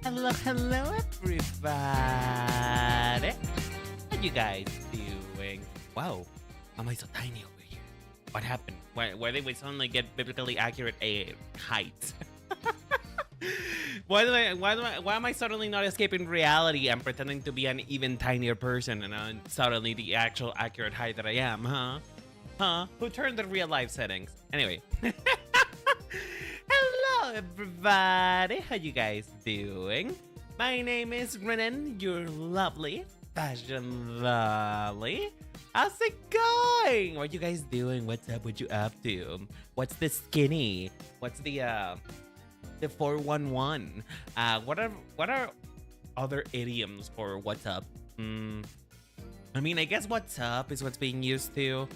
Hello, hello, everybody. How you guys doing? Wow, am I so tiny over here? What happened? Why did we suddenly get biblically accurate height? Why am I suddenly not escaping reality and pretending to be an even tinier person and I'm suddenly the actual accurate height that I am, huh? Who turned the real life settings? Anyway. Hello, everybody. How you guys doing? My name is Renan, your lovely fashion valley. How's it going? What you guys doing? What's up? What you up to? What's the skinny? What's the 411? What are other idioms for what's up? I mean, I guess what's up is what's being used to.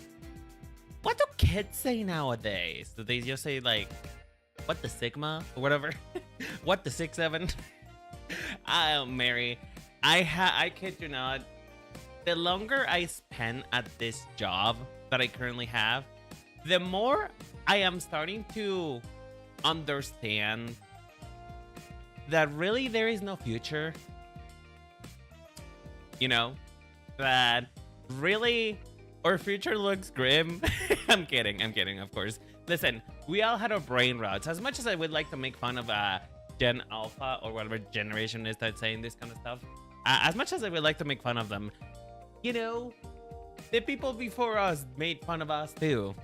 What do kids say nowadays? Do they just say like, what the Sigma or whatever? What the 6-7? Mary, I kid you not. The longer I spend at this job that I currently have, the more I am starting to understand that really there is no future. You know, that really our future looks grim. I'm kidding, of course. Listen, we all had our brain rots. As much as I would like to make fun of Gen Alpha or whatever generation is that's saying this kind of stuff, as much as I would like to make fun of them, you know, the people before us made fun of us too.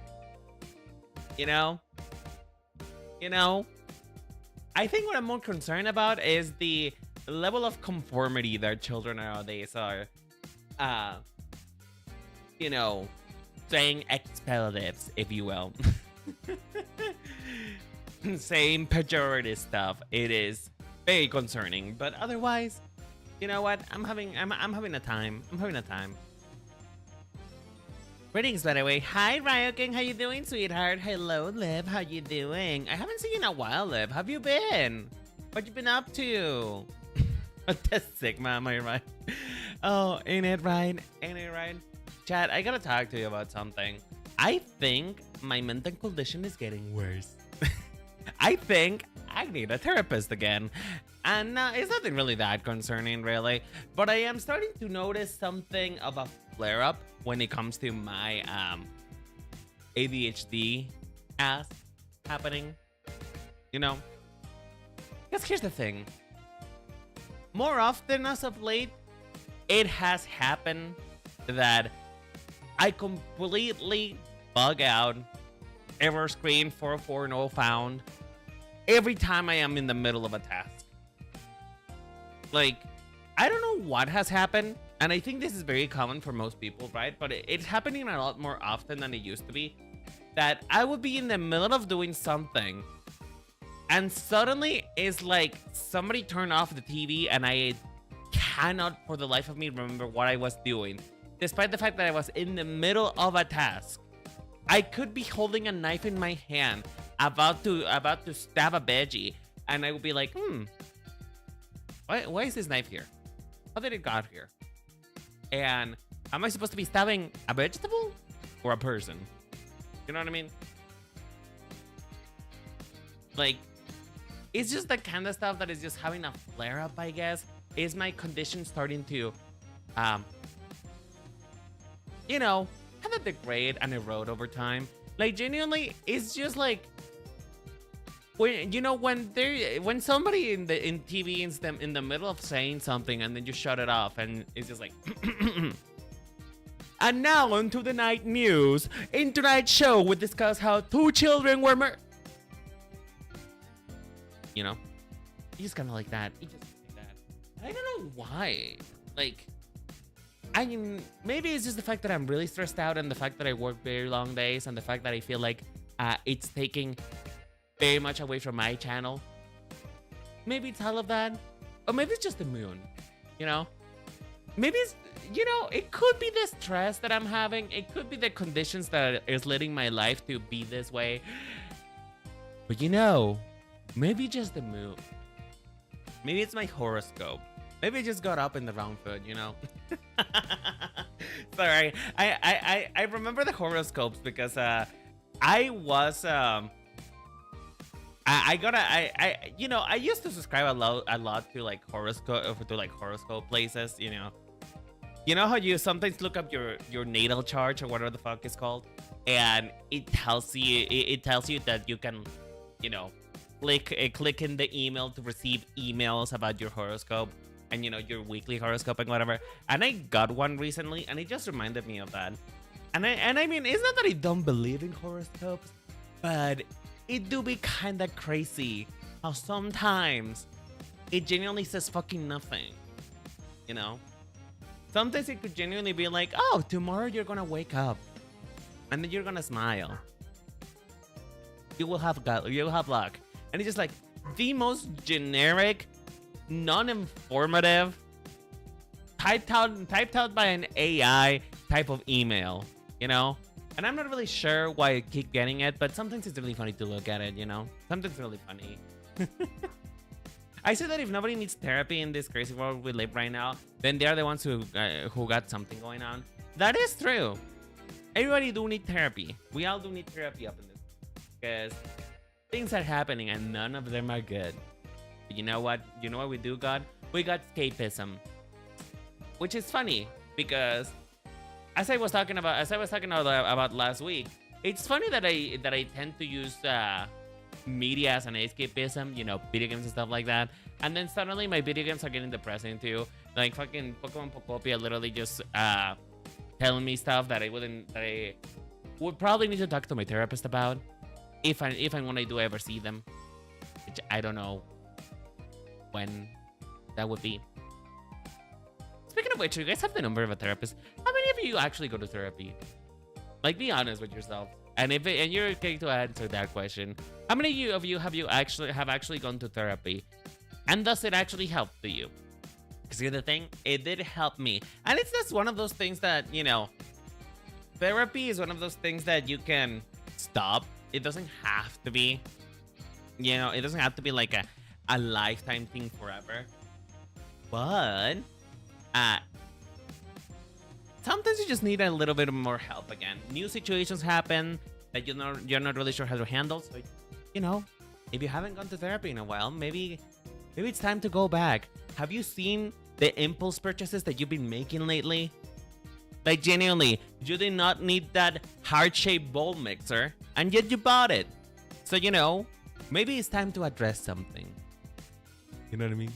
You know, I think what I'm more concerned about is the level of conformity that children nowadays are, you know, saying expletives, if you will. Saying pejorative stuff. It is very concerning, but otherwise, you know what? I'm having a time. Greetings, by the way. Hi, Ryoking. How you doing, sweetheart? Hello, Liv. How you doing? I haven't seen you in a while, Liv. Have you been? What you been up to? The Sigma, am I right? Oh, ain't it right? Chat, I gotta talk to you about something. I think my mental condition is getting worse. I think I need a therapist again. And it's nothing really that concerning, really. But I am starting to notice something of a flare-up when it comes to my ADHD ass happening. You know? Because here's the thing. More often as of late, it has happened that I completely bug out. Error screen 440 found every time I am in the middle of a task. Like, I don't know what has happened, and I think this is very common for most people, right? But it's happening a lot more often than it used to be. That I would be in the middle of doing something, and suddenly it's like somebody turned off the TV, and I cannot for the life of me remember what I was doing, despite the fact that I was in the middle of a task. I could be holding a knife in my hand, about to stab a veggie, and I would be like, why is this knife here? How did it got here? And am I supposed to be stabbing a vegetable or a person? You know what I mean? Like, it's just the kind of stuff that is just having a flare up, I guess. Is my condition starting to, you know, kind of degrade and erode over time? Like, genuinely, it's just like, when when somebody in TV is them in the middle of saying something and then you shut it off and it's just like and now on to the night news. In tonight's show we discuss how 2 children were murdered. You know, you just kind of like that. You just like that. I don't know why. Like, I mean, maybe it's just the fact that I'm really stressed out and the fact that I work very long days and the fact that I feel like it's taking very much away from my channel. Maybe it's all of that. Or maybe it's just the moon, you know? Maybe it's, you know, it could be the stress that I'm having. It could be the conditions that is leading my life to be this way. But you know, maybe just the moon. Maybe it's my horoscope. Maybe I just got up in the wrong foot, you know? Sorry. I remember the horoscopes because I I used to subscribe a lot to like horoscope places. You know how you sometimes look up your natal chart or whatever the fuck it's called, and it tells you that you can, click in the email to receive emails about your horoscope and your weekly horoscope and whatever. And I got one recently, and it just reminded me of that. And I mean, it's not that I don't believe in horoscopes, but it do be kind of crazy how sometimes it genuinely says fucking nothing, Sometimes it could genuinely be like, oh, tomorrow you're gonna wake up, and then you're gonna smile. You'll have luck, and it's just like the most generic, non-informative, typed out by an AI type of email, And I'm not really sure why I keep getting it, but sometimes it's really funny to look at it, Sometimes it's really funny. I say that if nobody needs therapy in this crazy world we live right now, then they're the ones who got something going on. That is true. Everybody do need therapy. We all do need therapy up in this, because things are happening and none of them are good. But you know what? You know what we do got? We got escapism, which is funny because as I was talking about last week, it's funny that I tend to use media as an escapism, video games and stuff like that. And then suddenly my video games are getting depressing too. Like fucking Pokemon Pokopia literally just telling me stuff that I would probably need to talk to my therapist about if and when I do ever see them. Which I don't know when that would be. Speaking of which, you guys have the number of a therapist. How many of you actually go to therapy? Like, be honest with yourself. And and you're okay to answer that question, how many of you have actually gone to therapy? And does it actually help to you? Because here's the thing, it did help me. And it's just one of those things that, therapy is one of those things that you can stop. It doesn't have to be, it doesn't have to be like a lifetime thing forever. But sometimes you just need a little bit more help again. New situations happen that you're not really sure how to handle. So, if you haven't gone to therapy in a while, maybe it's time to go back. Have you seen the impulse purchases that you've been making lately? Like, genuinely, you did not need that heart-shaped bowl mixer, and yet you bought it. So, maybe it's time to address something. You know what I mean?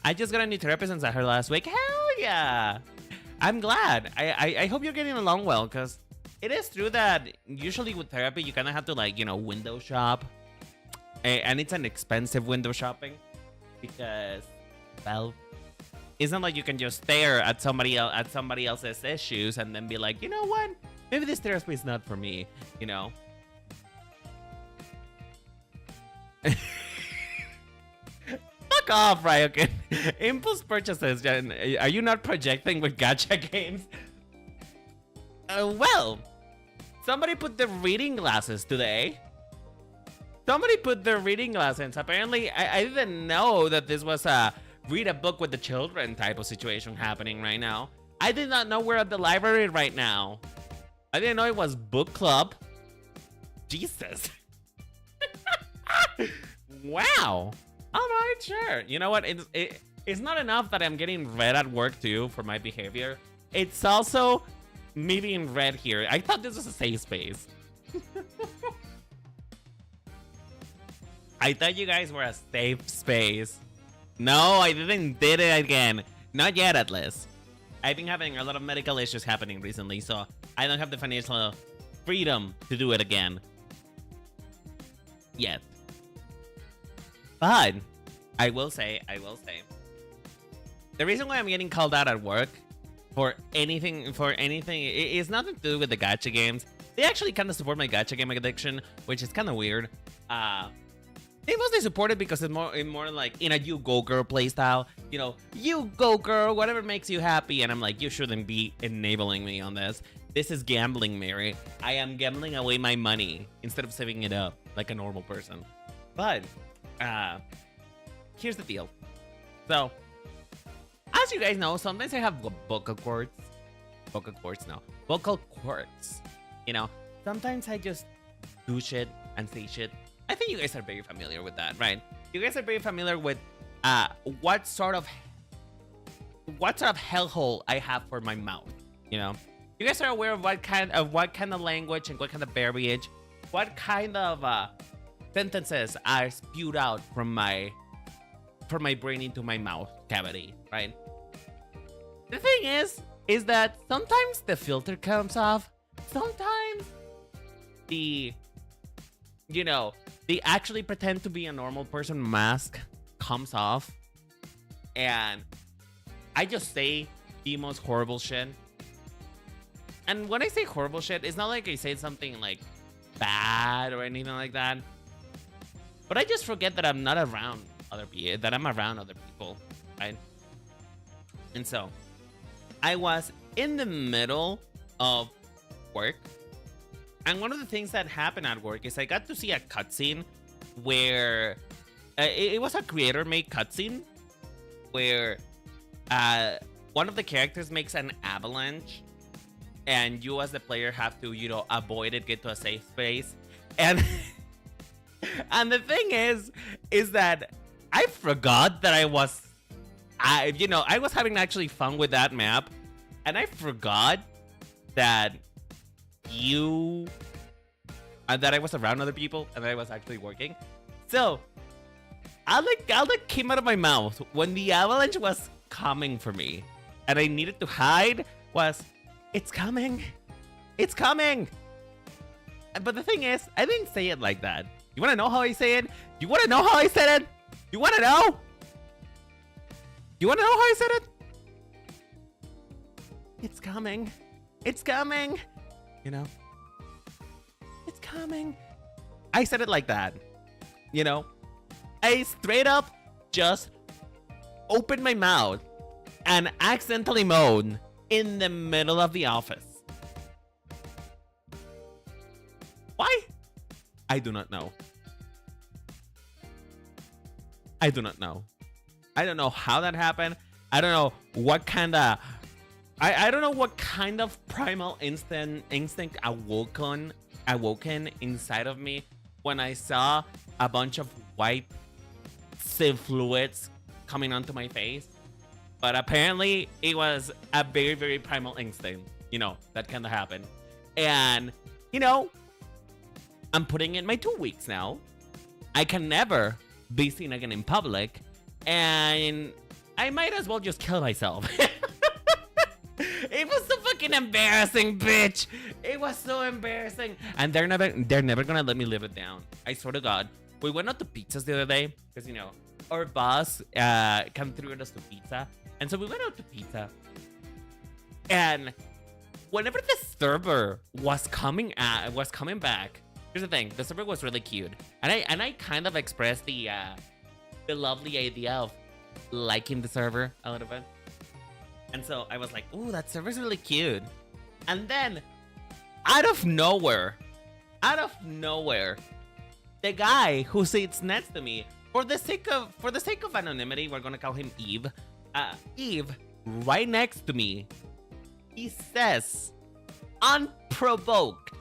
I just got a new therapist since I heard last week. Hell yeah! I'm glad. I hope you're getting along well, because it is true that usually with therapy, you kind of have to, like, window shop. And it's an expensive window shopping because, well, it's not like you can just stare at somebody else's issues and then be like, you know what? Maybe this therapy is not for me, Fuck off, Ryokin. Impulse purchases. Are you not projecting with gacha games? Well, somebody put the reading glasses today. Somebody put their reading glasses. Apparently, I didn't know that this was a read a book with the children type of situation happening right now. I did not know we're at the library right now. I didn't know it was book club. Jesus. Wow. All right, sure. You know what? It's not enough that I'm getting read at work too for my behavior. It's also me being read here. I thought this was a safe space. I thought you guys were a safe space. No, I did it again. Not yet, at least. I've been having a lot of medical issues happening recently, so I don't have the financial freedom to do it again. Yet. But I will say, the reason why I'm getting called out at work for anything, it's nothing to do with the gacha games. They actually kind of support my gacha game addiction, which is kind of weird. They mostly support it because it's more like in a you go girl playstyle. You go girl, whatever makes you happy. And I'm like, you shouldn't be enabling me on this. This is gambling, Mary. I am gambling away my money instead of saving it up like a normal person. But here's the deal. So, as you guys know, sometimes I have vocal cords. Sometimes I just do shit and say shit. I think you guys are very familiar with that, right? You guys are very familiar with what sort of hellhole I have for my mouth. You know, you guys are aware of what kind of language and what kind of verbiage, what kind of sentences are spewed out from my brain into my mouth cavity, right? The thing is that sometimes the filter comes off. Sometimes the actually pretend to be a normal person mask comes off, and I just say the most horrible shit. And when I say horrible shit, it's not like I say something like bad or anything like that. But I just forget that I'm not around other people, that I'm around other people, right? And so I was in the middle of work. And one of the things that happened at work is I got to see a cutscene where it was a creator-made cutscene where one of the characters makes an avalanche, and you as the player have to, avoid it, get to a safe space. And and the thing is that I forgot that I was having actually fun with that map, and I forgot that that I was around other people and that I was actually working. So I came out of my mouth when the avalanche was coming for me, and I needed to hide was, it's coming. It's coming. But the thing is, I didn't say it like that. You want to know how I say it? You want to know how I said it? You want to know? You want to know how I said it? It's coming. It's coming. It's coming. I said it like that. I straight up just opened my mouth and accidentally moaned in the middle of the office. Why? I do not know. I do not know. I don't know how that happened. I don't know what kind of I don't know what kind of primal instinct awoken inside of me when I saw a bunch of white sieve fluids coming onto my face. But apparently it was a very, very primal instinct, that kind of happened. And, I'm putting in my 2 weeks now. I can never be seen again in public, and I might as well just kill myself. It was so fucking embarrassing, bitch. It was so embarrassing. And they're never gonna let me live it down. I swear to God. We went out to pizzas the other day because, our boss came through us to pizza. And so we went out to pizza. And whenever the server was coming back, here's the thing. The server was really cute. And I kind of expressed the lovely idea of liking the server a little bit. And so I was like, ooh, that server's really cute. And then, out of nowhere, the guy who sits next to me, for the sake of anonymity, we're gonna call him Eve. Eve, right next to me, he says, unprovoked,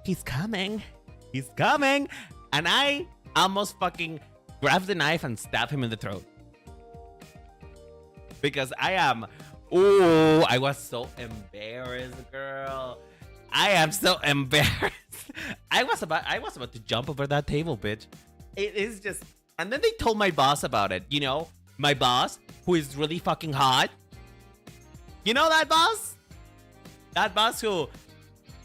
he's coming. And I almost fucking grab the knife and stab him in the throat. Because I was so embarrassed, girl. I am so embarrassed. I was about to jump over that table, bitch. It is just, and then they told my boss about it. My boss, who is really fucking hot. That boss? That boss who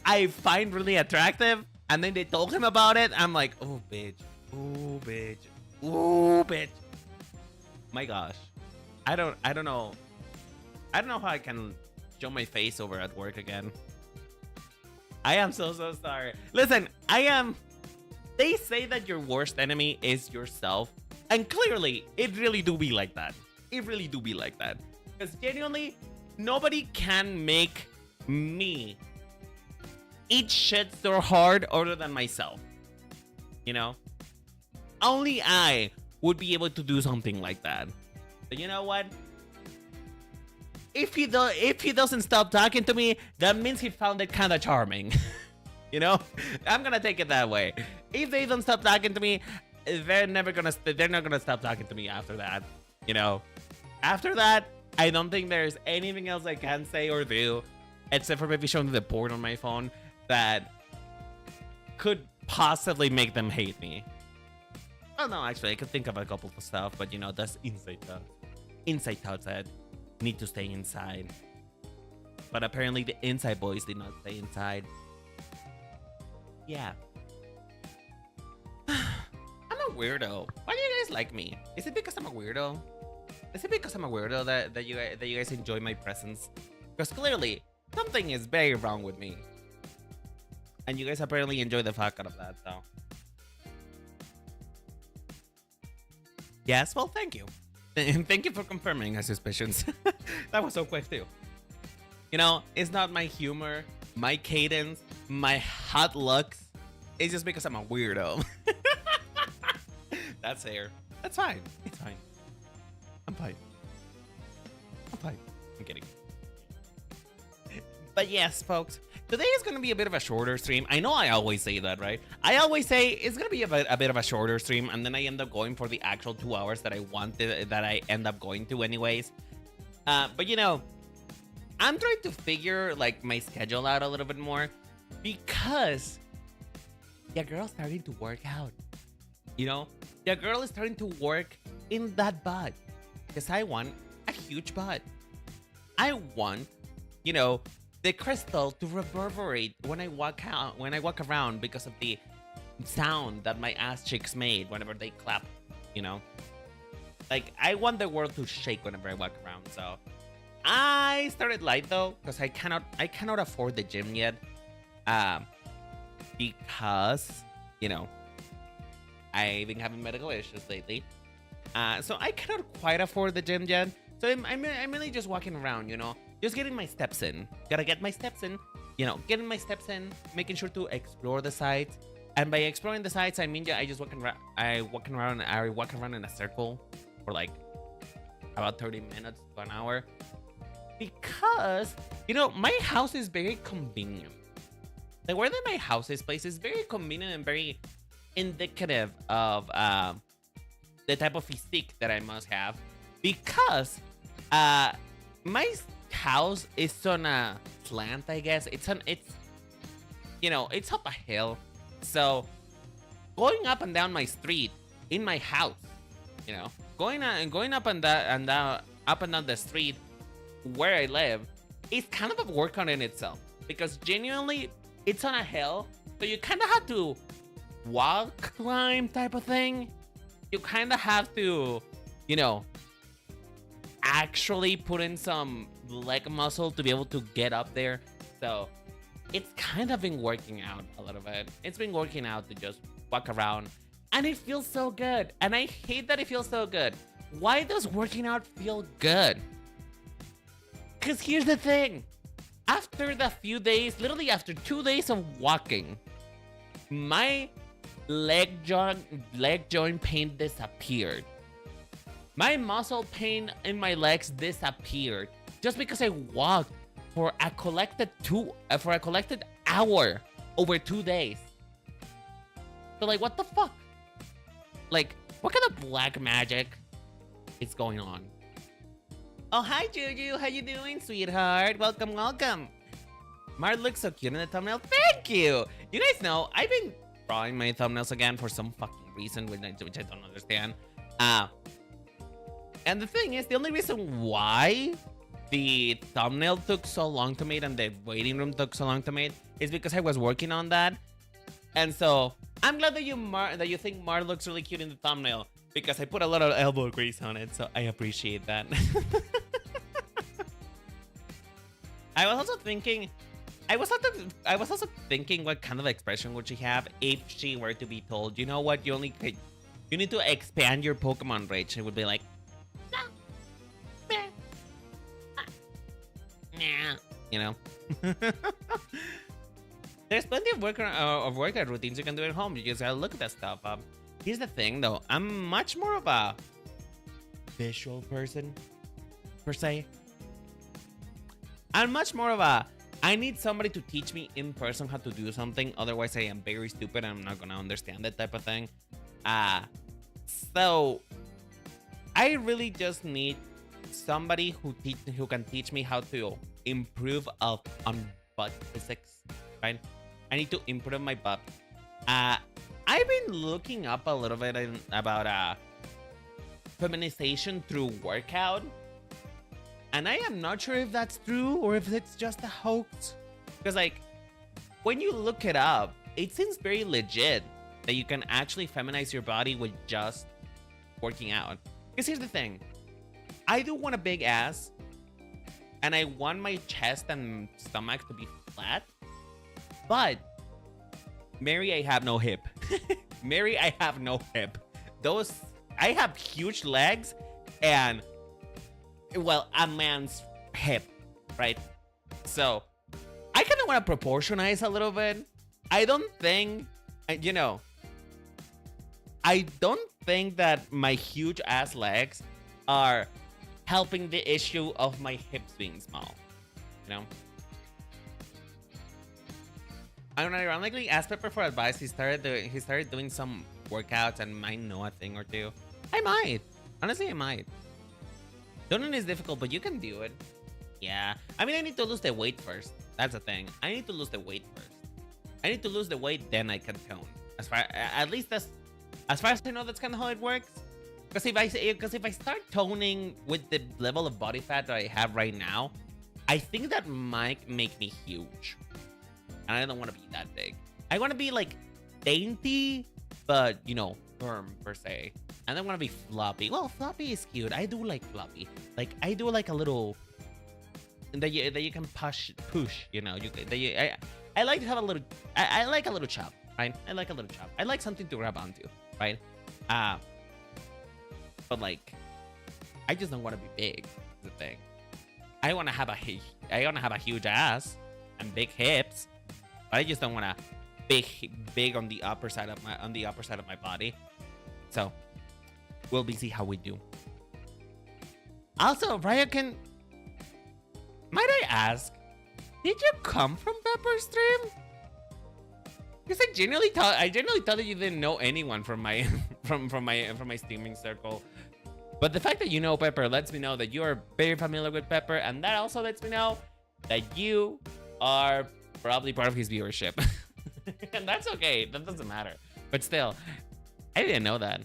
I find really attractive. And then they told him about it. I'm like, oh, bitch. Oh, bitch. Oh, bitch. My gosh. I don't know. I don't know how I can show my face over at work again. I am so sorry. Listen, they say that your worst enemy is yourself. And clearly, it really do be like that. Because genuinely, nobody can make me eat shit so hard other than myself. Only I would be able to do something like that. But you know what? If he doesn't stop talking to me, that means he found it kind of charming. You know, I'm gonna take it that way. If they don't stop talking to me, they're not gonna stop talking to me after that. You know, after that, I don't think there's anything else I can say or do, except for maybe showing the port on my phone that could possibly make them hate me. Oh no, actually, I could think of a couple of stuff, but you know, that's inside thoughts. Inside thoughts that need to stay inside. But apparently the inside boys did not stay inside. Yeah. I'm a weirdo. Why do you guys like me? Is it because I'm a weirdo? Is it because I'm a weirdo that you guys enjoy my presence? Because clearly, something is very wrong with me. And you guys apparently enjoy the fuck out of that, so. Yes, well, thank you. And thank you for confirming my suspicions. That was so quick, too. You know, it's not my humor, my cadence, my hot looks. It's just because I'm a weirdo. That's fair. That's fine. It's fine. I'm fine. I'm fine. I'm kidding. But yes, folks, today is going to be a bit of a shorter stream. I know I always say that, right? I always say it's going to be a bit of a shorter stream, and then I end up going for the actual 2 hours that I wanted, that I end up going to anyways. But you know, I'm trying to figure like my schedule out a little bit more because your girl's starting to work out. You know, your girl is starting to work in that butt because I want a huge butt. I want, you know, the crystal to reverberate when I walk around because of the sound that my ass cheeks made whenever they clap, you know? Like, I want the world to shake whenever I walk around, so. I started light though, because I cannot afford the gym yet. Because, you know, I've been having medical issues lately. So I cannot quite afford the gym yet. So I'm really just walking around, you know, just getting my steps in. Gotta get my steps in, you know, getting my steps in, making sure to explore the sites. And by exploring the sites, I mean, I just walk around in a circle for like about 30 minutes to an hour. Because, you know, my house is very convenient. The way that my house is placed is very convenient and very indicative of the type of physique that I must have. Because my house is on a slant, I guess. It's you know, it's up a hill. So going up and down my street in my house, you know, going up and down the street where I live is kind of a workout in itself, because genuinely it's on a hill, so you kind of have to walk, climb type of thing. You kind of have to, you know, actually put in some leg muscle to be able to get up there. So it's kind of been working out a little bit. It's been working out to just walk around, and it feels so good. And I hate that it feels so good. Why does working out feel good? Because here's the thing. After the few days, literally after 2 days of walking, my leg joint pain disappeared. My muscle pain in my legs disappeared just because I walked for a collected hour over 2 days. So like, what the fuck? Like, what kind of black magic is going on? Oh, hi Juju, how you doing, sweetheart? Welcome, welcome. Mar looks so cute in the thumbnail. Thank you. You guys know I've been drawing my thumbnails again for some fucking reason, which I don't understand. And the thing is, the only reason why the thumbnail took so long to make and the waiting room took so long to make is because I was working on that. And so I'm glad that you think Mar looks really cute in the thumbnail, because I put a lot of elbow grease on it, so I appreciate that. I was also thinking what kind of expression would she have if she were to be told, you know what, you need to expand your Pokemon reach. It would be like, you know. There's plenty of workout routines you can do at home. You just gotta look at that stuff up. Here's the thing though, I'm much more of a visual person, per se. I'm much more of a I need somebody to teach me in person how to do something. Otherwise, I am very stupid and I'm not gonna understand that type of thing. Uh, so I really just need somebody who can teach me how to improve on butt physics, right? I need to improve my butt. I've been looking up a little bit about feminization through workout, and I am not sure if that's true or if it's just a hoax. Because like, when you look it up, it seems very legit that you can actually feminize your body with just working out. Because here's the thing, I do want a big ass, and I want my chest and stomach to be flat, but Mary, I have no hip. Mary, I have no hip. I have huge legs and, well, a man's hip, right? So I kind of want to proportionize a little bit. I don't think, I don't think that my huge ass legs are helping the issue of my hips being small, you know? Ironically, asked Pepper for advice. He started doing some workouts and might know a thing or two. I might. Honestly, I might. Toning is difficult, but you can do it. Yeah. I mean, I need to lose the weight first. That's the thing. I need to lose the weight first. I need to lose the weight, then I can tone. As far as I know, that's kind of how it works. Because if I start toning with the level of body fat that I have right now, I think that might make me huge. And I don't want to be that big. I want to be like dainty, but firm per se. And I want to be floppy. Well, floppy is cute. I do like floppy. Like I do like a little that you can push. I like to have a little. I like a little chop, right? I like a little chop. I like something to grab onto, right? But like, I just don't want to be big. Is the thing. I want to have a huge ass and big hips. I just don't want to big on the upper side of my body. So we'll see how we do. Also, Ryan, might I ask, did you come from Pepper's stream? Because I genuinely thought that you didn't know anyone from my from my streaming circle. But the fact that you know Pepper lets me know that you are very familiar with Pepper, and that also lets me know that you are probably part of his viewership. And that's okay. That doesn't matter. But still, I didn't know that.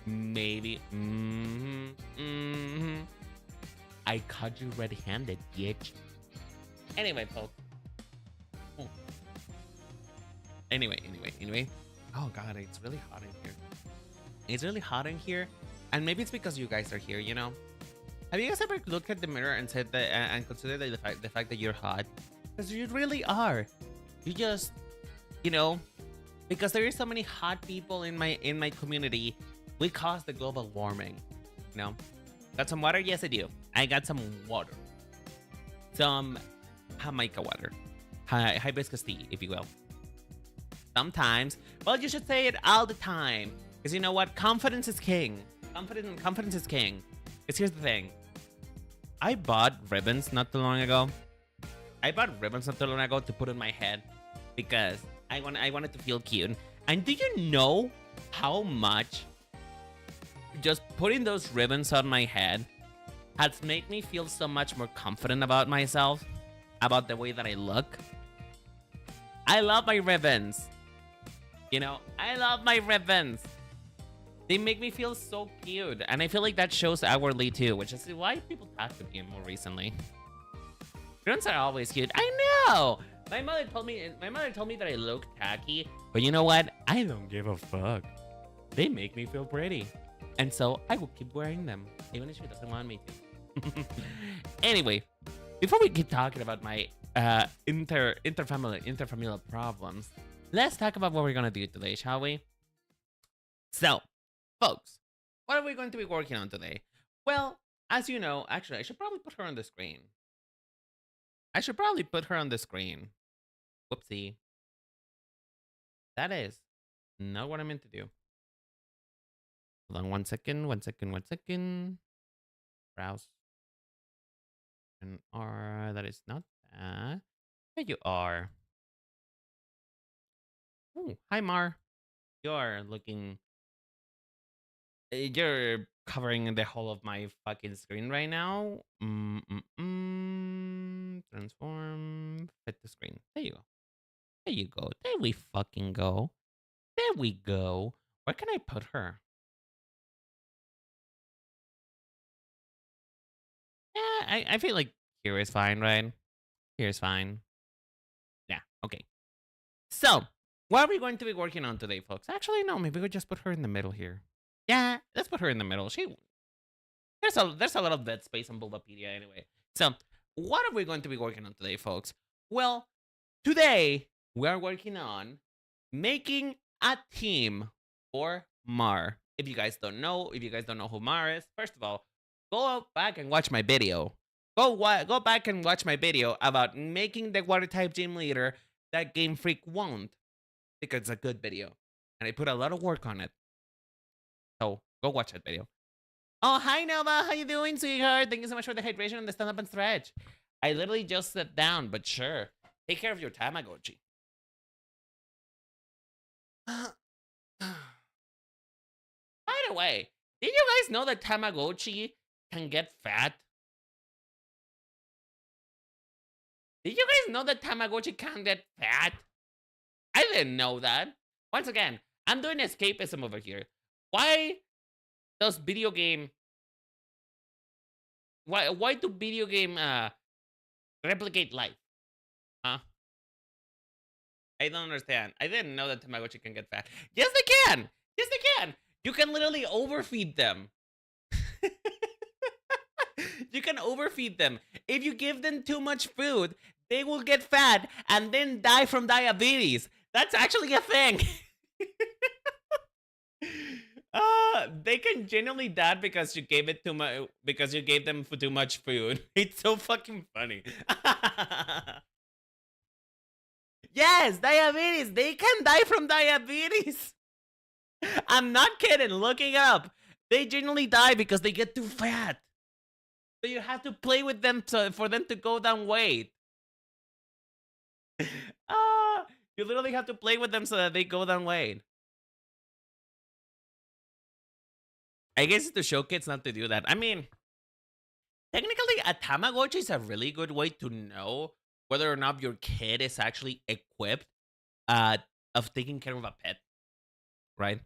Maybe. I caught you red-handed, bitch. Anyway, folks. Anyway. Oh god, it's really hot in here. It's really hot in here, and maybe it's because you guys are here. Have you guys ever looked at the mirror and said that and considered the fact that you're hot? Because you really are. You just, because there is so many hot people in my community, we cause the global warming. Got some water? Yes, I do. I got some water. Some Jamaica water, hibiscus tea, if you will. Sometimes, well, you should say it all the time, because you know what? Confidence is king. Confidence is king. Because here's the thing. I bought ribbons not too long ago. To put on my head because I wanted to feel cute. And do you know how much just putting those ribbons on my head has made me feel so much more confident about myself, about the way that I look? I love my ribbons. I love my ribbons. They make me feel so cute, and I feel like that shows outwardly too, which is why people talk to me more recently. Ribbons are always cute. I know. My mother told me that I look tacky, but you know what? I don't give a fuck. They make me feel pretty, and so I will keep wearing them, even if she doesn't want me to. Anyway, before we keep talking about my interfamilial problems, let's talk about what we're gonna do today, shall we? So, folks, what are we going to be working on today? Well, as you know, actually, I should probably put her on the screen. Whoopsie. That is not what I meant to do. Hold on one second. Browse. And R, that is not that. There you are. Ooh, hi, Mar. You're looking. You're covering the whole of my fucking screen right now. Transform. Fit the screen. There you go. There you go. There we fucking go. There we go. Where can I put her? Yeah, I feel like here is fine, right? Here's fine. Yeah, okay. So, what are we going to be working on today, folks? Actually, no, maybe we'll just put her in the middle here. Yeah, let's put her in the middle. There's a lot of dead space on Bulbapedia anyway. So, what are we going to be working on today, folks? Well, today we are working on making a team for Mar. If you guys don't know who Mar is, first of all, go back and watch my video. Go back and watch my video about making the water type gym leader that Game Freak won't, because it's a good video and I put a lot of work on it. So go watch that video. Oh, hi Nova, how you doing, sweetheart? Thank you so much for the hydration and the stand up and stretch. I literally just sat down, but sure. Take care of your Tamagotchi. By the way, did you guys know that Tamagotchi can get fat? Did you guys know that Tamagotchi can get fat? I didn't know that. Once again, I'm doing escapism over here. Why does video game... Why do video game replicate life? Huh? I don't understand. I didn't know that Tamagotchi can get fat. Yes, they can! Yes, they can! You can literally overfeed them. You can overfeed them. If you give them too much food, they will get fat and then die from diabetes. That's actually a thing. They can genuinely die because you gave it too much, because you gave them too much food. It's so fucking funny. Yes, diabetes. They can die from diabetes. I'm not kidding. Looking up, they genuinely die because they get too fat. So you have to play with them for them to go down weight. You literally have to play with them so that they go down weight. I guess it's to show kids not to do that. I mean, technically, a Tamagotchi is a really good way to know whether or not your kid is actually equipped of taking care of a pet, right?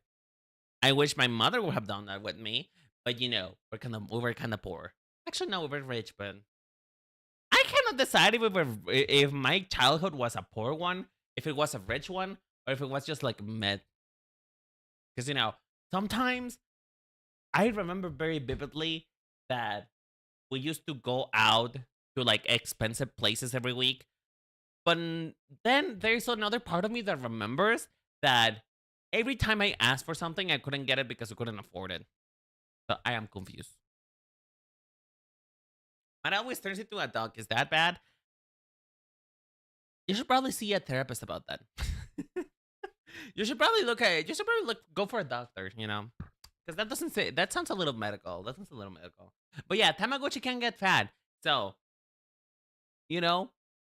I wish my mother would have done that with me, but you know, we were kind of poor. Actually, no, we were rich, but I cannot decide if my childhood was a poor one, if it was a rich one, or if it was just like mid. Because you know, sometimes I remember very vividly that we used to go out to like expensive places every week. But then there's another part of me that remembers that every time I asked for something, I couldn't get it because I couldn't afford it. So I am confused. It always turns into a dog. Is that bad? You should probably see a therapist about that. You should probably go for a doctor, you know? Because that sounds a little medical. That sounds a little medical. But yeah, Tamagotchi can get fat. So, you know,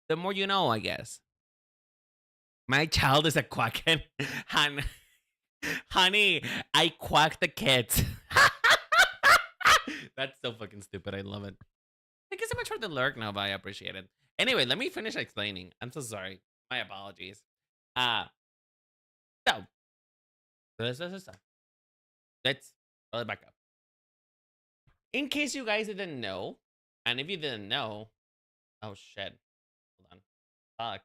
the more you know, I guess. My child is a quacken. Honey, I quack the kids. That's so fucking stupid. I love it. Thank you so much for the lurk, Nova. I appreciate it. Anyway, let me finish explaining. I'm so sorry. My apologies. So, let's roll it back up. In case you guys didn't know, and if you didn't know, oh shit, hold on, fuck.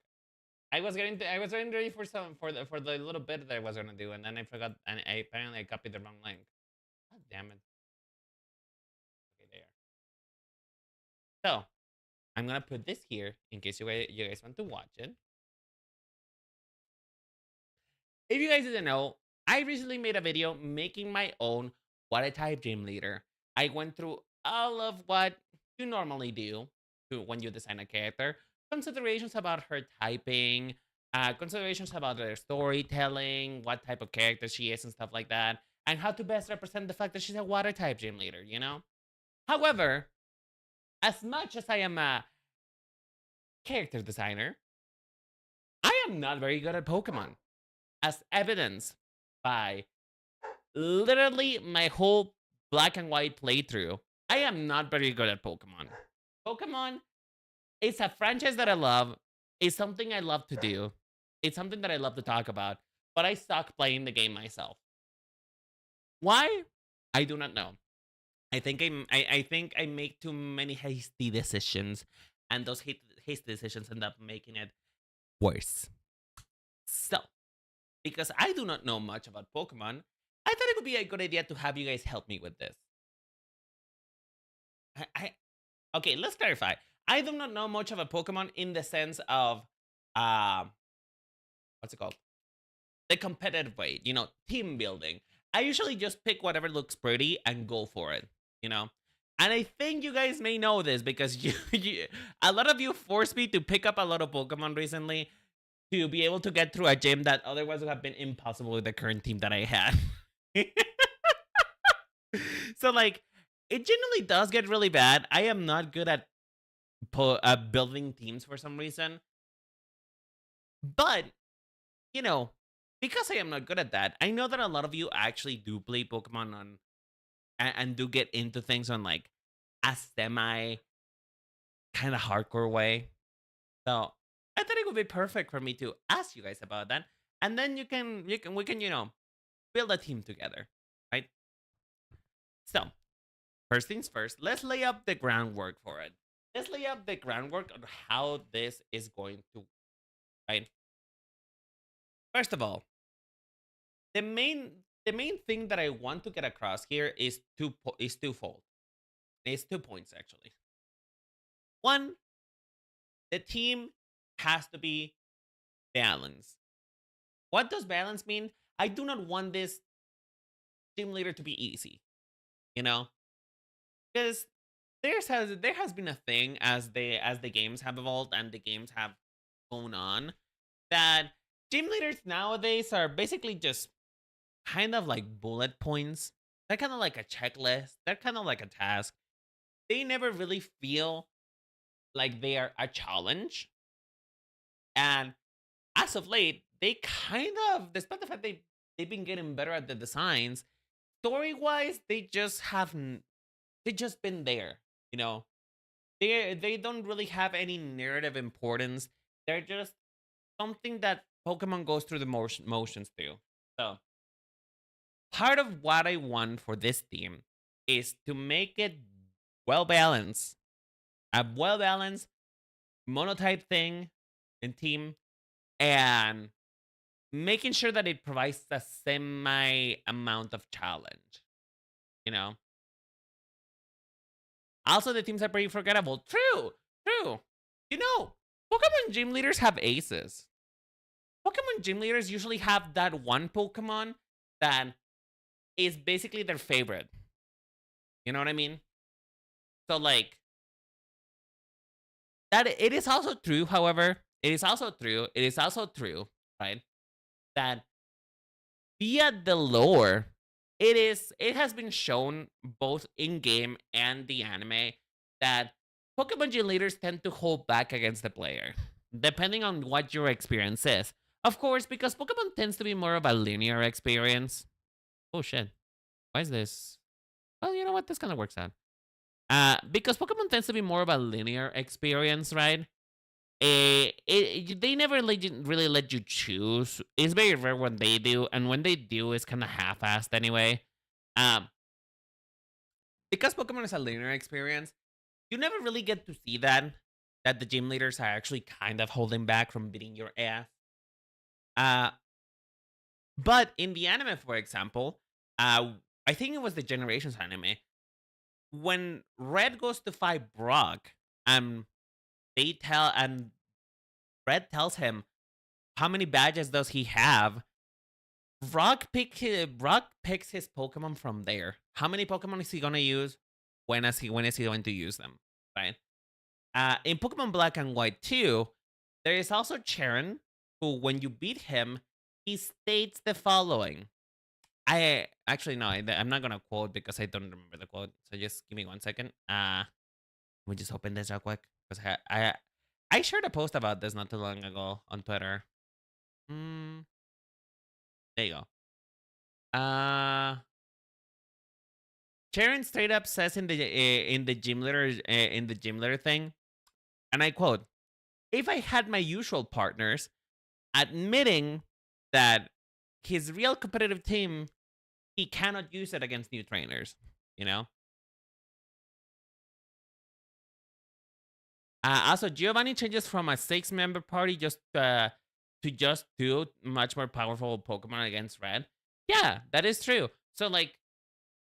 I was getting ready for the little bit that I was gonna do, and then I forgot, and apparently I copied the wrong link. God damn it. Okay, there. So, I'm gonna put this here in case you guys want to watch it. If you guys didn't know, I recently made a video making my own water type gym leader. I went through all of what you normally do when you design a character. Considerations about her typing, considerations about her storytelling, what type of character she is and stuff like that, and how to best represent the fact that she's a water type gym leader, you know? However, as much as I am a character designer, I am not very good at Pokemon, as evidenced by literally my whole black and white playthrough. I am not very good at Pokemon. Pokemon is a franchise that I love. It's something I love to do. It's something that I love to talk about, but I suck playing the game myself. Why? I do not know. I think I make too many hasty decisions, and those hasty decisions end up making it worse. So, because I do not know much about Pokemon, I thought it would be a good idea to have you guys help me with this. I okay, let's clarify. I do not know much of a Pokemon in the sense of uh what's it called? The competitive way, team building. I usually just pick whatever looks pretty and go for it, you know? And I think you guys may know this because a lot of you forced me to pick up a lot of Pokemon recently to be able to get through a gym that otherwise would have been impossible with the current team that I had. So, like, it generally does get really bad. I am not good at building teams for some reason. But, you know, because I am not good at that, I know that a lot of you actually do play Pokemon on and do get into things on like a semi kind of hardcore way. So I thought it would be perfect for me to ask you guys about that, and then we can build a team together, right? So first things first, let's lay up the groundwork for it. Let's lay up the groundwork on how this is going to, right? First of all, the main thing that I want to get across here is twofold. It's 2 points actually. One, the team has to be balanced. What does balance mean? I do not want this team leader to be easy, you know, because there has been a thing as the games have evolved and the games have gone on that team leaders nowadays are basically just kind of like bullet points. They're kind of like a checklist. They're kind of like a task. They never really feel like they are a challenge. And as of late, they kind of, despite the fact they've been getting better at the designs, story wise, they just been there. You know, they don't really have any narrative importance. They're just something that Pokemon goes through the motions through. So part of what I want for this team is to make it well balanced, a well balanced monotype thing and team, and making sure that it provides a semi amount of challenge. You know. Also, the teams are pretty forgettable. True, true. You know, Pokemon gym leaders have aces. Pokemon gym leaders usually have that one Pokemon that is basically their favorite. You know what I mean? So like that it is also true, however, it is also true, right? That via the lore, it has been shown both in game and the anime that Pokemon gym leaders tend to hold back against the player, depending on what your experience is. Of course, because Pokemon tends to be more of a linear experience. Oh shit. Why is this? Well, you know what? This kind of works out. Because Pokemon tends to be more of a linear experience, right? They never really let you choose. It's very rare when they do, and when they do, it's kind of half-assed anyway. Um, because Pokemon is a linear experience, you never really get to see that the gym leaders are actually kind of holding back from beating your ass. Uh, but in the anime, for example, I think it was the Generations anime when Red goes to fight Brock, they tell and Red tells him how many badges does he have. Brock picks his Pokemon from there. How many Pokemon is he gonna use? When is he going to use them? Right. In Pokemon Black and White 2, there is also Charon, who when you beat him, he states the following. I actually no, I'm not gonna quote because I don't remember the quote. So just give me 1 second. We just open this real quick because I shared a post about this not too long ago on Twitter. There you go. Sharon straight up says in the gym leader thing, and I quote: "If I had my usual partners admitting that his real competitive team, he cannot use it against new trainers, you know." Also, Giovanni changes from a 6-member party to just 2 much more powerful Pokemon against Red. Yeah, that is true. So, like,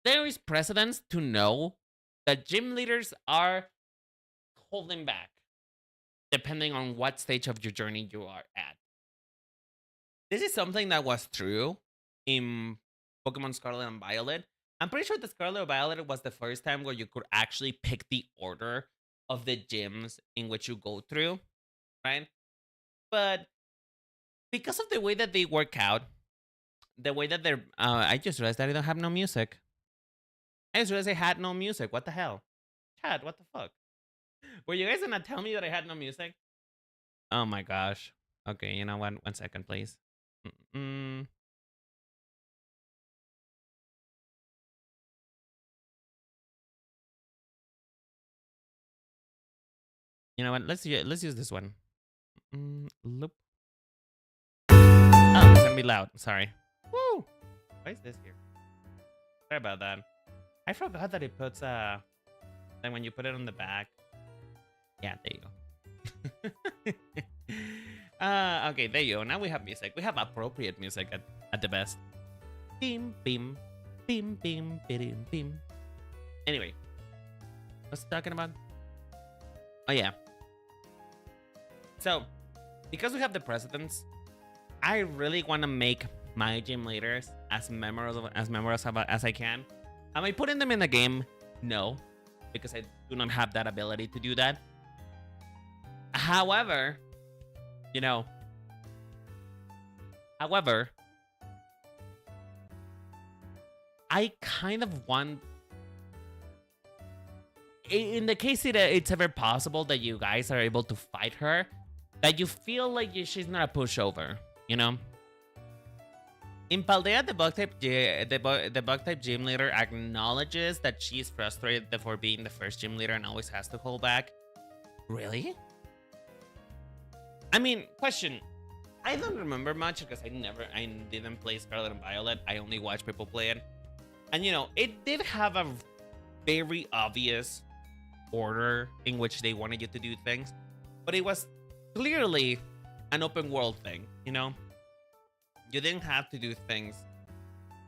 there is precedence to know that gym leaders are holding back depending on what stage of your journey you are at. This is something that was true in Pokemon Scarlet and Violet. I'm pretty sure the Scarlet and Violet was the first time where you could actually pick the order of the gyms in which you go through, right? But because of the way that they work out, the way that they're, I just realized that I don't have no music. I just realized I had no music. What the hell? Chad, what the fuck? Were you guys gonna tell me that I had no music? Oh my gosh. Okay, you know what? 1 second, please. Mm-mm. You know what? Let's use this one. Loop. Oh, it's gonna be loud. Sorry. Woo! Why is this here? Sorry about that. I forgot that it puts that when you put it on the back. Yeah, there you go. Okay, there you go. Now we have music. We have appropriate music at the best. Beam, beam, beam, beam, beam, beam. Anyway, what's talking about? Oh yeah. So, because we have the precedents, I really want to make my gym leaders as memorable as I can. Am I putting them in the game? No, because I do not have that ability to do that. However, I kind of want, in the case that it's ever possible that you guys are able to fight her, that you feel like she's not a pushover, you know? In Paldea, the bug type gym leader acknowledges that she's frustrated for being the first gym leader and always has to hold back. Really? I mean, question. I don't remember much because I didn't play Scarlet and Violet. I only watched people play it. And it did have a very obvious order in which they wanted you to do things, but it was clearly an open world thing, You didn't have to do things.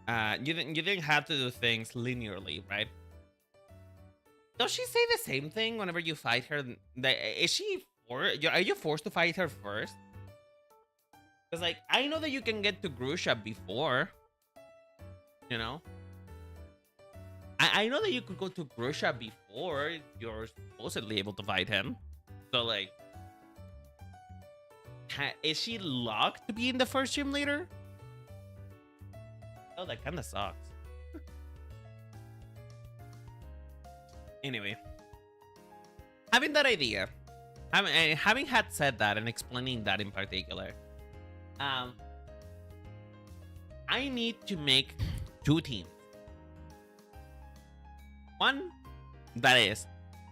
You didn't have to do things linearly, right? Does she say the same thing whenever you fight her? Are you forced to fight her first? Because like I know that you can get to Grusha before, I know that you could go to Grusha before you're supposedly able to fight him. So like, is she locked to be in the first gym leader? Oh, that kind of sucks. Anyway, having that idea, having had said that and explaining that in particular, I need to make 2 teams. One that is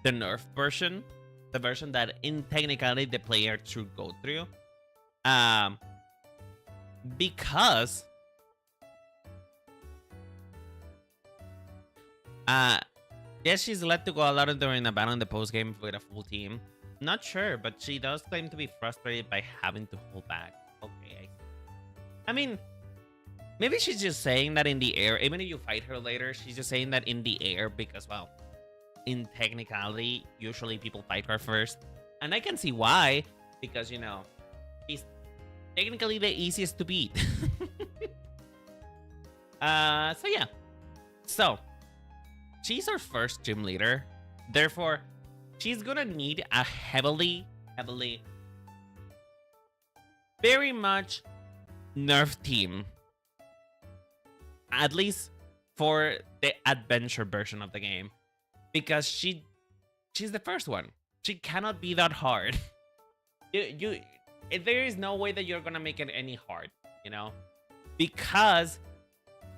the nerf version, the version that in technically the player should go through. Because yes, she's let to go a lot during the battle in the post game with a full team. Not sure, but she does claim to be frustrated by having to hold back. Okay. I mean, maybe she's just saying that in the air. Even if you fight her later, she's just saying that in the air because, well, in technicality, usually people fight her first. And I can see why, because, she's technically the easiest to beat. So yeah. So, she's our first gym leader. Therefore, she's gonna need a heavily, very much nerf team. At least for the adventure version of the game. Because she she's the first one. She cannot be that hard. you there is no way that you're gonna make it any hard, you know? Because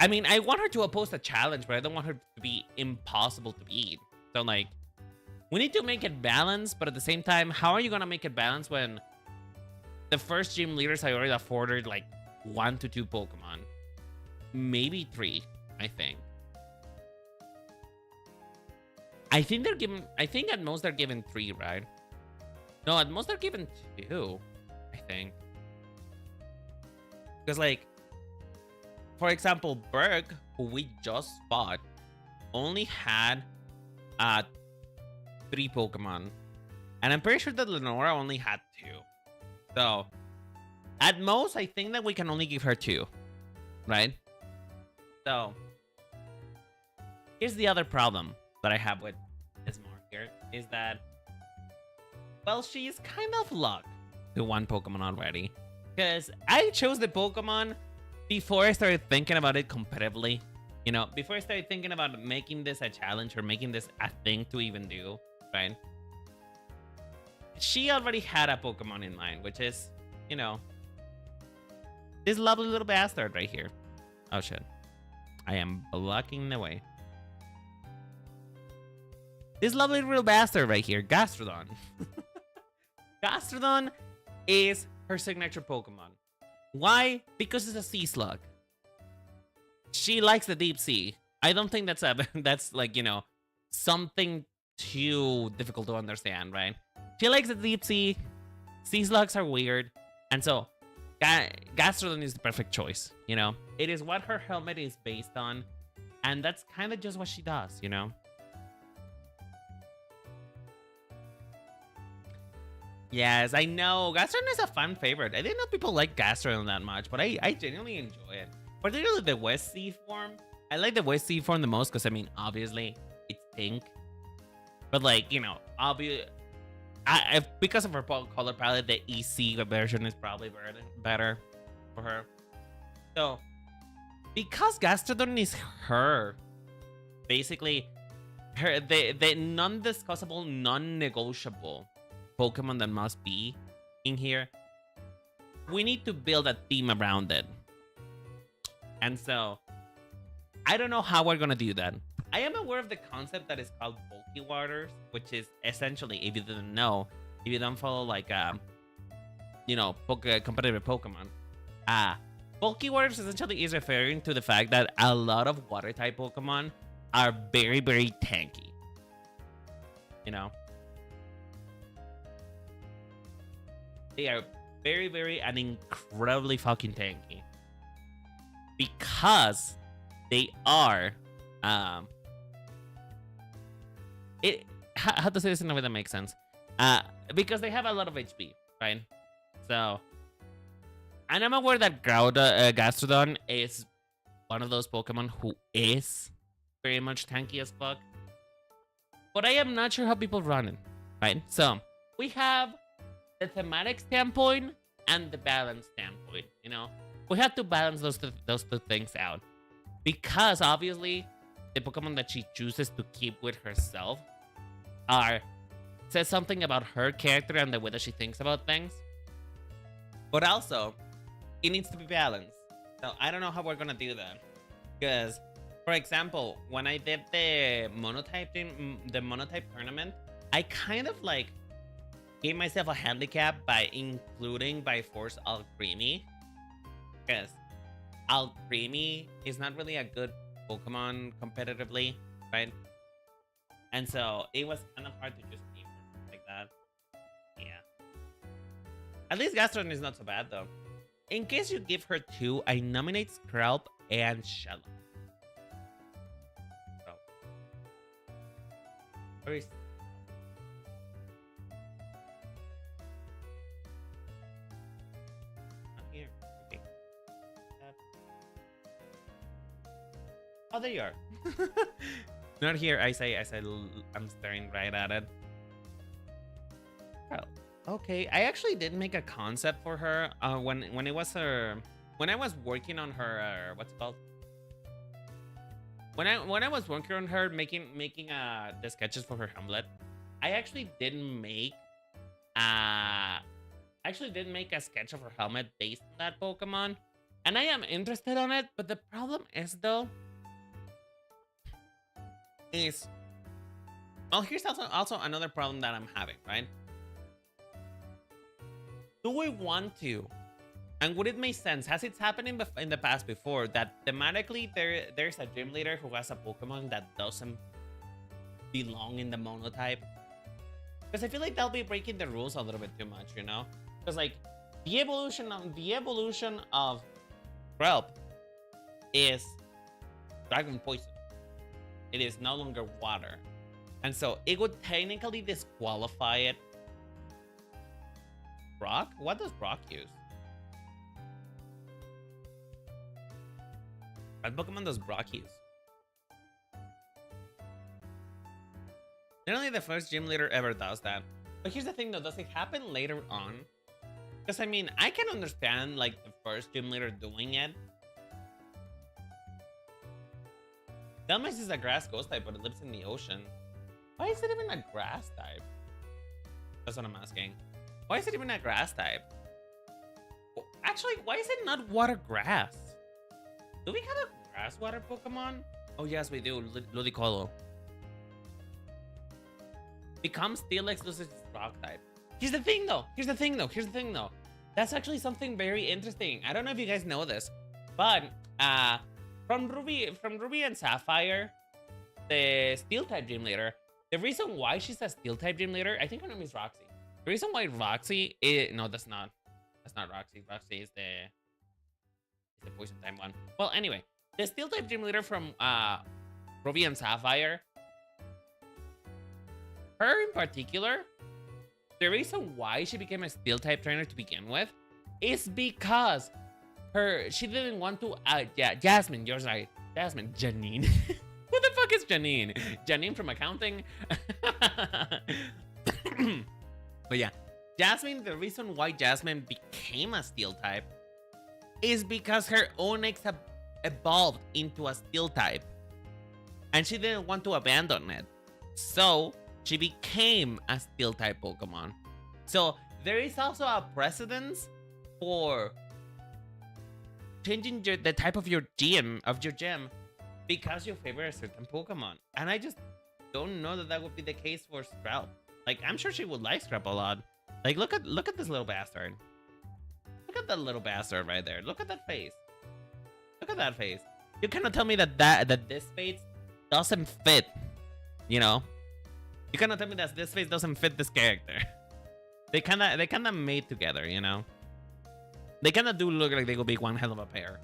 I mean, I want her to oppose a challenge, but I don't want her to be impossible to beat. So like, we need to make it balanced, but at the same time, how are you gonna make it balanced when the first gym leaders I already afforded like 1 to 2 Pokemon? Maybe 3, I think. I think at most they're given 3, right? No, at most they're given 2, I think. Because like, for example, Berg, who we just fought, only had 3 Pokemon. And I'm pretty sure that Lenora only had 2. So, at most, I think that we can only give her 2. Right? So, here's the other problem that I have with Ismar here. Is that, well, she's kind of luck to 1 Pokemon already. Because I chose the Pokemon before I started thinking about it competitively. You know, before I started thinking about making this a challenge or making this a thing to even do, right? She already had a Pokemon in mind, which is, you know, this lovely little bastard right here. Oh shit. I am blocking the way. This lovely little bastard right here, Gastrodon. Gastrodon is her signature Pokemon. Why? Because it's a sea slug. She likes the deep sea. I don't think that's like, you know, something too difficult to understand, right? She likes the deep sea. Sea slugs are weird. And so, Gastrodon is the perfect choice, you know? It is what her helmet is based on. And that's kind of just what she does, you know? Yes, I know. Gastrodon is a fun favorite. I didn't know people like Gastrodon that much, but I genuinely enjoy it. Particularly the West Sea form. I like the West Sea form the most because, I mean, obviously, it's pink. But, like, you know, because of her color palette, the EC version is probably better for her. So, because Gastrodon is her, basically, the non-discussable, non-negotiable Pokemon that must be in here, we need to build a theme around it. And so, I don't know how we're gonna do that. I am aware of the concept that is called bulky waters, which is essentially, if you didn't know, if you don't follow like you know, competitive Pokemon, bulky waters essentially is referring to the fact that a lot of water type Pokemon are very, very tanky. You know, they are very, very and incredibly fucking tanky because they are how to say this in a way that makes sense, because they have a lot of HP, right? So, and I'm aware that Gastrodon is one of those Pokemon who is very much tanky as fuck, but I am not sure how people run it, right? So we have the thematic standpoint and the balance standpoint. You know, we have to balance those two things out, because obviously the Pokemon that she chooses to keep with herself says something about her character and the way that she thinks about things, but also it needs to be balanced. So I don't know how we're gonna do that, because, for example, when I did the monotype tournament, I kind of like gave myself a handicap by including by force Alcremie, because Alcremie is not really a good Pokemon competitively, right? And so it was kind of hard to just keep her like that. Yeah. At least Gastrodon is not so bad though. In case you give her 2, I nominate Skrelp and Shello. So, where is here? Okay. Oh, there you are. Not here. I say I'm staring right at it. Oh, okay. I actually did make a concept for her when I was working on her what's it called? When I was working on her making the sketches for her Hamlet, I actually did make uh a sketch of her helmet based on that Pokemon, and I am interested on it. But the problem is though, is well, here's also another problem that I'm having, right? Do we want to? And would it make sense? Has it happened in the past before that thematically there's a gym leader who has a Pokemon that doesn't belong in the monotype? Because I feel like they'll be breaking the rules a little bit too much, you know? Because like the evolution of Grelp is dragon poison. It is no longer water, and so it would technically disqualify it. Brock? What does Brock use? What Pokemon does Brock use? Not only the first gym leader ever does that, but here's the thing though, does it happen later on? Because I mean, I can understand like the first gym leader doing it. Delmas is a grass ghost type, but it lives in the ocean. Why is it even a grass type? That's what I'm asking. Why is it even a grass type? Actually, why is it not water grass? Do we have a grass water Pokemon? Oh yes, we do. Ludicolo. Becomes Steelix, loses its rock type. Here's the thing though. That's actually something very interesting. I don't know if you guys know this, but from Ruby and Sapphire, the Steel type gym leader, the reason why she's a Steel type gym leader, I think her name is Roxy. The reason why Roxy is that's not Roxy. Roxy is the poison type one. Well, anyway, the Steel type gym leader from Ruby and Sapphire, her in particular, the reason why she became a Steel type trainer to begin with is because she didn't want to Jasmine, you're right. Jasmine, Janine. Who the fuck is Janine? Janine from accounting? But yeah, Jasmine, the reason why Jasmine became a Steel type is because her Onix evolved into a Steel type, and she didn't want to abandon it. So she became a Steel type Pokemon. So there is also a precedence for changing the type of your gym because you favor a certain Pokemon. And I just don't know that would be the case for Sprout. Like, I'm sure she would like Scrap a lot. Like, look at this little bastard. Look at that little bastard right there. Look at that face. Look at that face. You cannot tell me that this face doesn't fit. You know? You cannot tell me that this face doesn't fit this character. They kinda made together, you know? They kinda do look like they could be one hell of a pair.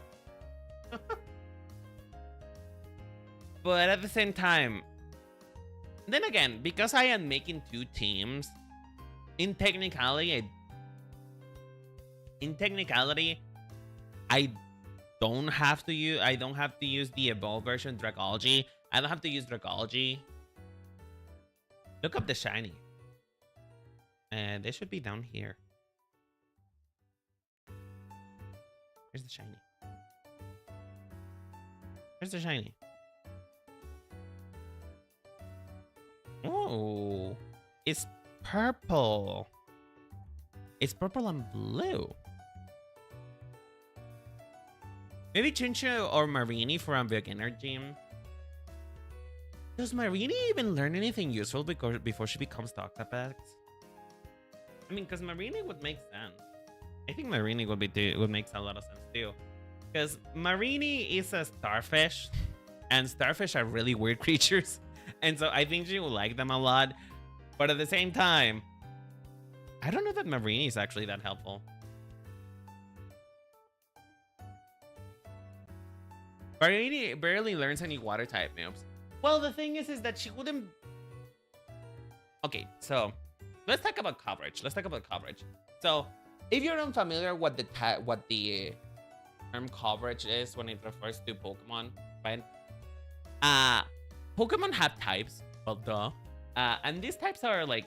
But at the same time, then again, because I am making two teams, in technicality, I don't have to use the evolved version Dragology. I don't have to use Dragology. Look up the shiny. And they should be down here. Here's the shiny. Here's the shiny. Oh, it's purple. It's purple and blue. Maybe Chincha or Marini for a beginner gym. Does Marini even learn anything useful before she becomes Toxapex? I mean, because Marini would make sense. I think Marini would make a lot of sense too. Because Marini is a starfish, and starfish are really weird creatures. And so I think she will like them a lot. But at the same time, I don't know that Marini is actually that helpful. Marini barely learns any water type moves. Well, the thing is that she wouldn't... Okay, so let's talk about coverage. So if you're unfamiliar what the term coverage is when it refers to Pokemon, right? Pokemon have types, well, duh. And these types are like,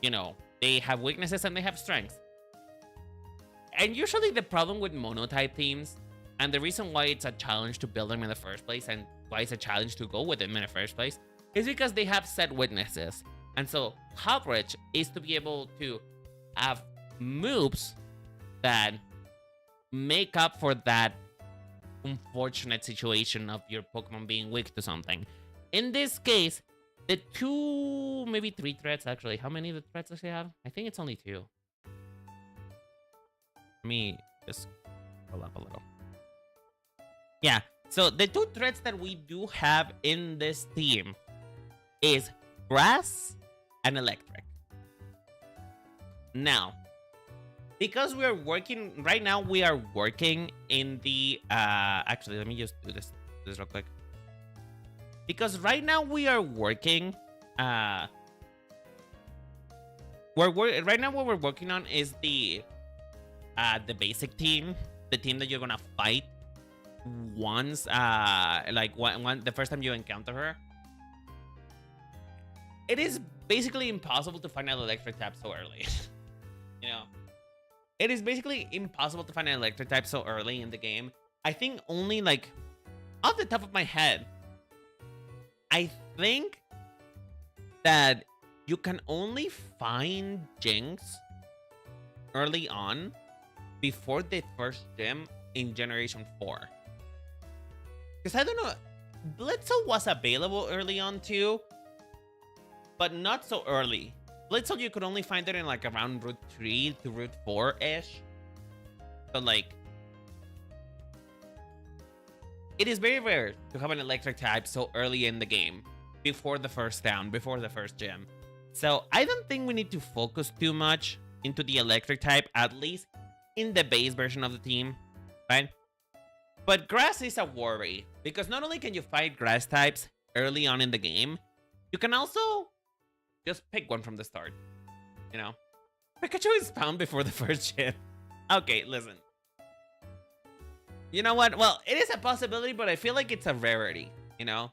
you know, they have weaknesses and they have strengths. And usually the problem with monotype teams, and the reason why it's a challenge to build them in the first place and why it's a challenge to go with them in the first place, is because they have set weaknesses. And so coverage is to be able to have moves that make up for that unfortunate situation of your Pokemon being weak to something. In this case, the 2, maybe 3 threats actually. How many of the threats does he have? I think it's only 2. Let me just pull up a little. Yeah, so the 2 threats that we do have in this team is grass and electric. Now, because we are working right now, we are working in the actually, let me just do this real quick. Because right now we are working right now what we're working on is the basic team, the team that you're gonna fight once like the first time you encounter her. It is basically impossible to find an electric type so early. You know, it is basically impossible to find an electric type so early in the game. I think only, like, off the top of my head, I think that you can only find Jinx early on before the first gym in Generation 4. Because I don't know, Blitzel was available early on too, but not so early. Blitzel, you could only find it in like around Route 3 to Route 4-ish. So like, it is very rare to have an electric type so early in the game, before the first town, before the first gym. So I don't think we need to focus too much into the electric type, at least in the base version of the team, right? But grass is a worry, because not only can you fight grass types early on in the game, you can also just pick one from the start, you know? Pikachu is found before the first gym. Okay, listen. You know what? Well, it is a possibility, but I feel like it's a rarity, you know?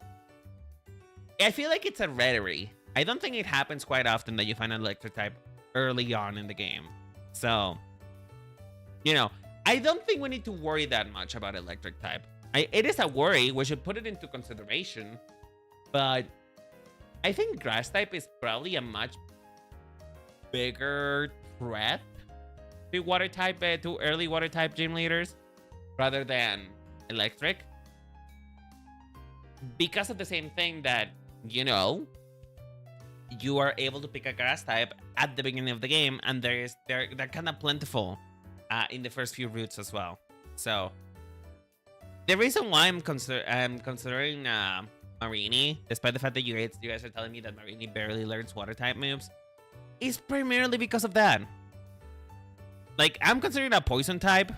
I feel like it's a rarity. I don't think it happens quite often that you find an electric type early on in the game. So, you know, I don't think we need to worry that much about electric type. It is a worry. We should put it into consideration. But I think grass type is probably a much bigger threat to water type, to early water type gym leaders rather than electric. Because of the same thing that, you know, you are able to pick a grass type at the beginning of the game, and they're kind of plentiful in the first few routes as well. So the reason why I'm considering Marini, despite the fact that you guys are telling me that Marini barely learns water type moves, is primarily because of that. Like, I'm considering a poison type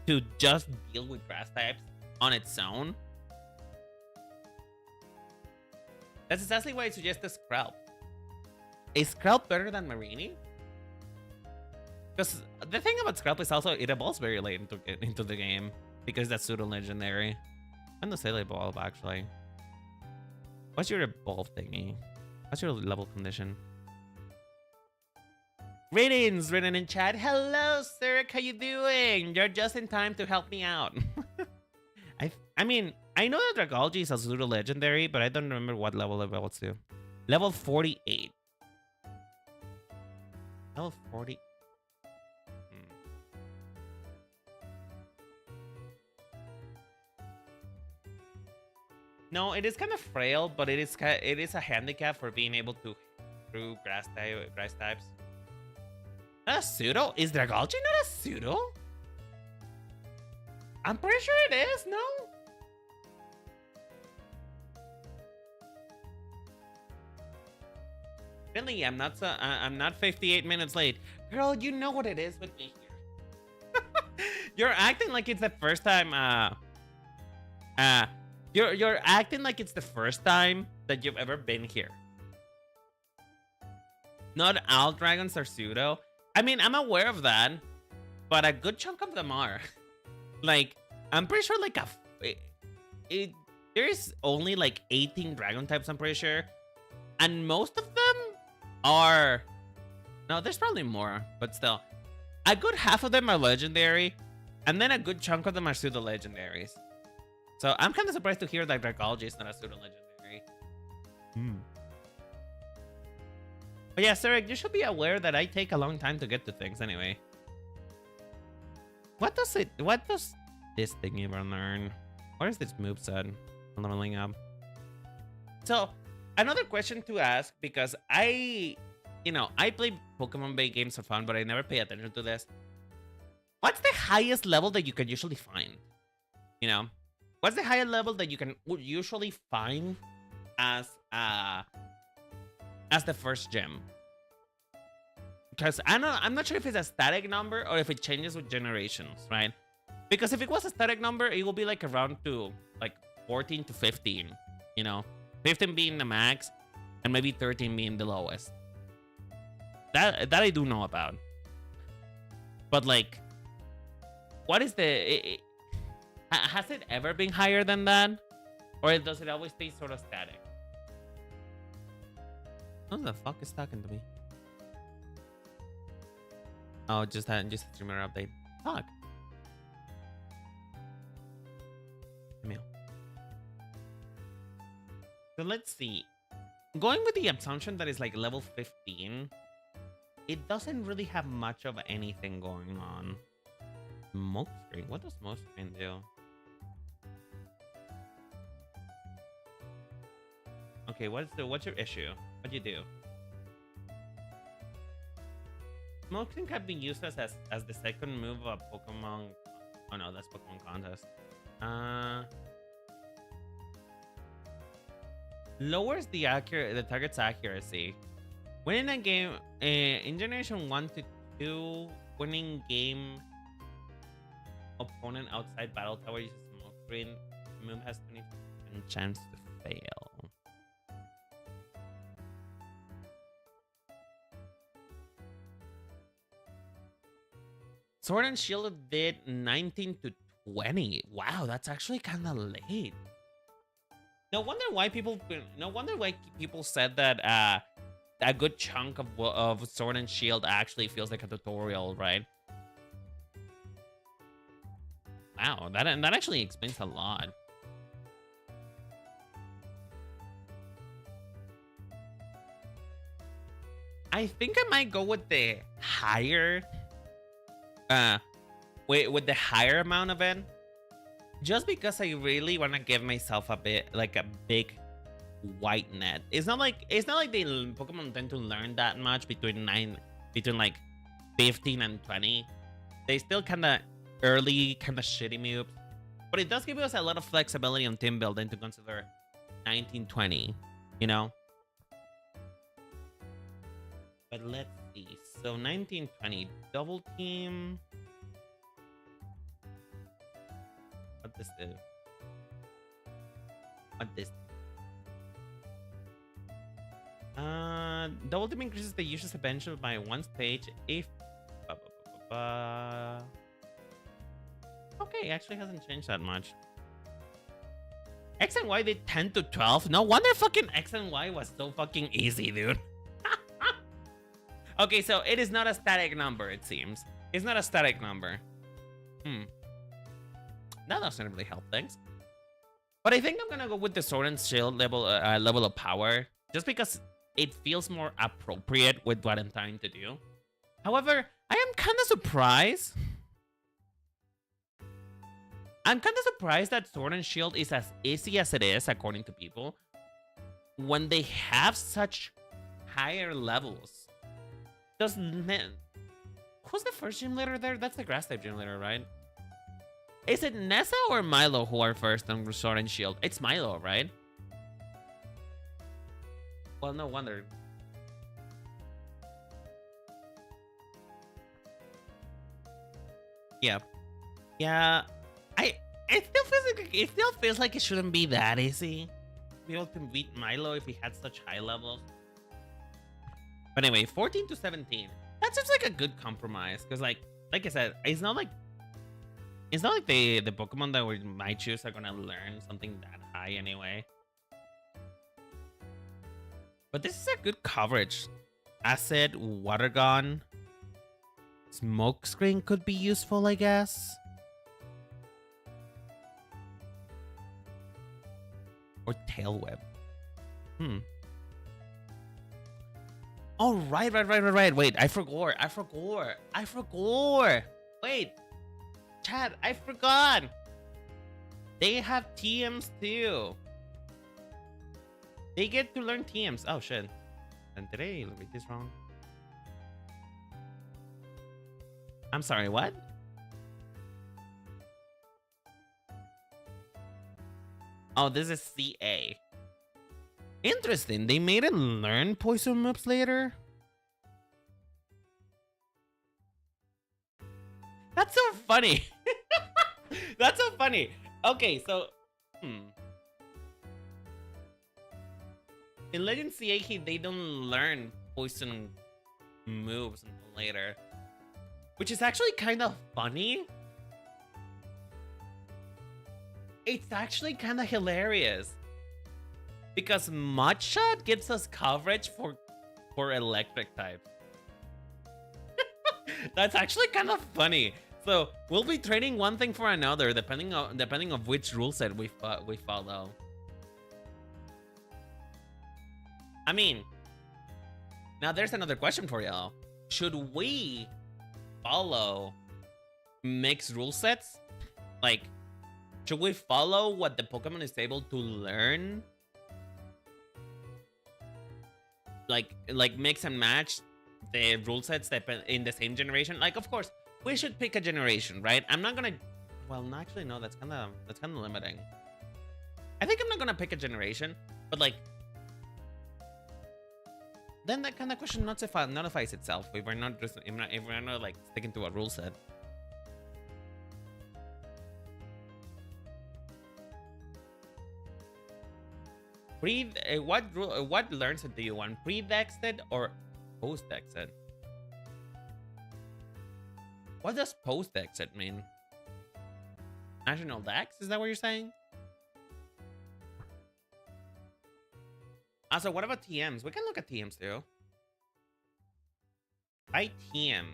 to just deal with grass types on its own. That's exactly why I suggest the Skrelp. Is Skrelp better than Marini? Because the thing about Skrelp is also it evolves very late into the game, because that's pseudo legendary. I'm gonna say evolve actually. What's your evolve thingy? What's your level condition? Greetings, written in chat. Hello, sir. How you doing? You're just in time to help me out. I mean, I know that Dragology is a pseudo legendary, but I don't remember what level it evolves to. Level 48. Level 40. No, it is kind of frail, but it is a handicap for being able to through grass types. Not a pseudo? Is Dragology not a pseudo? I'm pretty sure it is. No. Really, I'm not 58 minutes late. Girl, you know what it is with me here. You're acting like it's the first time. You're acting like it's the first time that you've ever been here. Not all dragons are pseudo. I mean, I'm aware of that, but a good chunk of them are. Like, I'm pretty sure like there's only like 18 dragon types, I'm pretty sure. And most of them are... No, there's probably more, but still. A good half of them are legendary, and then a good chunk of them are pseudo legendaries. So I'm kind of surprised to hear that Dragology is not a pseudo legendary. But yeah, Sarek, you should be aware that I take a long time to get to things anyway. What does this thing even learn? What is this moveset? Leveling up. So, another question to ask, because I play Pokemon-based games for fun, but I never pay attention to this. What's the highest level that you can usually find? You know? What's the highest level that you can usually find as the first gym? Because I'm not sure if it's a static number or if it changes with generations, right? Because if it was a static number, it will be like around to like 14 to 15, you know? 15 being the max and maybe 13 being the lowest. That I do know about. But like, what is has it ever been higher than that? Or does it always stay sort of static? Who the fuck is talking to me? Oh, just a streamer update. Fuck. Email. So let's see. Going with the assumption that it's like level 15, it doesn't really have much of anything going on. Smoke screen? What does smoke screen do? Okay, what's your issue? What'd you do? Smoke screen can be used as the second move of Pokemon. Oh no, that's Pokemon Contest. Lowers the target's accuracy. Winning a game in Generation 1 to 2, winning game opponent outside battle tower uses smoke screen. Move has 20% chance to fail. Sword and Shield did 19 to 20. Wow, that's actually kind of late. No wonder why people said that a good chunk of Sword and Shield actually feels like a tutorial, right? Wow, that actually explains a lot. I think I might go with the higher with the higher amount of it, just because I really want to give myself a big white net. It's not like the Pokemon tend to learn that much between like 15 and 20. They still kind of early, kind of shitty moves, but it does give us a lot of flexibility on team building to consider 1920, you know. But let's see. So 1920 double team. What does this do? What this? Double team increases the user's potential by one stage if. Okay, it actually hasn't changed that much. X and Y did 10 to 12. No wonder fucking X and Y was so fucking easy, dude. Okay, so it is not a static number, it seems. It's not a static number. That doesn't really help things. But I think I'm gonna go with the Sword and Shield level of power, just because it feels more appropriate with what I'm trying to do. However, I am kind of surprised. I'm kind of surprised that Sword and Shield is as easy as it is, according to people, when they have such higher levels. Who's the first gym leader there? That's the grass type gym leader, right? Is it Nessa or Milo who are first on Sword and Shield? It's Milo, right? Well, no wonder. Yeah. Yeah. It still feels like it shouldn't be that easy to be able to beat Milo if he had such high levels. But anyway, 14 to 17. That seems like a good compromise. Because like I said, it's not like the Pokemon that we might choose are gonna learn something that high anyway. But this is a good coverage. Acid, Water Gun. Smoke Screen could be useful, I guess. Or Tail Whip. Oh, right. Wait, I forgot. Wait, Chad, I forgot. They have TMs too. They get to learn TMs. Oh, shit. And did I read this wrong? I'm sorry, what? Oh, this is CA. Interesting. They made it learn poison moves later. That's so funny. That's so funny. Okay, so... In Legend CA, they don't learn poison moves until later. Which is actually kind of funny. It's actually kind of hilarious. Because Mudshot gives us coverage for electric types. That's actually kind of funny. So we'll be trading one thing for another depending on which rule set we follow. I mean, now there's another question for y'all. Should we follow mixed rule sets? Like, should we follow what the Pokemon is able to learn? Like mix and match the rule sets that in the same generation? Like, of course, we should pick a generation, right? I'm not gonna... Well, actually, no, that's kind of limiting. I think I'm not gonna pick a generation, but like... Then that kind of question nullifies itself if we're not like sticking to a rule set. What learn set do you want? Pre-dexed or post-dexed? What does post-dexed mean? National Dex? Is that what you're saying? Also, what about TMs? We can look at TMs too. By TM.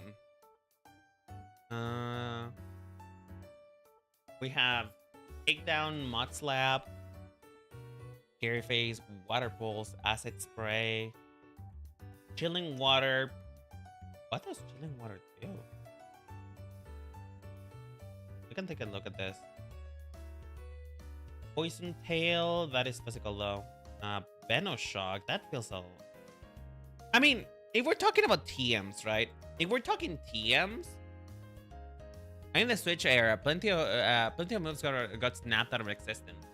We have Takedown, Mud Slap, Scary Face, Water Pulse, Acid Spray, Chilling Water. What does Chilling Water do? We can take a look at this. Poison Tail, that is physical though. Venoshock, that feels a... I mean, if we're talking about TMs, right? If we're talking TMs, in the Switch era, plenty of moves got snapped out of existence.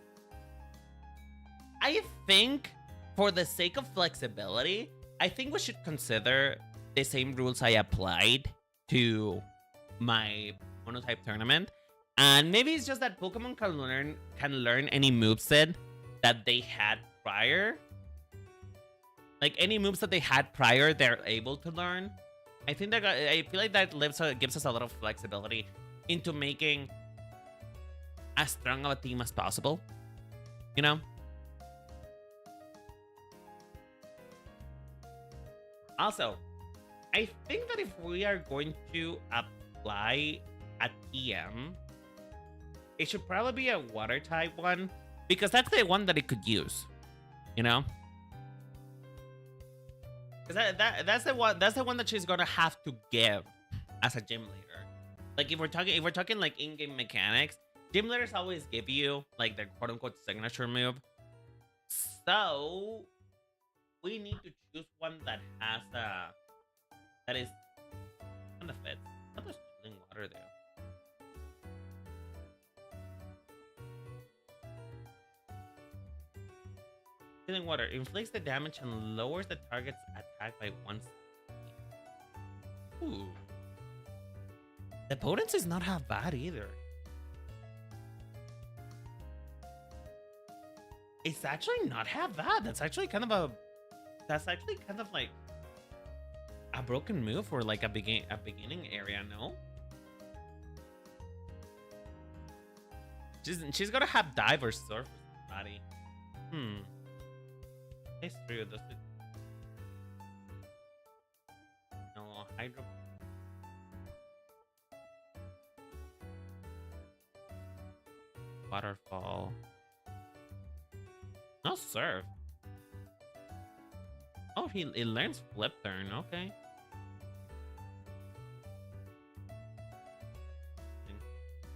I think, for the sake of flexibility, I think we should consider the same rules I applied to my monotype tournament. And maybe it's just that Pokemon can learn any moveset that they had prior. Like any moves that they had prior, they're able to learn. I feel like that gives us a lot of flexibility into making as strong of a team as possible. You know? Also, I think that if we are going to apply a TM, it should probably be a water type one, because that's the one that it could use, you know? Because that's the one that she's gonna have to give as a gym leader. Like if we're talking like in-game mechanics, gym leaders always give you like their quote-unquote signature move. So we need to choose one that has that is kind of fits. What does Chilling Water do? Chilling Water inflicts the damage and lowers the target's attack by 1 second. Ooh. The potency is not half bad either. It's actually not half bad. That's actually kind of like a broken move for like a beginning area, no? She's gonna have dive or surf with somebody. It's true, does it? No, hydro. Waterfall. No surf. Oh, it learns flip turn. Okay.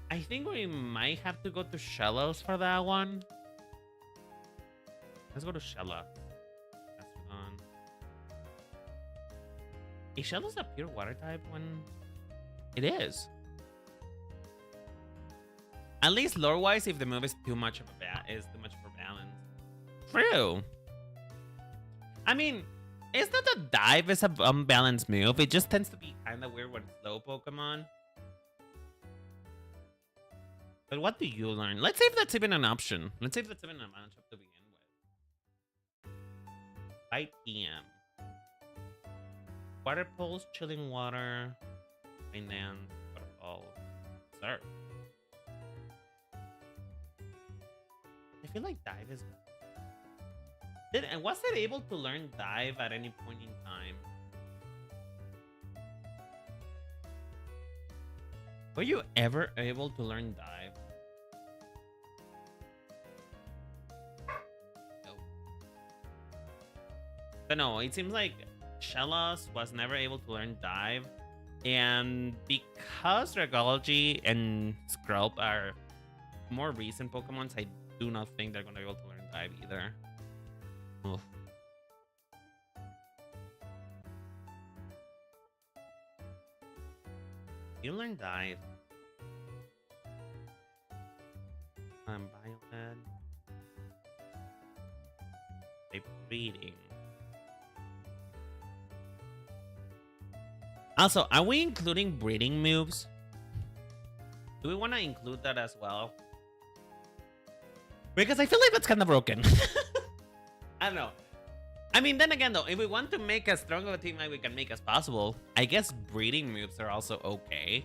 I think we might have to go to Shellos for that one. Let's go to Shella. Is Shellos a pure water type when it is? At least lore-wise, if the move is too much for balance. True. I mean, it's not that dive is an unbalanced move. It just tends to be kind of weird when slow Pokemon. But what do you learn? Let's see if that's even an option. Let's see if that's even a matchup to begin with. Fight EM. Water Pulse, Chilling Water, Finance, Waterfall, Surf. I feel like Dive is... Was it able to learn Dive at any point in time? Were you ever able to learn Dive? No. But no, it seems like Shellos was never able to learn Dive. And because Regology and Scrub are more recent Pokemons, I do not think they're going to be able to learn Dive either. Oof. You learn Dive. Biomed. They breeding. Also, are we including breeding moves? Do we want to include that as well? Because I feel like that's kind of broken. I don't know. I mean, then again, though, if we want to make as strong of a team as we can make as possible, I guess breeding moves are also okay.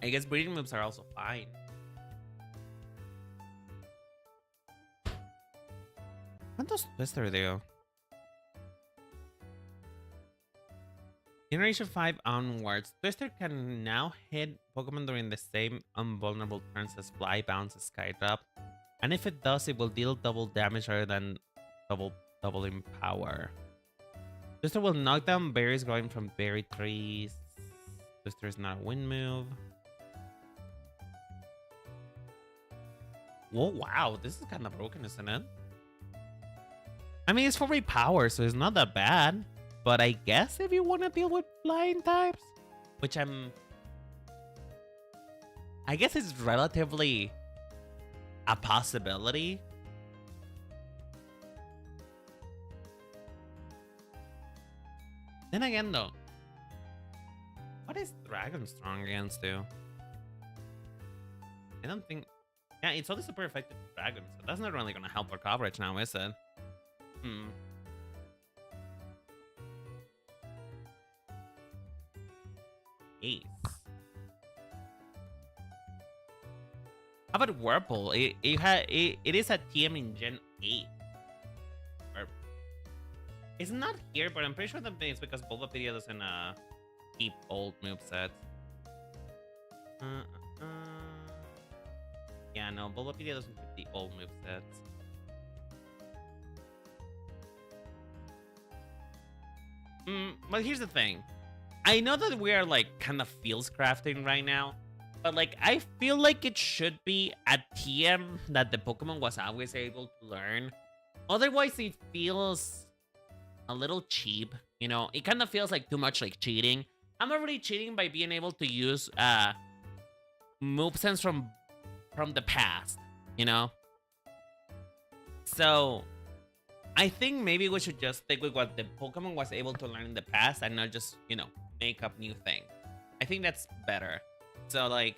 I guess breeding moves are also fine. What does Twister do? Generation 5 onwards, Twister can now hit Pokemon during the same unvulnerable turns as Fly, Bounce, Skydrop. And if it does, it will deal double damage rather than double in power. Twister will knock down berries growing from berry trees. Twister is not a wind move. Whoa, wow, this is kind of broken, isn't it? I mean, it's for repower, so it's not that bad. But I guess if you want to deal with flying types, which I guess it's relatively a possibility. Then again, though, what is Dragon Strong against, do? I don't think... Yeah, it's only super effective with Dragon, so that's not really going to help our coverage now, is it? Ace. How about Whirlpool? It is a TM in Gen 8. It's not here, but I'm pretty sure that it's because Bulbapedia doesn't keep old movesets. Yeah, no, Bulbapedia doesn't keep the old movesets. But here's the thing. I know that we are like kind of feels crafting right now, but like I feel like it should be a TM that the Pokemon was always able to learn. Otherwise, it feels a little cheap. You know, it kind of feels like too much like cheating. I'm already cheating by being able to use movesense from the past. You know, so I think maybe we should just stick with what the Pokemon was able to learn in the past and not just, you know, make up new things. I think that's better. So, like,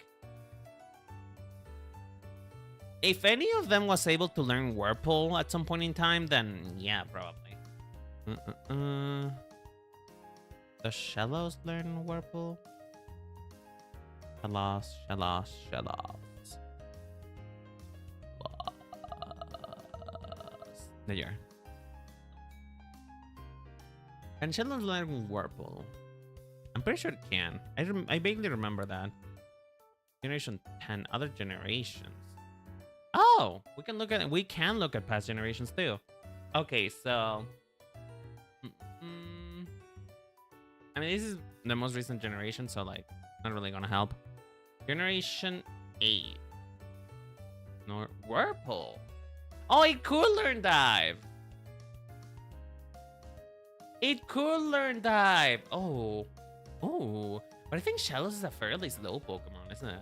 if any of them was able to learn Whirlpool at some point in time, then yeah, probably. Does Shellos learn Whirlpool? Shellos. There you are. Can Shellos learn Whirlpool? I'm pretty sure it can. I vaguely remember that. Generation 10, other generations. Oh, Oh, we can look at past generations too. Okay, so I mean, this is the most recent generation, so like not really gonna help. Generation 8. Nor Whirlpool. Oh, it could learn dive. It could learn dive. Oh. Oh. But I think Shellos is a fairly slow Pokemon, isn't it?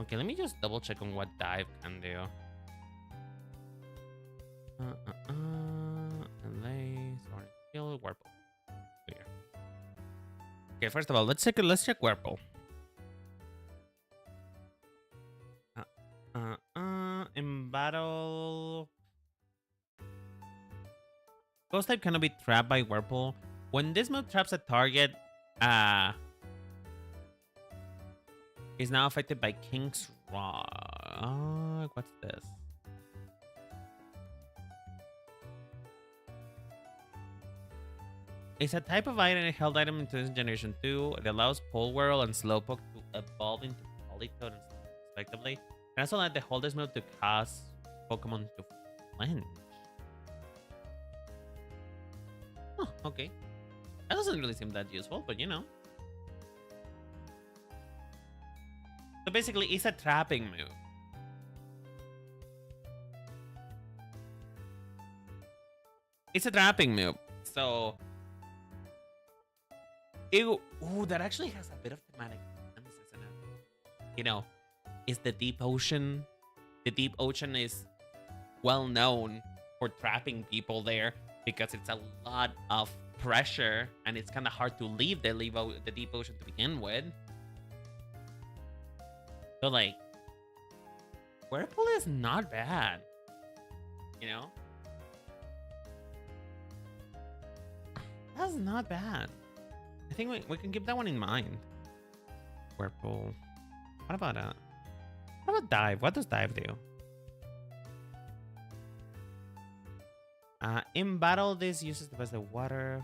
Okay, let me just double check on what dive can do. Sorry, kill Whirlpool. Here. Okay, first of all, let's check Whirlpool. In battle, Ghost type cannot be trapped by Whirlpool. When this move traps a target, is now affected by King's Rock. What's this? It's a type of item, held item in Generation 2. It allows Polwhirl and Slowpoke to evolve into Politoed respectively. And also let the holders move to cause Pokemon to flinch. Oh, okay. That doesn't really seem that useful, but you know. So basically, it's a trapping move. It's a trapping move. So, that actually has a bit of thematic emphasis in it. You know, is the deep ocean. The deep ocean is well known for trapping people there because it's a lot of pressure and it's kind of hard to leave the deep ocean to begin with. So like, Whirlpool is not bad, you know? That's not bad. I think we can keep that one in mind. Whirlpool. What about dive? What does dive do? In battle, this uses the best of water.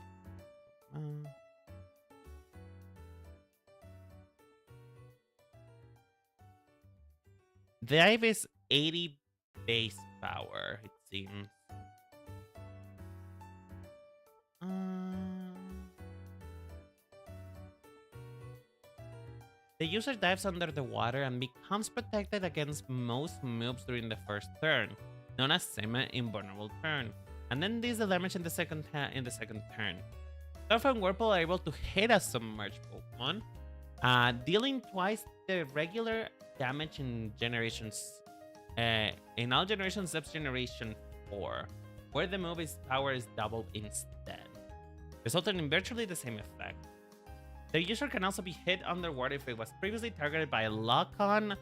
Dive is 80 base power, it seems. The user dives under the water and becomes protected against most moves during the first turn, known as semi-invulnerable turn. And then deals the damage in the second turn. Surf and Whirlpool are able to hit a submerged Pokemon, dealing twice the regular damage in all generations except Generation 4, where the move's power is doubled instead, resulting in virtually the same effect. The user can also be hit underwater if it was previously targeted by a lock-on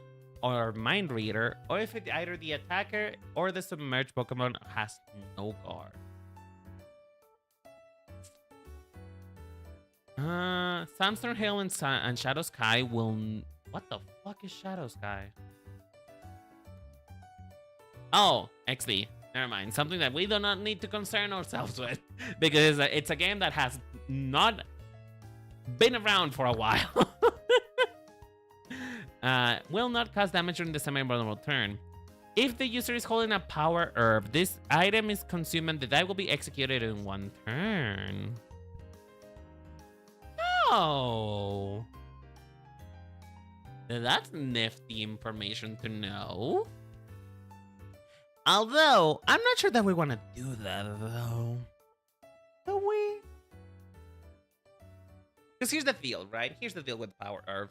or mind reader, or if either the attacker or the submerged Pokemon has no guard. Sandstorm, Hail, and Shadow Sky will... What the fuck is Shadow Sky? Oh, XD. Never mind. Something that we do not need to concern ourselves with. Because it's a game that has not been around for a while. Will not cause damage during the semi-invulnerable turn. If the user is holding a power herb, this item is consumed and the die will be executed in one turn. Oh. That's nifty information to know. Although, I'm not sure that we want to do that, though. Do we? Because here's the deal, right? Here's the deal with Power Herb.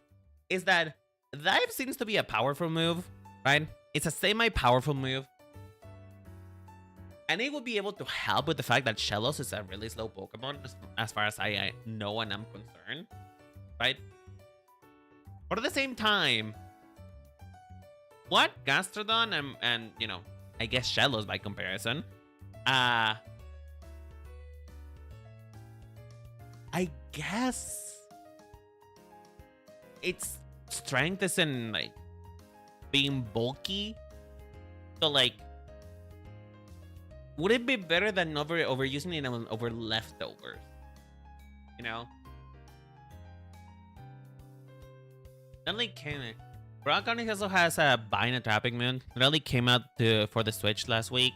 Is that Dive seems to be a powerful move, right? It's a semi-powerful move. And it will be able to help with the fact that Shellos is a really slow Pokemon, as far as I know and I'm concerned, right? But at the same time, what Gastrodon and you know, I guess Shellos by comparison, I guess its strength is in like being bulky. So like, would it be better than overusing it over leftovers? You know? Literally came. Rock also has a Bind a Trapping Moon. Literally came out for the Switch last week.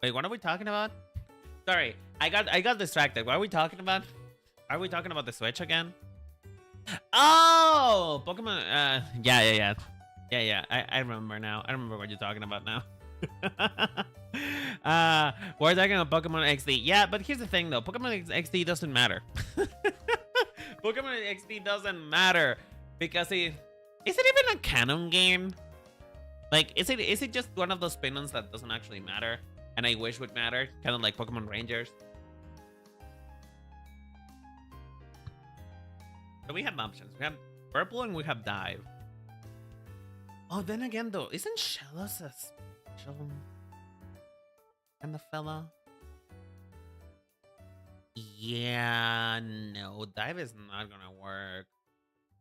Wait, what are we talking about? Sorry, I got distracted. What are we talking about? Are we talking about the Switch again? Oh, Pokemon. Yeah. I remember now. I remember what you're talking about now. We're talking about Pokemon XD. Yeah, but here's the thing though. Pokemon XD doesn't matter. Pokemon XD doesn't matter because is it even a canon game? Like, is it just one of those spin-ons that doesn't actually matter? And I wish would matter, kind of like Pokemon Rangers. So we have options. We have Purple and we have Dive. Oh, then again though, isn't Shellos a special kind of fella? Yeah, no, Dive is not gonna work.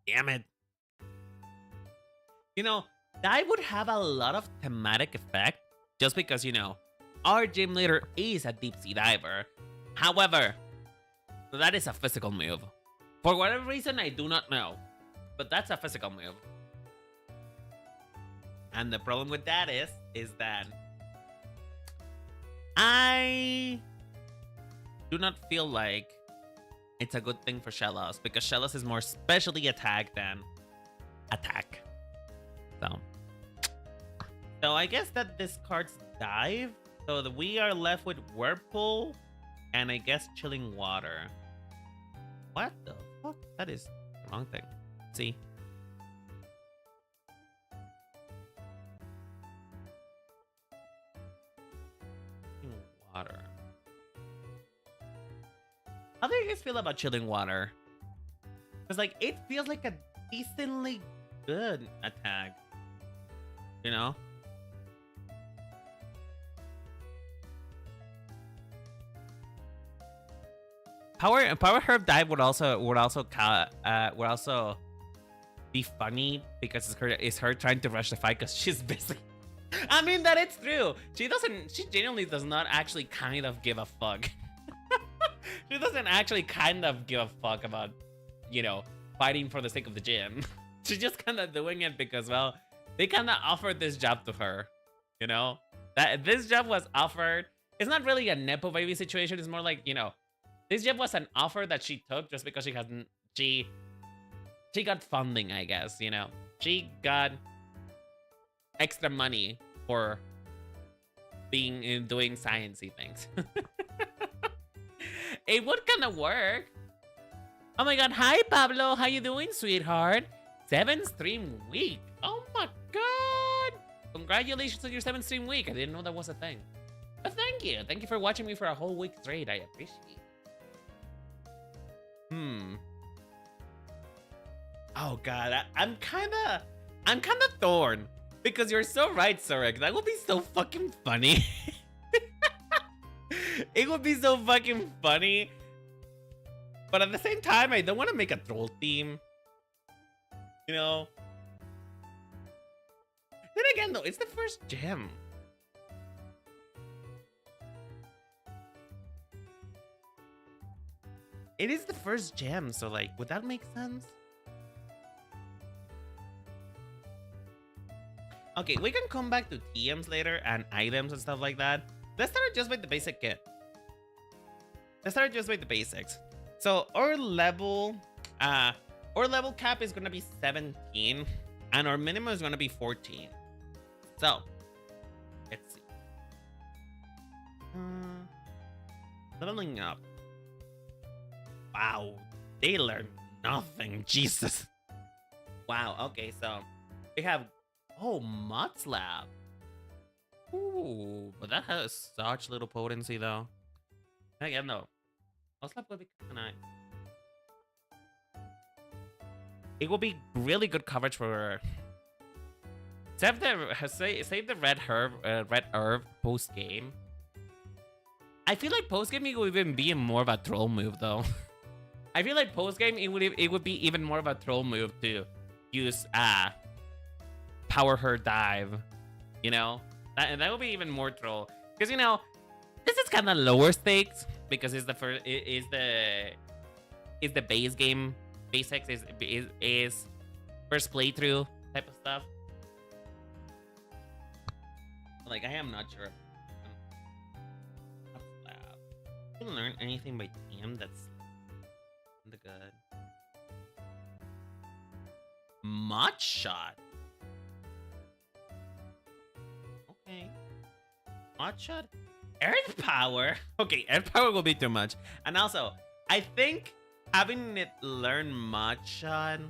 Damn it. You know, Dive would have a lot of thematic effect just because, you know, our gym leader is a deep sea diver. However, that is a physical move. For whatever reason, I do not know. But that's a physical move. And the problem with that is that I do not feel like it's a good thing for Shellos because Shellos is more specially attack than attack. So I guess that discards Dive. So we are left with Whirlpool and I guess Chilling Water. What the fuck? That is the wrong thing. Let's see. Chilling Water. How do you guys feel about Chilling Water? Because like it feels like a decently good attack. You know? Power Herb Dive would also be funny because it's her trying to rush the fight because she's busy. I mean that it's true. She genuinely does not actually kind of give a fuck. She doesn't actually kind of give a fuck about, you know, fighting for the sake of the gym. She's just kind of doing it because, well, they kind of offered this job to her, you know? That this job was offered. It's not really a Nepo baby situation. It's more like, you know, this job was an offer that she took just because she got funding, I guess, you know? She got extra money for doing sciencey things. It would kind of work. Oh my god, hi Pablo, how you doing, sweetheart? 7th stream week. Oh my god. Congratulations on your 7th stream week. I didn't know that was a thing. But thank you. Thank you for watching me for a whole week straight. I appreciate it. Oh god, I'm kinda torn. Because you're so right, Surek. That would be so fucking funny. It would be so fucking funny. But at the same time, I don't want to make a troll team. You know? Then again, though, it's the first gem. It is the first gem, so like, would that make sense? Okay, we can come back to TMs later and items and stuff like that. Let's start just with the basic kit. Let's start just with the basics. So our level cap is gonna be 17, and our minimum is gonna be 14. So let's see. Leveling up. Wow, they learn nothing. Jesus. Wow. Okay, so we have Mutt's Lab. Ooh, but that has such little potency though. Again, no. Mutt's Lab would be kind of nice. It will be really good coverage for. Save the red herb post game. I feel like post game it would even be more of a troll move though. I feel like post game it would be even more of a troll move to use power her dive. You know, that would be even more troll because you know this is kind of lower stakes because it's the first is the base game. Basics is first playthrough type of stuff. Like, I am not sure. I didn't learn anything by team that's the good. Mud shot. Okay. Mud shot. Earth power. Okay, earth power will be too much. And also, I think having it learn mud shot.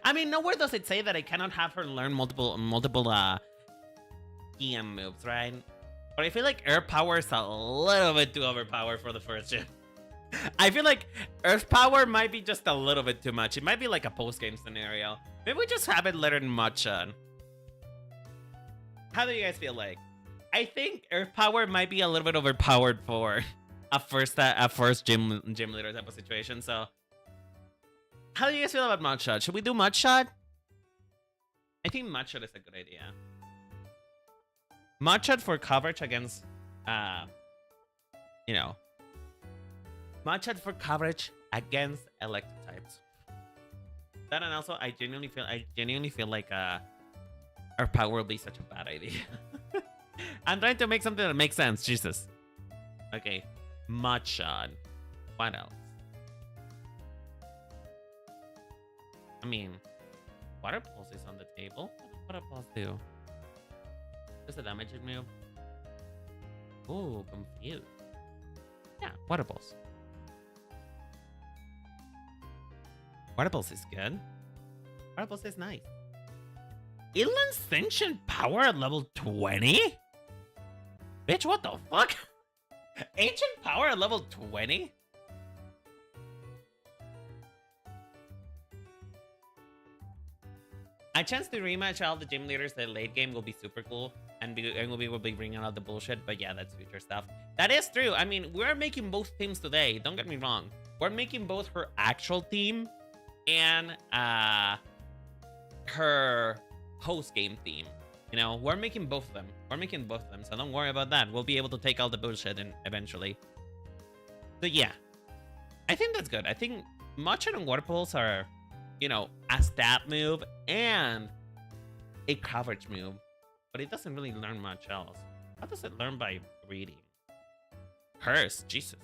I mean, nowhere does it say that I cannot have her learn multiple EM moves, right? But I feel like Earth Power is a little bit too overpowered for the first gym. I feel like Earth Power might be just a little bit too much. It might be like a post-game scenario. Maybe we just have it learn Machan. How do you guys feel like? I think Earth Power might be a little bit overpowered for a first gym leader type of situation, so... How do you guys feel about Mud Shot? Should we do Mud Shot? I think Mud Shot is a good idea. Mud Shot for coverage against, you know. Mud Shot for coverage against electric types. That, and also, I genuinely feel like our power will be such a bad idea. I'm trying to make something that makes sense. Jesus. Okay. Mud Shot. What else? I mean, Water Pulse is on the table. What does Water Pulse do? Does a damage move? Ooh, confused. Yeah, Water Pulse. Water Pulse is good. Water Pulse is nice. Inland Sentient Power at level 20? Bitch, what the fuck? Ancient Power at level 20? A chance to rematch all the gym leaders the late game will be super cool, and we'll be bringing out the bullshit, but yeah, that's future stuff. That is true. I mean, we're making both teams today, don't get me wrong. We're making both her actual team and her host game team. You know, we're making both of them. So don't worry about that. We'll be able to take all the bullshit in eventually. So yeah, I think that's good. I think Machan and Water Pulse are, you know, a stat move and a coverage move, but it doesn't really learn much else. How does it learn by reading? Curse, Jesus.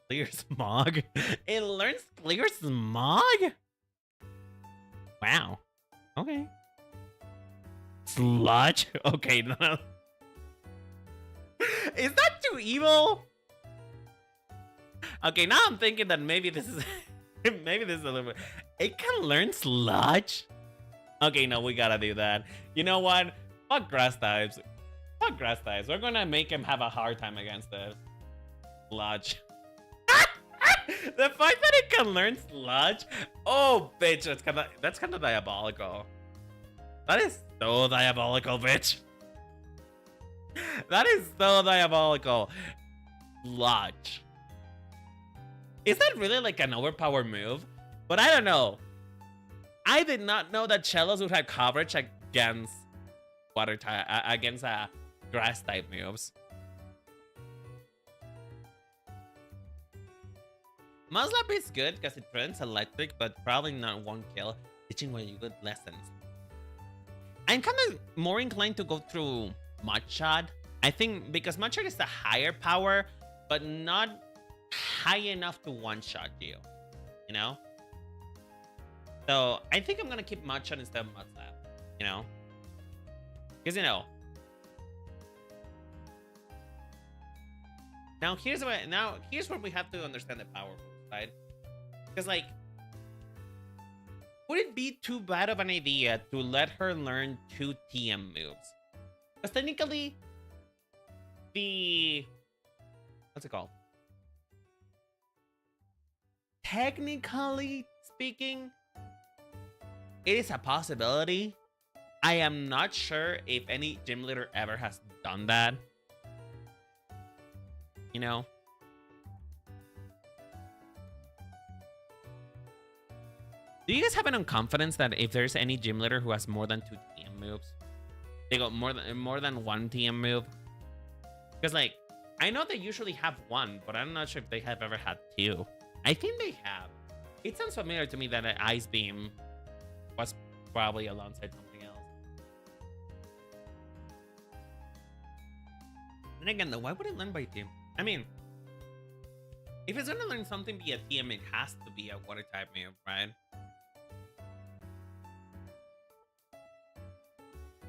Clear smog. It learns clear smog? Wow. Okay. Sludge? Okay, no. Is that too evil? Okay, now I'm thinking that maybe this is... maybe this is a little bit... It can learn sludge? Okay, no, we gotta do that. You know what? Fuck grass types. Fuck grass types. We're gonna make him have a hard time against this. Sludge. The fact that it can learn sludge? Oh, bitch, that's kind of diabolical. That is so diabolical, bitch. That is so diabolical. Sludge. Is that really like an overpowered move? But I don't know. I did not know that Cellos would have coverage against water type, against grass type moves. Muslap is good because it prevents electric, but probably not one kill, teaching you good lessons. I'm kind of more inclined to go through Mudshot. I think because Mudshot is the higher power, but not high enough to one-shot you, you know? So I think I'm gonna keep Mudshot instead of Mudslap, you know? Because, you know, now here's where we have to understand the power moves, right? Because, like, would it be too bad of an idea to let her learn 2 TM moves? Because technically, what's it called? Technically speaking, it is a possibility. I am not sure if any gym leader ever has done that. You know? Do you guys have enough confidence that if there's any gym leader who has more than 2 TM moves, they got more than 1 TM move? Because, like, I know they usually have one, but I'm not sure if they have ever had two. I think they have. It sounds familiar to me that an Ice Beam was probably alongside something else. And again, though, why would it learn by team? I mean, if it's gonna learn something via team, it has to be a water type move, right?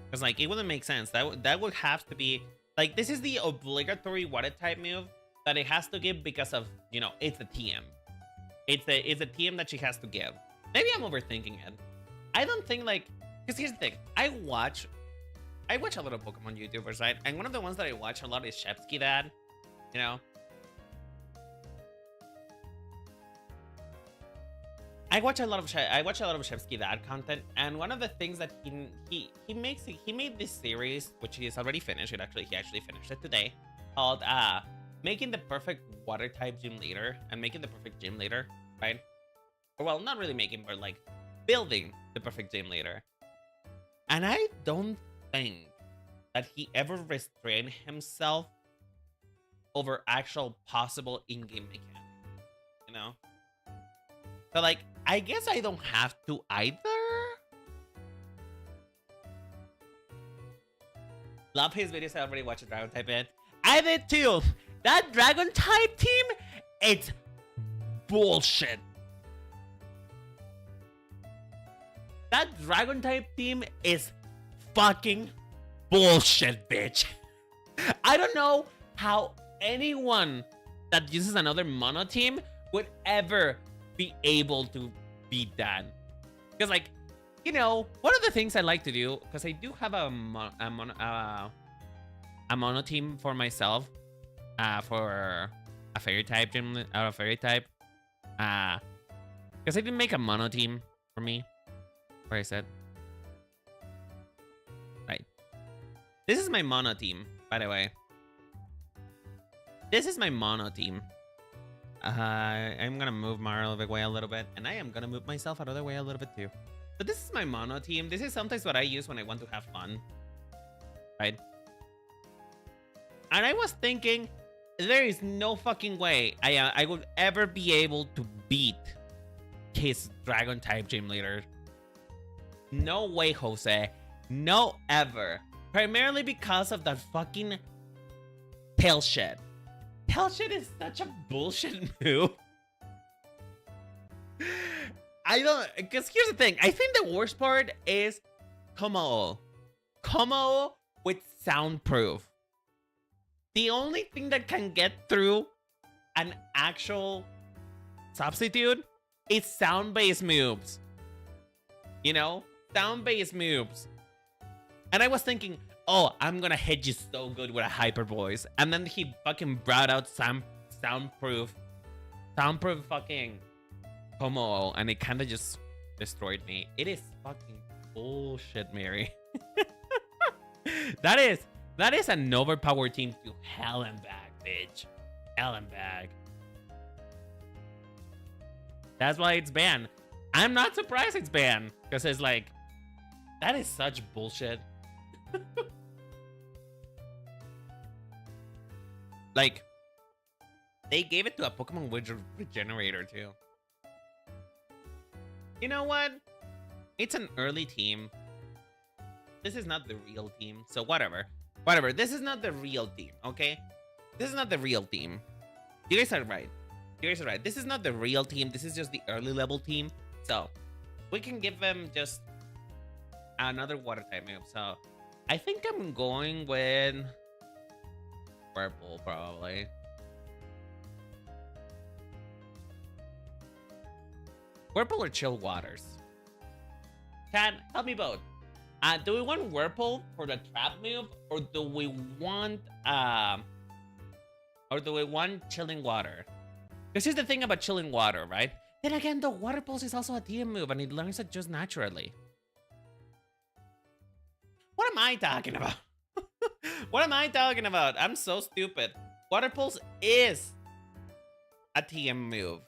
Because like it wouldn't make sense. That would have to be like this is the obligatory water type move that it has to give because of, you know, it's a TM. It's a TM that she has to give. Maybe I'm overthinking it. I don't think like, because here's the thing. I watch a lot of Pokemon YouTubers, right? And one of the ones that I watch a lot is Shepsky Dad, you know. I watch a lot of Shepsky Dad content, and one of the things that he made this series, which he has already finished. He actually finished it today, called making the perfect water type gym leader and making the perfect gym leader, right? Or well, not really making, but like building the perfect gym leader. And I don't think that he ever restrained himself over actual possible in-game mechanics, you know? So like, I guess I don't have to either. Love his videos. I already watched a Dragon type it. I did too. That Dragon type team, it's bullshit. That Dragon type team is fucking bullshit, bitch. I don't know how anyone that uses another mono team would ever be able to beat that. Because like, you know, one of the things I like to do, because I do have a mono team for myself, for a fairy type gym, a fairy type, because I didn't make a mono team for me. Where I said, right. This is my mono team, by the way. This is my mono team. I'm gonna move Mario away a little bit, and I am gonna move myself out of the way a little bit too. But this is my mono team. This is sometimes what I use when I want to have fun, right? And I was thinking, there is no fucking way I would ever be able to beat his Dragon type gym leader. No way, Jose. No ever. Primarily because of that fucking tail shit. Tail shit is such a bullshit move. I don't, because here's the thing. I think the worst part is Como with soundproof. The only thing that can get through an actual substitute is sound-based moves. You know? Sound-based moves. And I was thinking, oh, I'm gonna hit you so good with a hyper voice. And then he fucking brought out soundproof fucking Como, and it kind of just destroyed me. It is fucking bullshit, Mary. That is an overpowered team to hell and back, bitch. Hell and back. That's why it's banned. I'm not surprised it's banned, because it's like, that is such bullshit. Like, they gave it to a Pokemon Regenerator too. You know what? It's an early team. This is not the real team, so whatever. Whatever, this is not the real team, okay? This is not the real team. You guys are right. You guys are right. This is not the real team. This is just the early level team. So, we can give them just another water type move. So, I think I'm going with Purple, probably. Whirlpool or Chill Waters? Cat, help me both. Do we want Whirlpool for the trap move, or do we want Chilling Water? Because here's the thing about Chilling Water, right? Then again, the Water Pulse is also a TM move, and it learns it just naturally. What am I talking about? What am I talking about? I'm so stupid. Water Pulse is a TM move.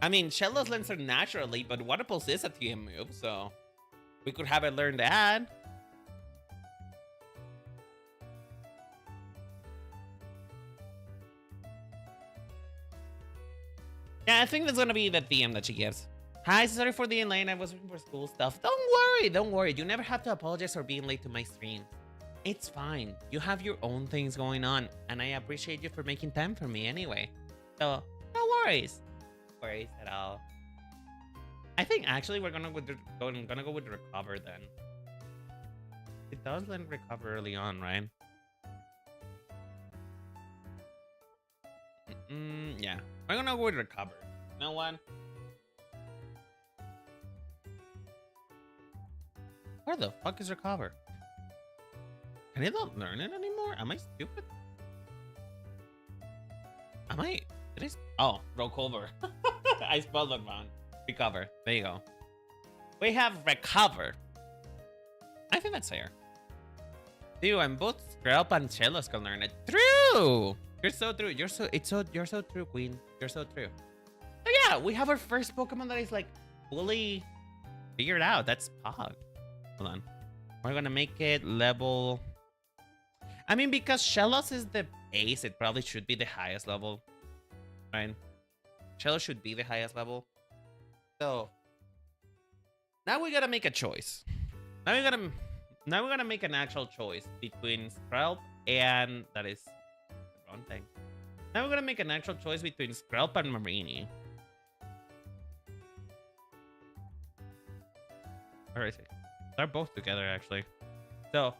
I mean, Shellos learns it naturally, but Water Pulse is a TM move, so we could have it learn that. Yeah, I think that's gonna be the theme that she gives. Hi, sorry for the late. I was looking for school stuff. Don't worry. You never have to apologize for being late to my stream. It's fine. You have your own things going on, and I appreciate you for making time for me anyway. So, no worries. No worries at all. I think actually we're gonna go with recover then. It does let recover early on, right? Yeah. We're gonna go with recover. You know what? Where the fuck is recover? Can I not learn it anymore? Am I stupid? Am I? It is. Oh, roll over. I spelled it wrong. Recover. There you go. We have recover. I think that's fair. Dude, and both Scrub and Chelos can learn it. True. You're so true. You're so true, Queen. You're so true. So yeah, we have our first Pokemon that is like fully figured out. That's Pog. Hold on. We're gonna make it level. I mean, because Shellos is the base, it probably should be the highest level, right? Shellos should be the highest level. So now we gotta make a choice. Now we gotta make an actual choice between Skrelp and that is the wrong thing. Now we're gonna make an actual choice between Skrelp and Marini. Where is it? They're both together actually. So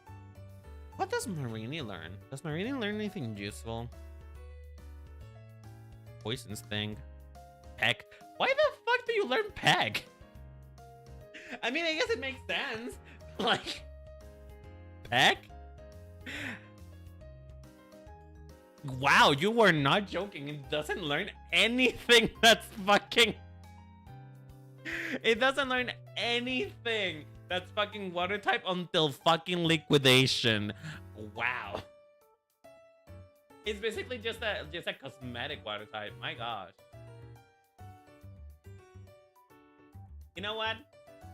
what does Marini learn? Does Marini learn anything useful? Poison Sting. Peck. Why the fuck do you learn Peck? I mean, I guess it makes sense. Like, Peck? Wow, you were not joking. It doesn't learn anything that's fucking... It doesn't learn anything that's fucking water type until fucking liquidation. Wow. It's basically just a cosmetic water type. My gosh. You know what?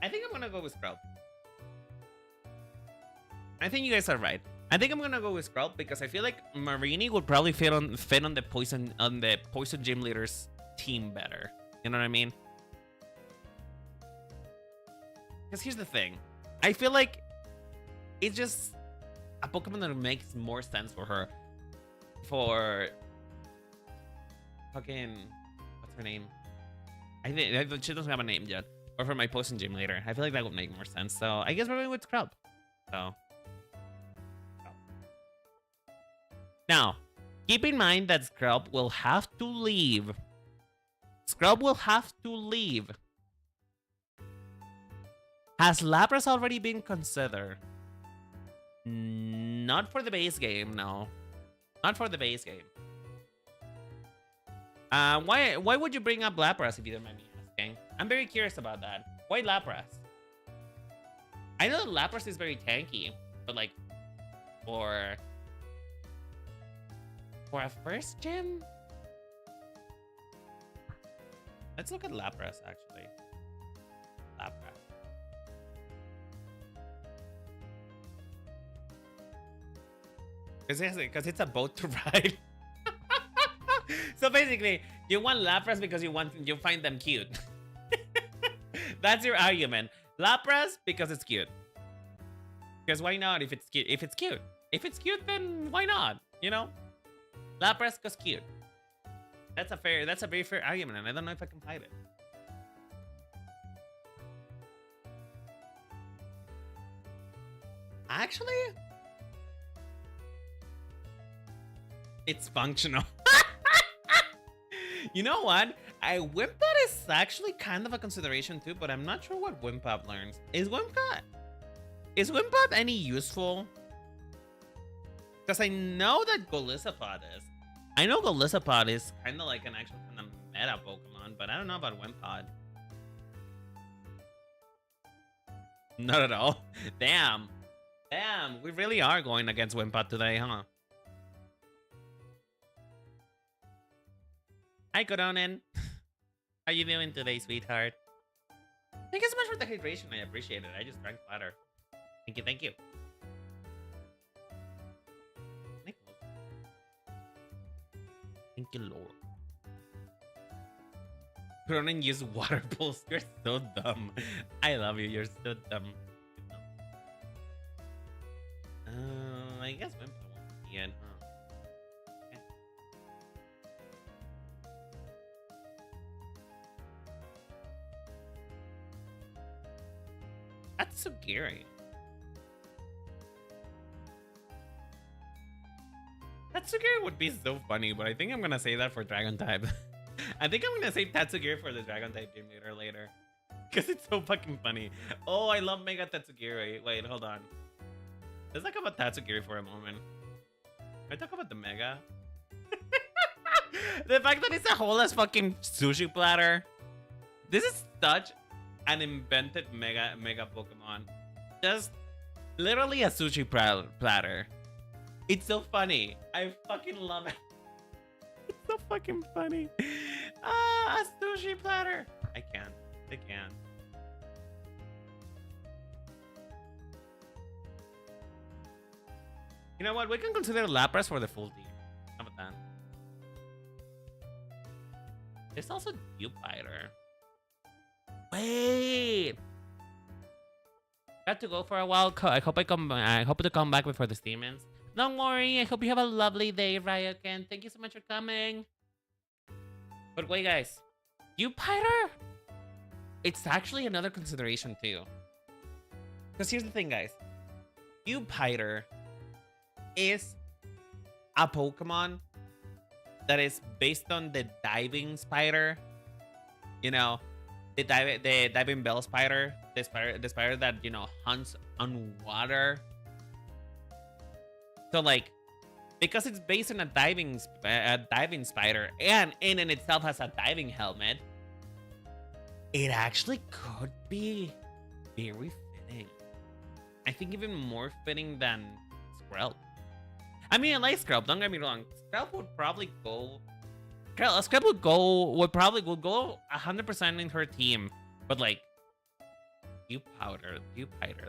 I think I'm gonna go with Skrelp. I think you guys are right. I think I'm gonna go with Skrelp because I feel like Marini would probably fit on the poison gym leader's team better. You know what I mean? Because here's the thing. I feel like it's just a Pokemon that makes more sense for her. For fucking what's her name? I think she doesn't have a name yet. Or for my poison gym later. I feel like that would make more sense. So I guess we're going with Skrelp. So now, keep in mind that Skrelp will have to leave. Skrelp will have to leave. Has Lapras already been considered? Not for the base game, no. Not for the base game. Why would you bring up Lapras if you don't mind me asking? I'm very curious about that. Why Lapras? I know that Lapras is very tanky, but like for a first gym? Let's look at Lapras actually. Lapras. Because it's a boat to ride. So basically, you want Lapras because you find them cute. That's your argument. Lapras because it's cute. Because why not if it's cute? If it's cute, then why not? You know? Lapras because cute. That's a very fair argument, and I don't know if I can fight it. Actually, it's functional. You know what? Wimpod is actually kind of a consideration too, but I'm not sure what Wimpod learns. Is Wimpod any useful? Because I know that Golisopod is. I know Golisopod is kind of like an actual kind of meta Pokemon, but I don't know about Wimpod. Not at all. Damn, we really are going against Wimpod today, huh? Hi, Coronin. How you doing today, sweetheart? Thank you so much for the hydration. I appreciate it. I just drank water. Thank you, thank you. Thank you, Lord. Run and use water pulse. You're so dumb. I love you. You're so dumb. I guess Wimpa won't be in, huh? Okay. That's so scary. Tatsugiri would be so funny, but I think I'm gonna say that for Dragon type. I think I'm gonna save Tatsugiri for the Dragon type gym leader later. Because it's so fucking funny. Oh, I love Mega Tatsugiri. Wait, hold on. Let's talk about Tatsugiri for a moment. Can I talk about the Mega? The fact that it's a whole ass fucking sushi platter. This is such an invented Mega Pokemon. Just literally a sushi platter. It's so funny. I fucking love it. It's so fucking funny. Ah, a sushi platter. I can't. You know what? We can consider Lapras for the full team. How about that? There's also Jupiter. Wait. Got to go for a while. I hope to come back before the stream ends. Don't worry. I hope you have a lovely day, Ryoken. Thank you so much for coming. But wait, guys. Jupiter? It's actually another consideration too. Because here's the thing, guys. Jupiter is a Pokemon that is based on the diving spider. You know, the diving bell spider. The spider that, you know, hunts on water. So like, because it's based on a diving spider and in itself has a diving helmet, it actually could be very fitting. I think even more fitting than Skrelp. I mean, I like Skrelp, don't get me wrong. Skrelp would probably go... Skrelp would go 100% in her team. But like, Dewpider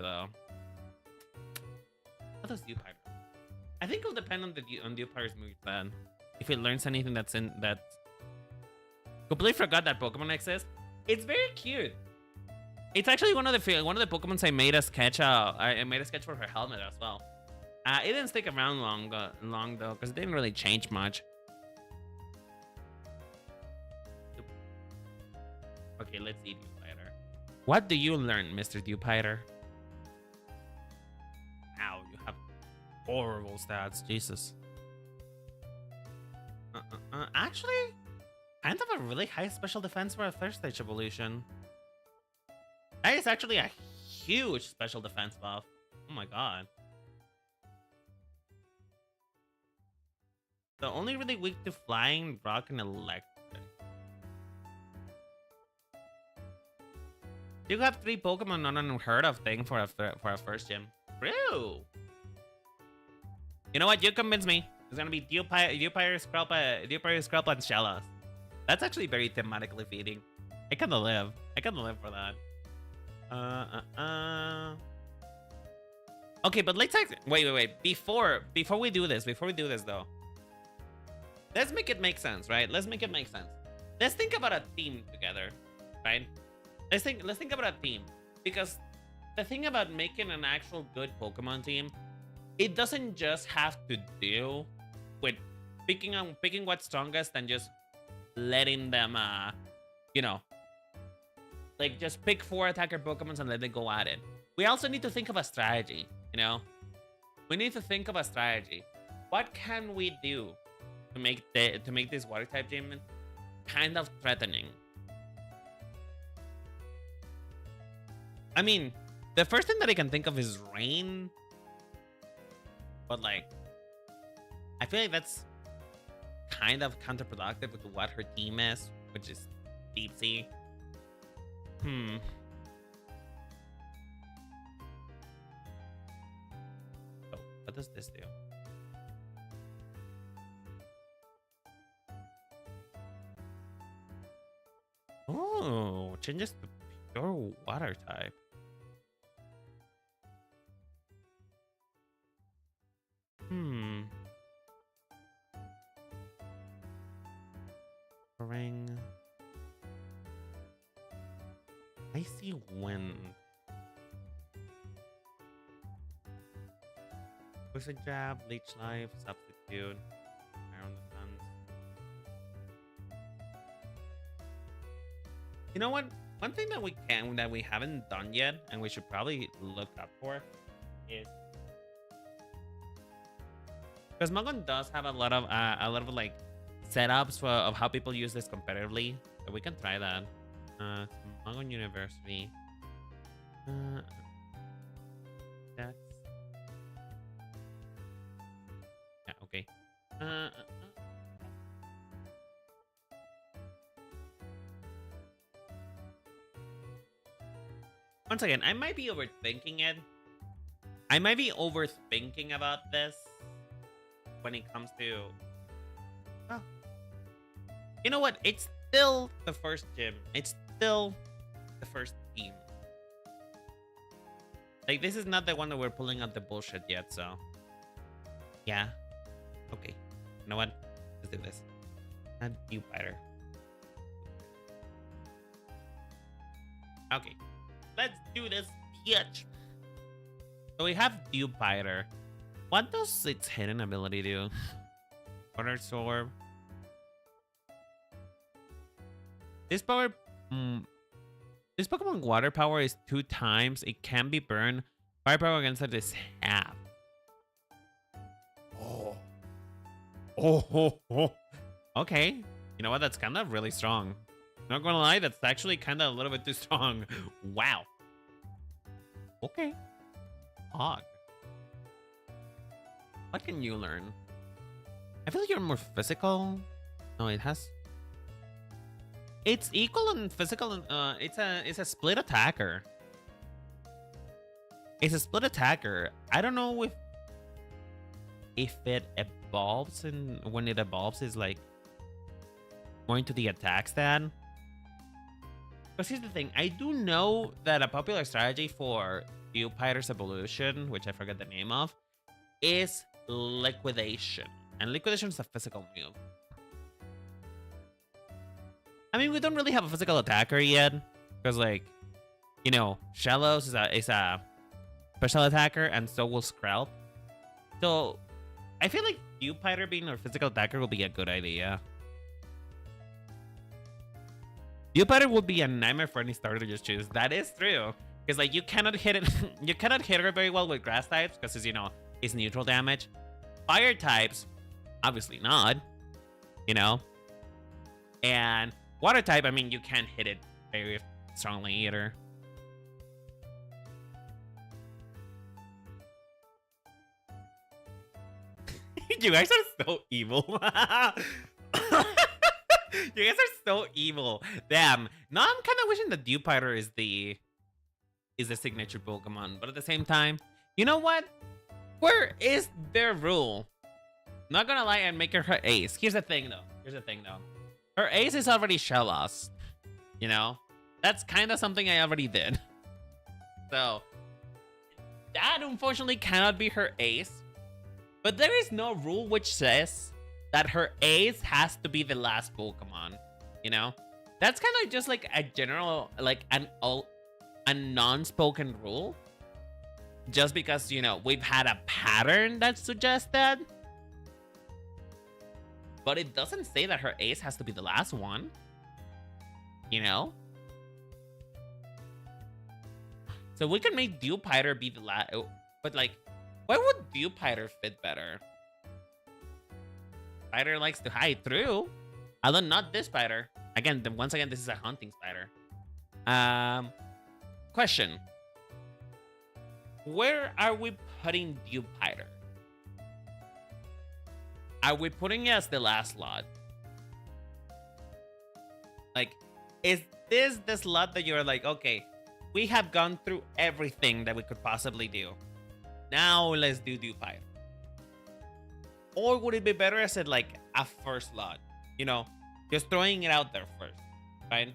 though. What does Dewpider? I think it'll depend on Dewpider's move plan. If it learns anything that's in that... Completely forgot that Pokemon exists. It's very cute. It's actually one of the Pokemons I made a sketch. I made a sketch for her helmet as well. It didn't stick around long though, because it didn't really change much. Okay, let's see Dewpider. What do you learn, Mr. Dewpider? Ow, you have horrible stats, Jesus. Actually, kind of a really high special defense for a third stage evolution. That is actually a huge special defense buff. Oh my god. The only really weak to flying, rock, and electric. You have 3 Pokemon, not an unheard of thing for a first gym. True. You know what? You convinced me. It's gonna be Dewpider, Skrelp, and Shellos. That's actually very thematically feeding. I kinda live for that. Okay, but let's wait. Before we do this though, let's make it make sense, right? Let's think about a team together, right? Let's think about a team, because the thing about making an actual good Pokemon team, it doesn't just have to do with picking what's strongest and just letting them you know, like just pick 4 attacker Pokemons and let them go at it. We also need to think of a strategy, you know? We need to think of a strategy. What can we do to make this water type gym kind of threatening? I mean, the first thing that I can think of is rain. But like, I feel like that's kind of counterproductive with what her team is, which is Deep Sea. Oh, what does this do? Oh, changes to pure water type. Ring. Icy Wind. Poison Jab, Leech Life, Substitute, Iron Defense. You know what? One thing that we haven't done yet, and we should probably look up for, is because Magon does have a lot of like setups of how people use this competitively, so we can try that. Magon University. That's yeah, okay. Once again, I might be overthinking it. I might be overthinking about this when it comes to... Oh. You know what? It's still the first gym. It's still the first team. Like, this is not the one that we're pulling out the bullshit yet, so... Yeah. Okay. You know what? Let's do this. And Vtuber. Okay. Let's do this, bitch. So we have Vtuber. What does its hidden ability do? Water Sword. This power... this Pokemon water power is 2 times. It can be burned. Fire power against it is half. Oh. Oh. Okay. You know what? That's kind of really strong. Not gonna lie, that's actually kind of a little bit too strong. Wow. Okay. Odd. What can you learn? I feel like you're more physical. No, it has... It's equal in physical and it's a split attacker. It's a split attacker. I don't know if it evolves, and when it evolves is like more into the attack stat. But here's the thing, I do know that a popular strategy for Vtuber's evolution, which I forget the name of, is Liquidation. And Liquidation is a physical move. I mean, we don't really have a physical attacker yet, because, like, you know, Shellos is a special attacker, and so will Skrelp. So, I feel like Vtuber being our physical attacker will be a good idea. Vtuber would be a nightmare for any starter to just choose. That is true. Because, like, you cannot hit it. You cannot hit her very well with grass types because, you know, it's neutral damage. Fire types, obviously not. You know? And water type, I mean, you can't hit it very strongly either. You guys are so evil. You guys are so evil. Damn. Now I'm kind of wishing that Vtuber is the signature Pokemon, but at the same time, you know what? Where is their rule? Not gonna lie and make her ace. Here's the thing though. Her ace is already Shellos. You know? That's kind of something I already did. So that unfortunately cannot be her ace. But there is no rule which says that her ace has to be the last Pokemon, you know? That's kind of just like a general, like a non-spoken rule. Just because, you know, we've had a pattern that suggests that. But it doesn't say that her ace has to be the last one. You know? So we can make Vtuber be the last, but like, why would Vtuber fit better? Spider likes to hide through. Although not this spider. Again, once again, this is a hunting spider. Question. Where are we putting Vtuber? Are we putting it as the last slot? Like, is this the slot that you're like, okay, we have gone through everything that we could possibly do. Now let's do Vtuber. Or would it be better as like a first slot? You know, just throwing it out there first, right?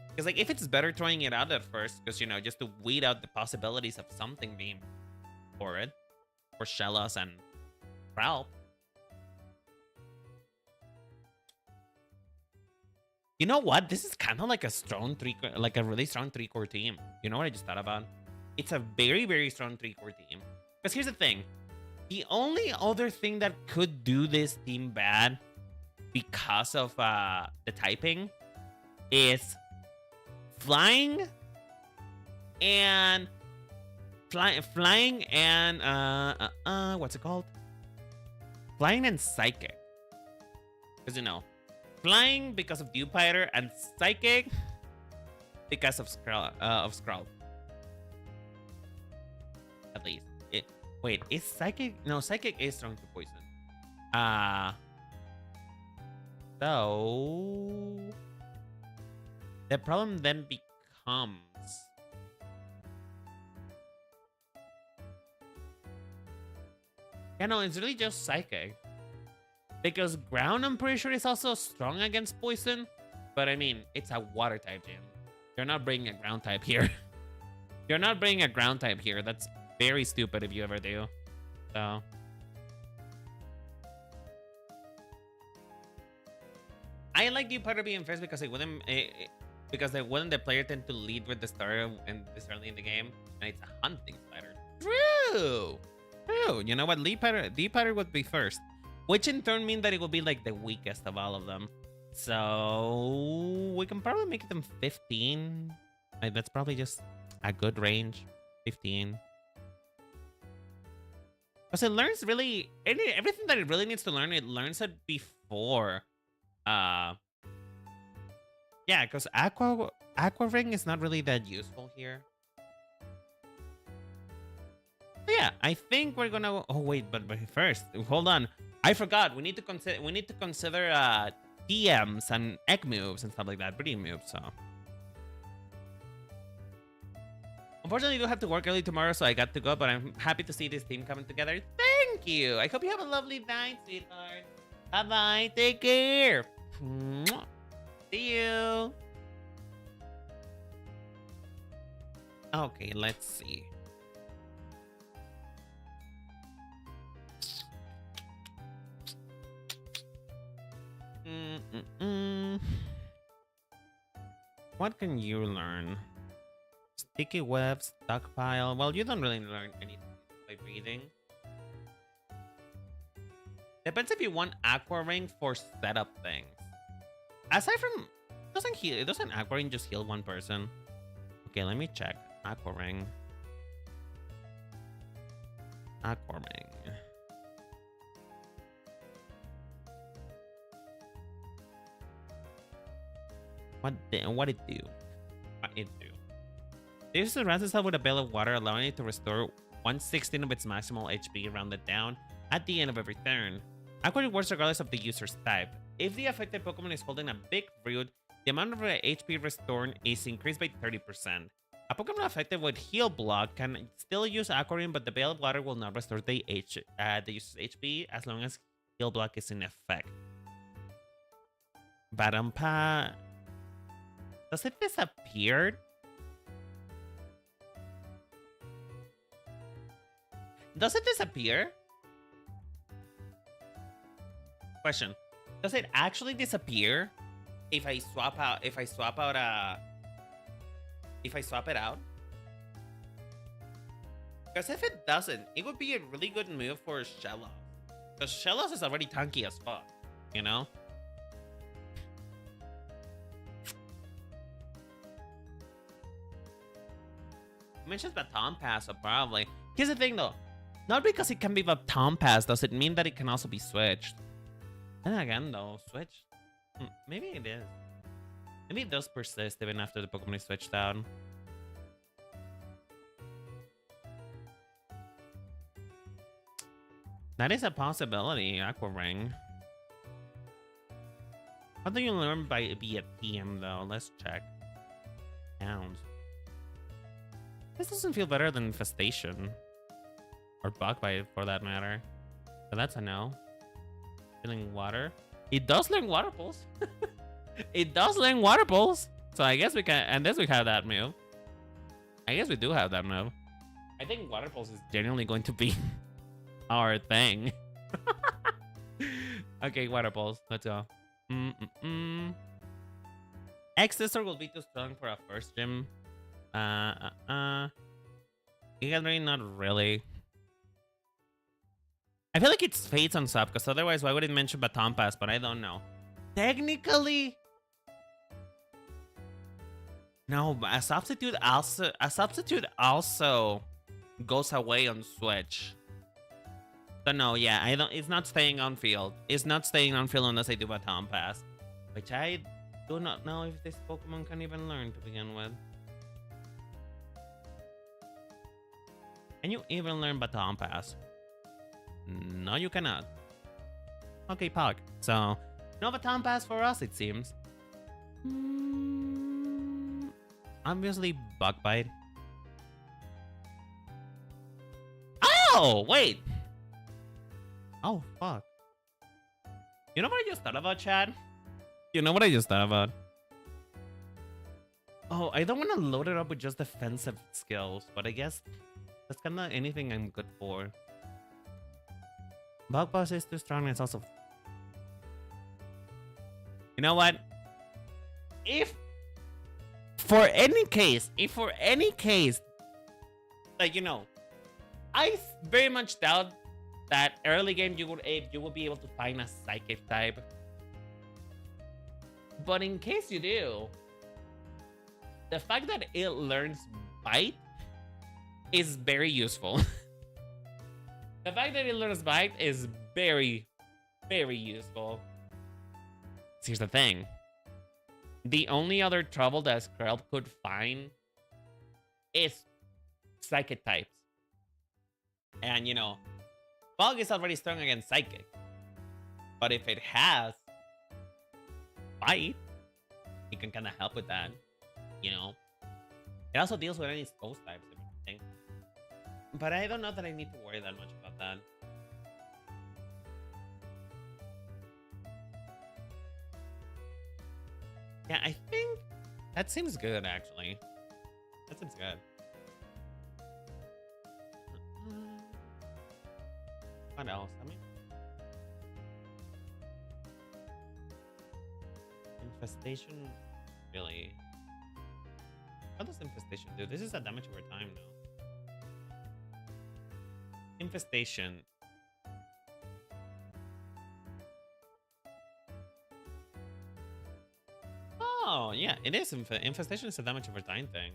Because like if it's better throwing it out there first, because you know, just to weed out the possibilities of something being for it, for Shellos and Ralph. You know what? This is kind of like a strong like a really strong 3-core team. You know what I just thought about? It's a very, very strong 3-core team. Because here's the thing. The only other thing that could do this team bad because of the typing is flying and flying and what's it called? Flying and psychic. Because you know, flying because of Vtuber and psychic because of Skrull. At least. Wait, is psychic? No, psychic is strong to poison. So the problem then becomes no, it's really just psychic. Because ground, I'm pretty sure, is also strong against poison. But I mean, it's a water type gym. You're not bringing a ground type here. You're not bringing a ground type here. That's very stupid if you ever do. So I like Vtuber being first because it wouldn't the player tend to lead with the starter and this early in the game, and it's a hunting spider. True. You know what? Vtuber would be first, which in turn means that it will be like the weakest of all of them. So we can probably make them 15. Like, that's probably just a good range. 15. Because it learns really everything that it really needs to learn. It learns it before. Yeah, because Aqua Ring is not really that useful here. So yeah, I think we're gonna. Oh wait, but first, hold on. I forgot. We need to consider TMs and egg moves and stuff like that. Breeding moves. So unfortunately, I do have to work early tomorrow, so I got to go. But I'm happy to see this team coming together. Thank you. I hope you have a lovely night, sweetheart. Bye bye. Take care. See you. Okay, let's see. What can you learn? Sticky web, stockpile. Well, you don't really learn anything by reading. Depends if you want Aqua Ring for setup things. Aside from, doesn't Aqua Ring just heal one person? Okay, let me check. Aqua Ring. Aqua Ring. What it do? What it do? This surrounds itself with a bale of water, allowing it to restore 1/16 of its maximal HP rounded down at the end of every turn. Aqua Ring works regardless of the user's type. If the affected Pokemon is holding a big root, the amount of HP restored is increased by 30%. A Pokemon affected with Heal Block can still use Aqua Ring, but the Bale of Water will not restore the user's HP as long as Heal Block is in effect. Badampa. Does it disappear? Does it disappear? Question. Does it actually disappear if I swap it out? Because if it doesn't, it would be a really good move for Shellos. Because Shellos is already tanky as fuck, you know? It mentions Baton Pass, so probably. Here's the thing though. Not because it can be Baton Pass does it mean that it can also be switched. And again though, switch. Maybe it is. Maybe it does persist even after the Pokemon is switched out. That is a possibility, Aqua Ring. How do you learn by be a TM though? Let's check. Sounds. This doesn't feel better than Infestation. Or Bug Bite for that matter. So that's a no. Feeling water. It does learn Water Pulse. It does learn Water Pulse. So I guess we can, and this we have that move. I guess we do have that move. I think Water Pulse is genuinely going to be our thing. Okay, Water Pulse. Let's go. X-Tester will be too strong for a first gym. Giga not really. I feel like it's Fates on sub, because otherwise why would it mention Baton Pass, but I don't know. Technically... No, but a substitute also goes away on Switch. So no, yeah, it's not staying on field. It's not staying on field unless I do Baton Pass. Which I do not know if this Pokemon can even learn to begin with. Can you even learn Baton Pass? No, you cannot. Okay, Pog. So, no Baton Pass for us, it seems. Obviously, Bug Bite. Oh, wait. Oh, fuck. You know what I just thought about, Chad? You know what I just thought about? Oh, I don't want to load it up with just defensive skills, but I guess that's kind of anything I'm good for. Bug Buzz is too strong, and it's also... You know what? If for any case, like, you know, I very much doubt that early game you would be able to find a psychic type. But in case you do, the fact that it learns Bite is very useful. The fact that it learns Bite is very, very useful. Here's the thing. The only other trouble that Skrelp could find is Psychic types. And, you know, Fog is already strong against Psychic. But if it has Bite, it can kind of help with that, you know. It also deals with any Ghost types and everything. But I don't know that I need to worry that much about that. Yeah, I think that seems good, actually. That seems good. What else? I mean, Infestation, really? What does Infestation do? This is a damage over time now. Infestation. Oh, yeah, it is. Infestation is a damage over time thing.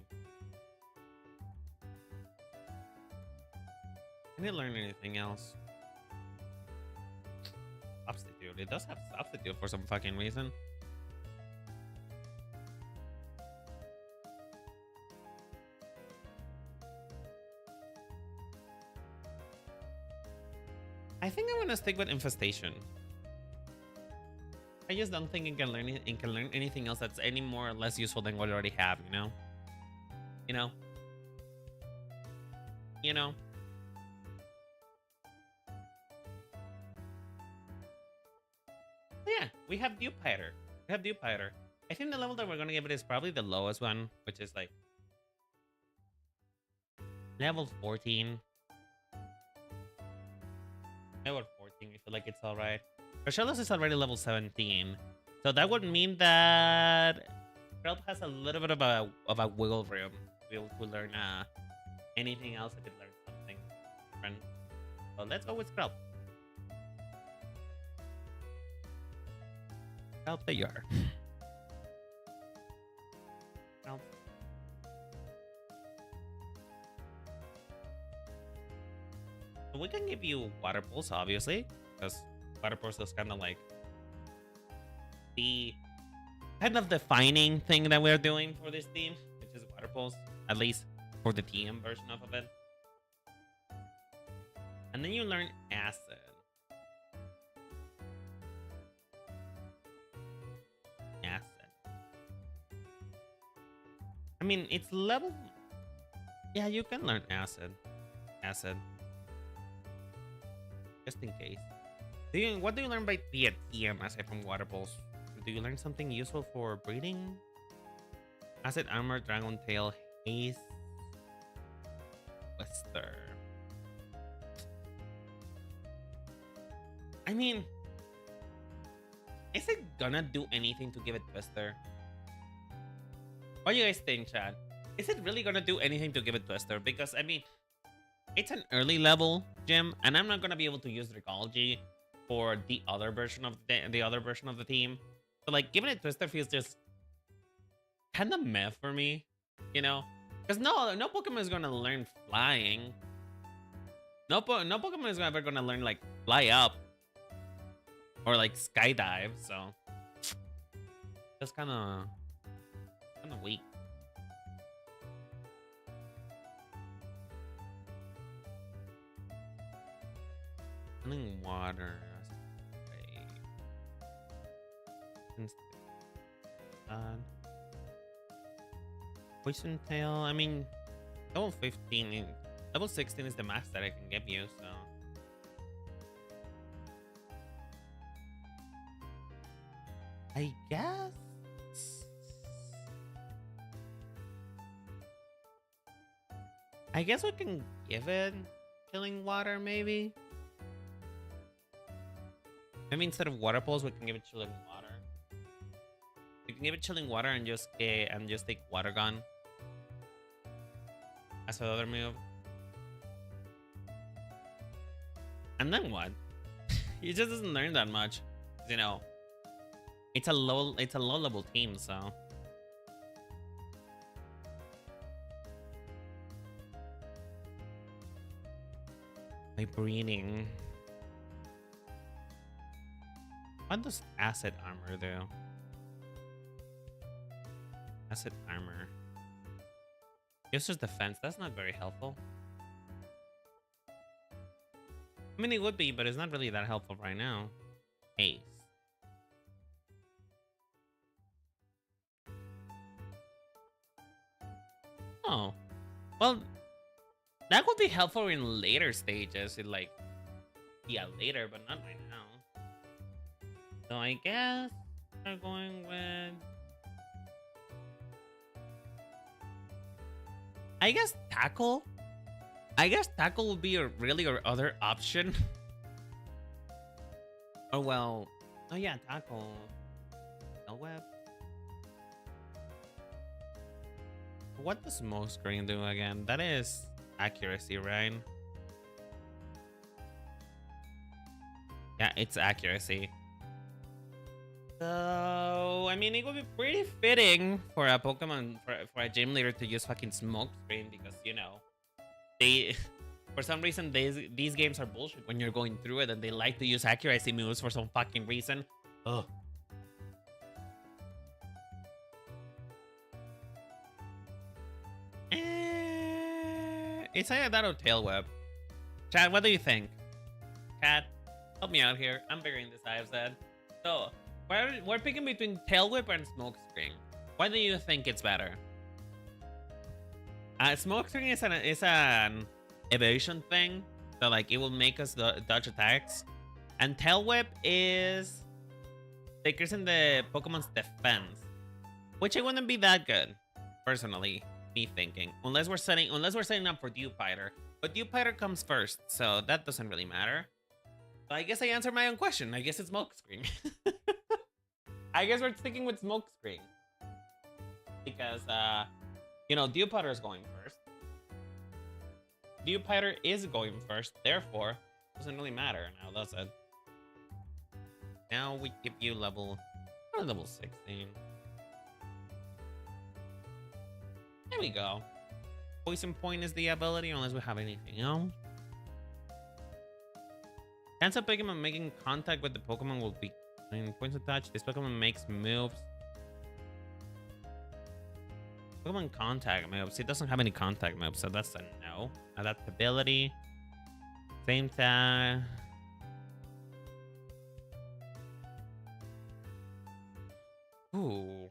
I didn't learn anything else. Substitute. It does have substitute for some fucking reason. I think I'm gonna stick with Infestation. I just don't think it can learn anything else that's any more or less useful than what I already have, you know? You know? You know? Yeah, we have Dewpider. I think the level that we're gonna give it is probably the lowest one, which is like level 14. Level 14, I feel like it's alright. Rashalos is already level 17. So that would mean that Skrelp has a little bit of a wiggle room to be able to learn anything else if it learns something different. So let's go with Skrelp. Skrelp, there you are. Skrelp. So we can give you Water Pulse, obviously, because Water Pulse is kind of like the defining thing that we're doing for this team, which is Water Pulse, at least for the TM version of it. And then you learn Acid. I mean, it's level... Yeah, you can learn Acid. Just in case. What do you learn by the TM aside from Water Pulse? Do you learn something useful for breeding? Acid, Armor, Dragon Tail, Haste, Twister. I mean, is it gonna do anything to give it Twister? What do you guys think, Chad? Is it really gonna do anything to give it Twister? Because I mean, it's an early level gym, and I'm not gonna be able to use Recology for the other version of the other version of the team. So like, giving it Twister feels just kind of meh for me, you know? Because no Pokemon is gonna learn flying. No Pokemon is ever gonna learn like fly up or like skydive. So that's kind of weak. Running water. Poison tail. I mean, level 15. Level 16 is the max that I can give you. So. I guess. We can give it Chilling Water, maybe. Maybe instead of Water Pulse, we can give it Chilling Water. We can give it Chilling Water and just take Water Gun as another move. And then what? He just doesn't learn that much, you know. It's a low level team, so. My breeding. What does acid armor do? Acid armor. It's just defense. That's not very helpful. I mean, it would be, but it's not really that helpful right now. Ace. Oh. Well, that would be helpful in later stages. It like, yeah, later, but not right now. So I guess we're going with... I guess Tackle? I guess Tackle would be really our other option. Oh, well. Oh, yeah, Tackle. No web. What does Smoke Screen do again? That is accuracy, right? Yeah, it's accuracy. So, I mean, it would be pretty fitting for a Pokemon, for a gym leader to use fucking Smoke Screen because, you know, they, for some reason, these games are bullshit when you're going through it and they like to use accuracy moves for some fucking reason. Ugh. It's either that or Tail Whip. Chad, what do you think? Cat, help me out here. I'm figuring this out, I've said. So, we're picking between Tail Whip and Smoke Screen. Why do you think it's better? Smoke Screen is an evasion thing. So, like, it will make us dodge attacks. And Tail Whip is decreasing the Pokemon's defense. Which it wouldn't be that good, personally. Me thinking, unless we're setting up for Vtuber, but Vtuber comes first, so that doesn't really matter. So I guess I answered my own question. I guess it's Smoke Screen. I guess we're sticking with Smoke Screen because you know, Vtuber is going first. Vtuber is going first, therefore it doesn't really matter now, does it? Now we give you level 16. There we go. Poison Point is the ability, unless we have anything else. Chance of Pokemon making contact with the Pokemon will be points of touch. This Pokemon makes moves. Pokemon contact moves. It doesn't have any contact moves, so that's a no. Adaptability. Same time. Ooh.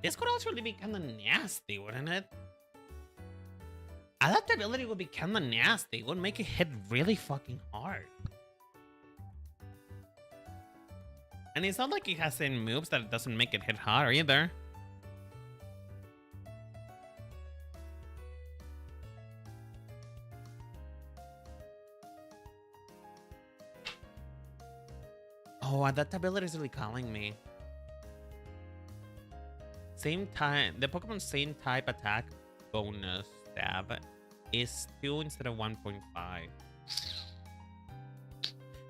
This could also really be kind of nasty, wouldn't it? Adaptability would be kind of nasty. It would make it hit really fucking hard. And it's not like it has any moves that it doesn't make it hit hard either. Oh, adaptability is really calling me. same time, the Pokemon's same type attack bonus stab is 2 instead of 1.5.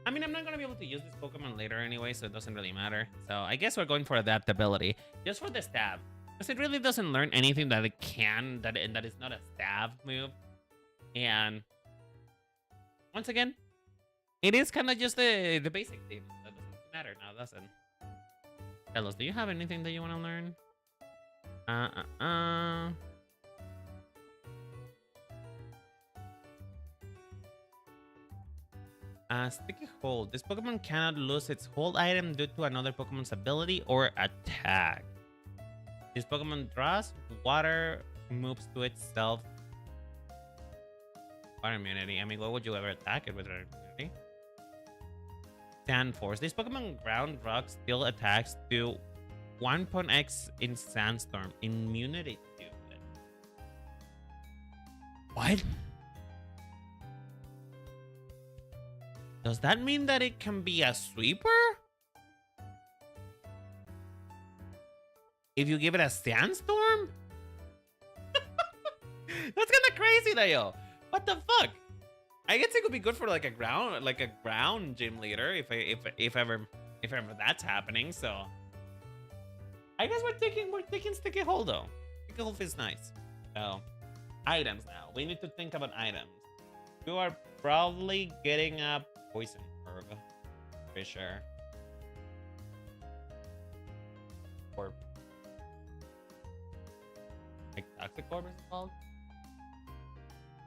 I mean, I'm not gonna be able to use this Pokemon later anyway, so it doesn't really matter. So I guess we're going for adaptability just for the stab, because it really doesn't learn anything that it can that is not a stab move. And once again, it is kind of just the basic thing. That doesn't matter now, does it? Hellos, do you have anything that you want to learn? Sticky Hold. This Pokemon cannot lose its hold item due to another Pokemon's ability or attack. This Pokemon draws water, moves to itself. Water immunity. I mean, what would you ever attack it with? Immunity? Sand Force. This Pokemon ground rock still attacks to 1.x in Sandstorm. Immunity to it. What? Does that mean that it can be a sweeper? If you give it a Sandstorm? That's kind of crazy, though, yo. What the fuck? I guess it could be good for like a ground gym leader if ever that's happening. So I guess we're taking Sticky Hold though. Sticky Hold is nice. So items now. We need to think about items. You are probably getting a Poison Herb for sure. Or like Toxic Orb is it called?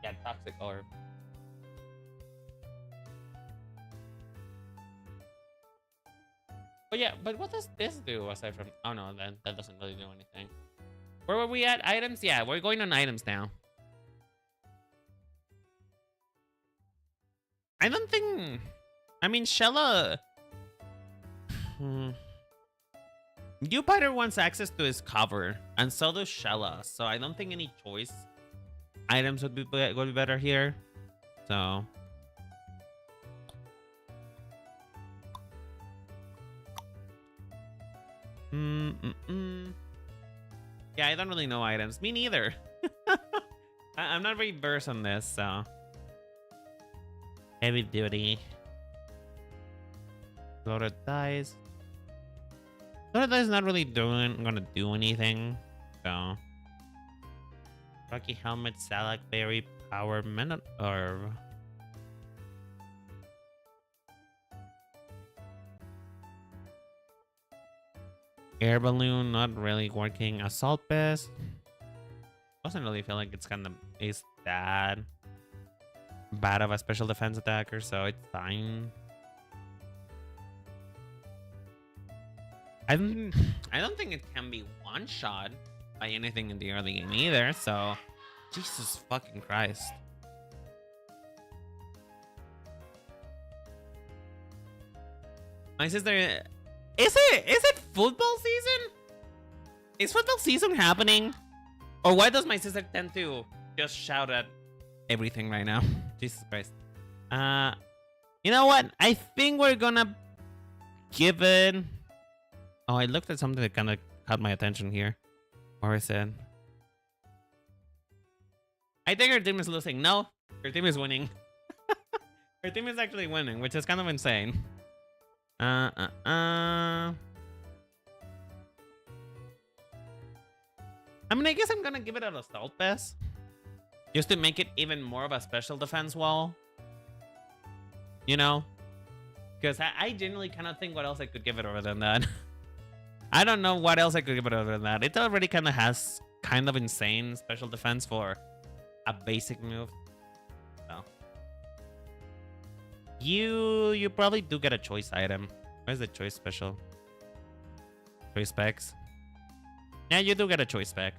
Yeah, Toxic Orb. But yeah, but what does this do aside from... Oh no, that doesn't really do anything. Where were we at? Items? Yeah, we're going on items now. I don't think... I mean, Shella... Jupiter wants access to his cover, and so does Shella. So I don't think any choice items would be better here. So... Yeah, I don't really know items. Me neither. I'm not very versed on this, so... Heavy duty. Loaded dice. Loaded dice is not really gonna do anything, so... Rocky Helmet, Salak Berry, Power Minute Orb. Air Balloon, not really working. Assault Vest. Doesn't really feel like it's gonna is that bad of a special defense attacker, so it's fine. I don't think it can be one shot by anything in the early game either, so Jesus fucking Christ. My sister, is it football season? Is football season happening? Or why does my sister tend to just shout at everything right now? Jesus Christ. You know what? I think we're gonna give it... Oh, I looked at something that kind of caught my attention here. Or is it? I think her team is losing. No, her team is winning. Her team is actually winning, which is kind of insane. I mean, I guess I'm gonna give it an Assault Vest. Just to make it even more of a special defense wall. You know? Because I genuinely cannot think what else I could give it other than that. I don't know what else I could give it other than that. It already kind of has kind of insane special defense for a basic move. So. You probably do get a choice item. Where's the choice special? Choice specs. Yeah, you do get a choice spec.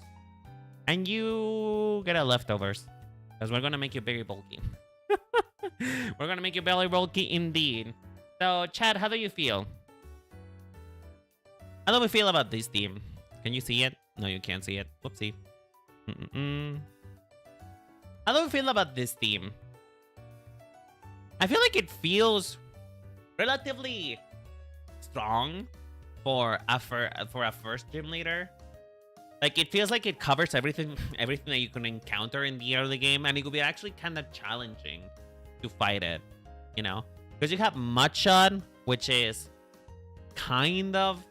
And you get a leftovers. Because we're gonna make you very bulky. We're gonna make you very bulky indeed. So, Chad, how do you feel? How do we feel about this team? Can you see it? No, you can't see it. Whoopsie. How do we feel about this team? I feel like it feels relatively strong for a first gym leader. Like, it feels like it covers everything that you can encounter in the early game, and it could be actually kind of challenging to fight it, you know? Because you have Mudshot, which is kind of,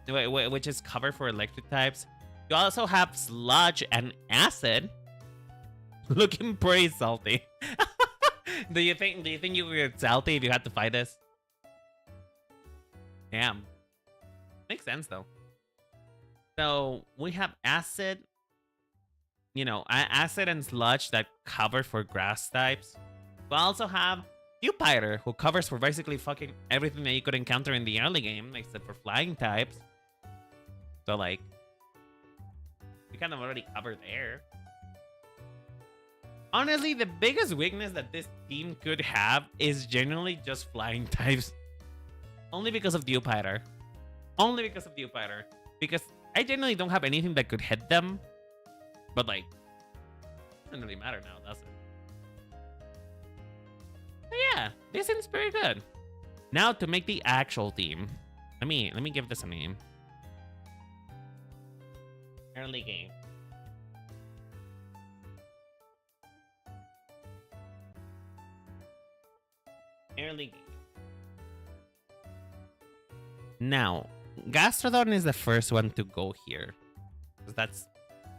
which is covered for electric types. You also have Sludge and Acid, looking pretty salty. Do you think you would get salty if you had to fight this? Damn. Makes sense though. So we have Acid, you know, Acid and Sludge that cover for grass types. We also have Vtuber, who covers for basically fucking everything that you could encounter in the early game, except for flying types. So like, we kind of already covered there. Honestly, the biggest weakness that this team could have is generally just flying types. Only because of Vtuber. Only because of Vtuber. Because I generally don't have anything that could hit them. But like, it doesn't really matter now, does it? But yeah, this seems pretty good. Now to make the actual team. Let me give this a name. Early game. Early game. Now, Gastrodon is the first one to go here. Because that's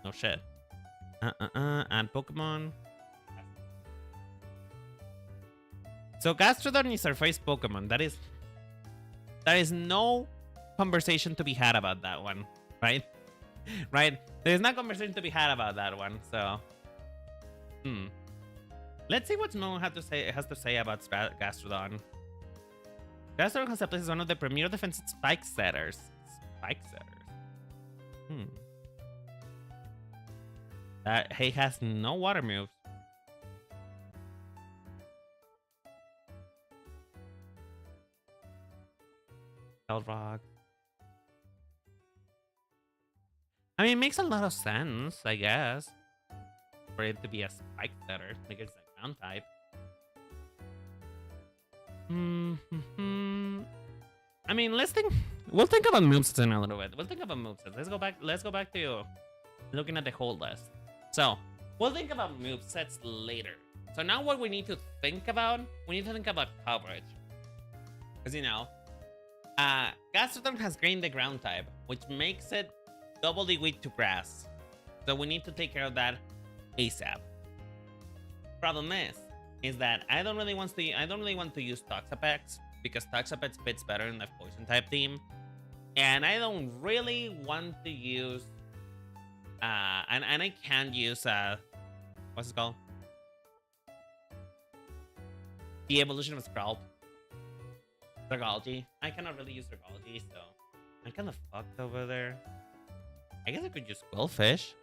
no shit. And Pokemon. So Gastrodon is our first Pokemon. That is no conversation to be had about that one, right? Right? There's no conversation to be had about that one. So, let's see what Snow has to say about Gastrodon. Gastrodon has a place as one of the premier defensive spike setters. That he has no water moves. Rock. I mean, it makes a lot of sense, I guess, for it to be a spike setter because it's a ground type. I mean, we'll think about movesets in a little bit. We'll think about movesets. Let's go back to looking at the whole list. So we'll think about movesets later. So now what we need to think about, coverage. Because, you know, Gastrodon has gained the ground type, which makes it double the weak to grass. So we need to take care of that ASAP. Problem is that I don't really want to use Toxapex because Toxapex fits better in the poison type team. And I don't really want to use and I can use what's it called? The evolution of Scrolp. Dragology. I cannot really use Dragology, so I'm kind of fucked over there. I guess I could use Quillfish.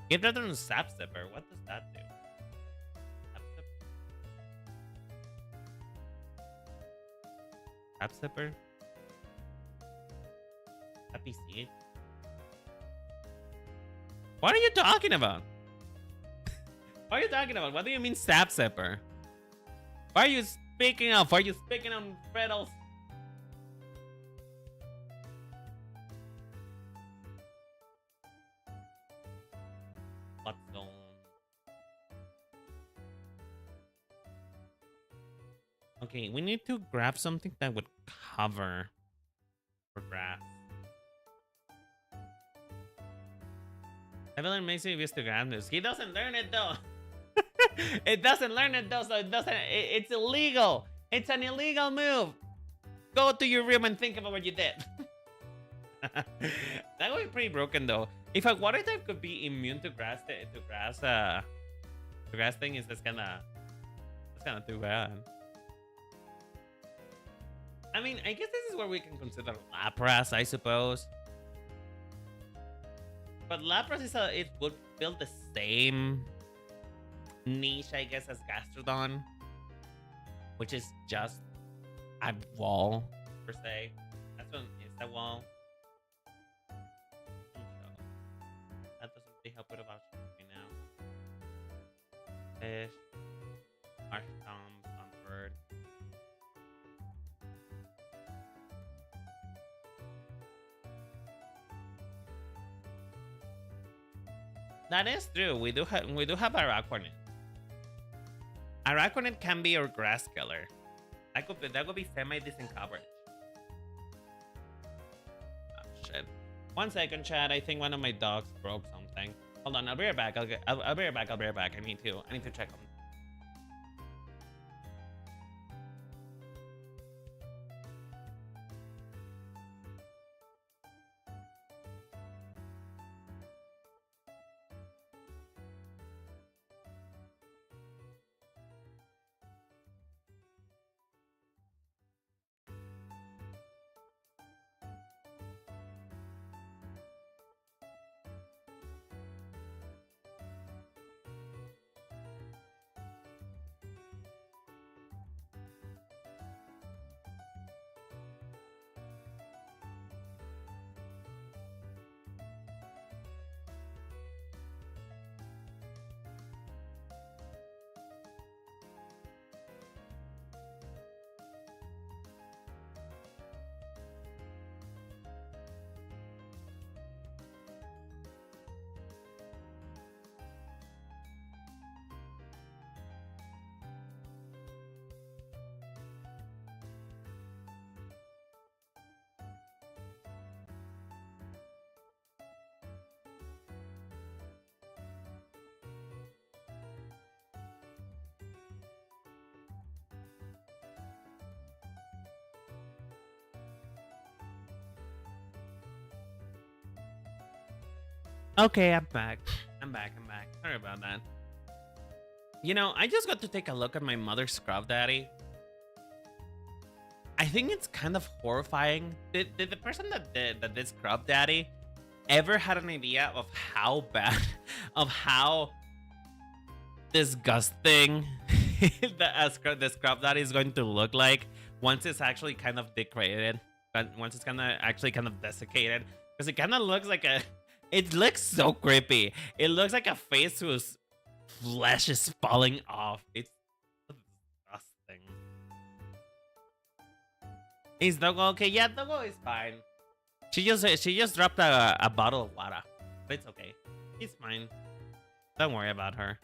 Give that on Sap Zipper. What does that do? Sap Zipper? Happy Seed? What are you talking about? What are you talking about? What do you mean Sap Zipper? Why are you speaking of? Are you speaking on Freddles? What zone? Okay, we need to grab something that would cover for grass. Evelyn makes me used to grab this. He doesn't learn it though. It doesn't learn it though, so it's illegal. It's an illegal move. Go to your room and think about what you did. That would be pretty broken though. If a water type could be immune to grass thing is that's kinda too bad. I mean, I guess this is where we can consider Lapras, I suppose. But Lapras it would fill the same niche, I guess, as Gastrodon, which is just a wall per se. That's what is a wall. That doesn't really help with about right now. Fish, Marshtomp, Sunbird. That is true. We do have Araquanid. Araquanid can be your grass killer. That could be semi decent coverage. Oh, shit. 1 second, chat. I think one of my dogs broke something. Hold on, I'll be right back. I'll be right back. I'll be right back. I need to check on. Okay, I'm back. I'm back. Sorry about that. You know, I just got to take a look at my mother's scrub daddy. I think it's kind of horrifying. Did the person that did scrub daddy ever had an idea of how bad, of how disgusting the scrub daddy is going to look like once it's actually kind of degraded, but once it's kind of desiccated? Because it kind of looks like it looks so creepy. It looks like a face whose flesh is falling off. It's disgusting. Is Dogo okay? Yeah, Dogo is fine. She just dropped a bottle of water, but it's okay. She's fine. Don't worry about her.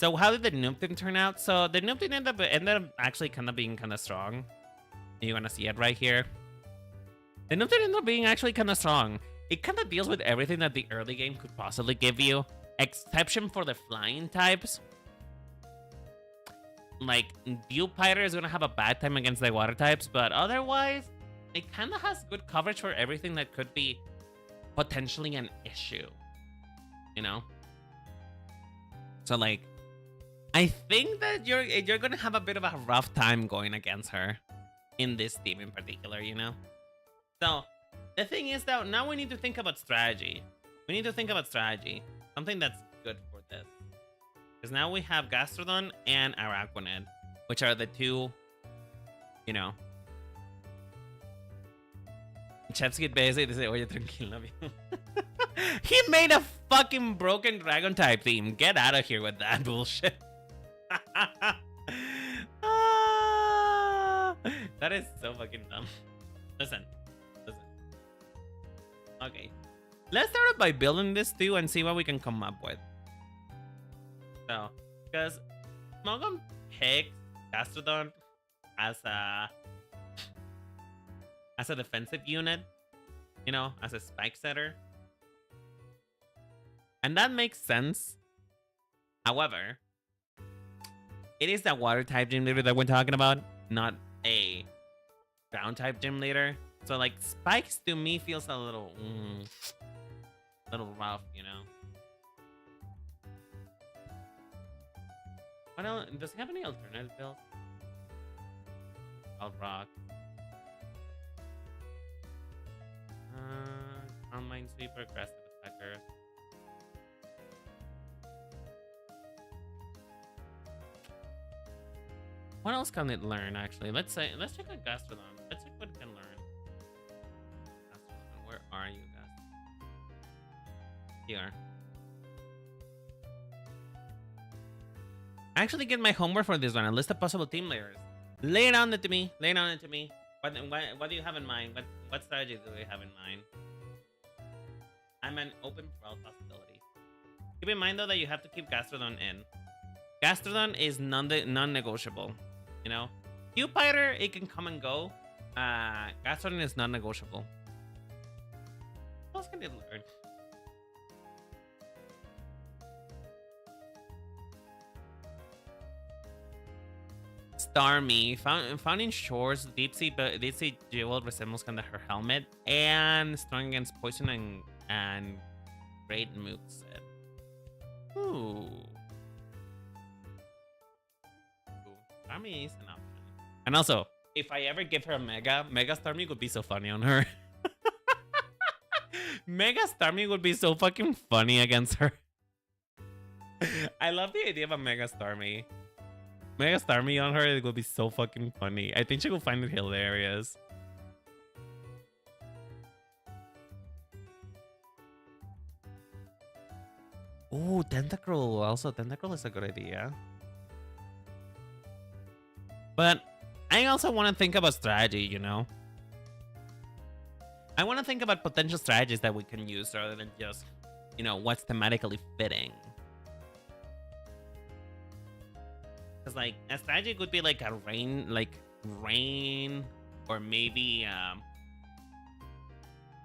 So how did the noob thing turn out? So the noob thing ended up actually kind of being kind of strong. You wanna see it right here? The noob thing ended up being actually kind of strong. It kind of deals with everything that the early game could possibly give you, exception for the flying types. Like, Vtuber is gonna have a bad time against the water types, but otherwise, it kind of has good coverage for everything that could be potentially an issue, you know? So, like, I think that you're gonna have a bit of a rough time going against her in this team in particular, you know? So, the thing is that now we need to think about strategy. We need to think about strategy. Something that's good for this. Because now we have Gastrodon and Araquanid, which are the two, you know. Chepskid basically dice, oye, tranquilo, amigo. He made a fucking broken dragon type team. Get out of here with that bullshit. That is so fucking dumb. Listen. Okay. Let's start off by building this too and see what we can come up with. So, because Smogon picks Gastrodon as a defensive unit, you know, as a spike setter. And that makes sense. However, it is that water type gym leader that we're talking about, not a ground type gym leader. So like spikes to me feels a little rough, you know. What else? Does he have any alternative builds? I'll rock. Online sweeper, aggressive attacker. What else can it learn actually? Let's check out Gastrodon. Let's check what it can learn. Gastrodon, where are you, Gastrodon? Here. I actually get my homework for this one. A list of possible team layers. Lay it on it to me. Lay it on it to me. What do you have in mind? What strategy do we have in mind? I'm an open for all possibilities. Keep in mind though that you have to keep Gastrodon in. Gastrodon is non-negotiable. You know, Cupiter, it can come and go. Gastrodon is non-negotiable. What else can it learn? Starmie, found in shores, deep sea jewel resembles kind of her helmet, and strong against poison and great moveset. Ooh. Starmie is an option. And also, if I ever give her a Mega Starmie would be so funny on her. Mega Starmie would be so fucking funny against her. I love the idea of a Mega Starmie. Mega Starmie on her, it would be so fucking funny. I think she will find it hilarious. Ooh, Tentacruel. Also, Tentacruel is a good idea. But I also want to think about strategy, you know? I want to think about potential strategies that we can use rather than just, you know, what's thematically fitting. Because, like, a strategy could be like a rain, or maybe, I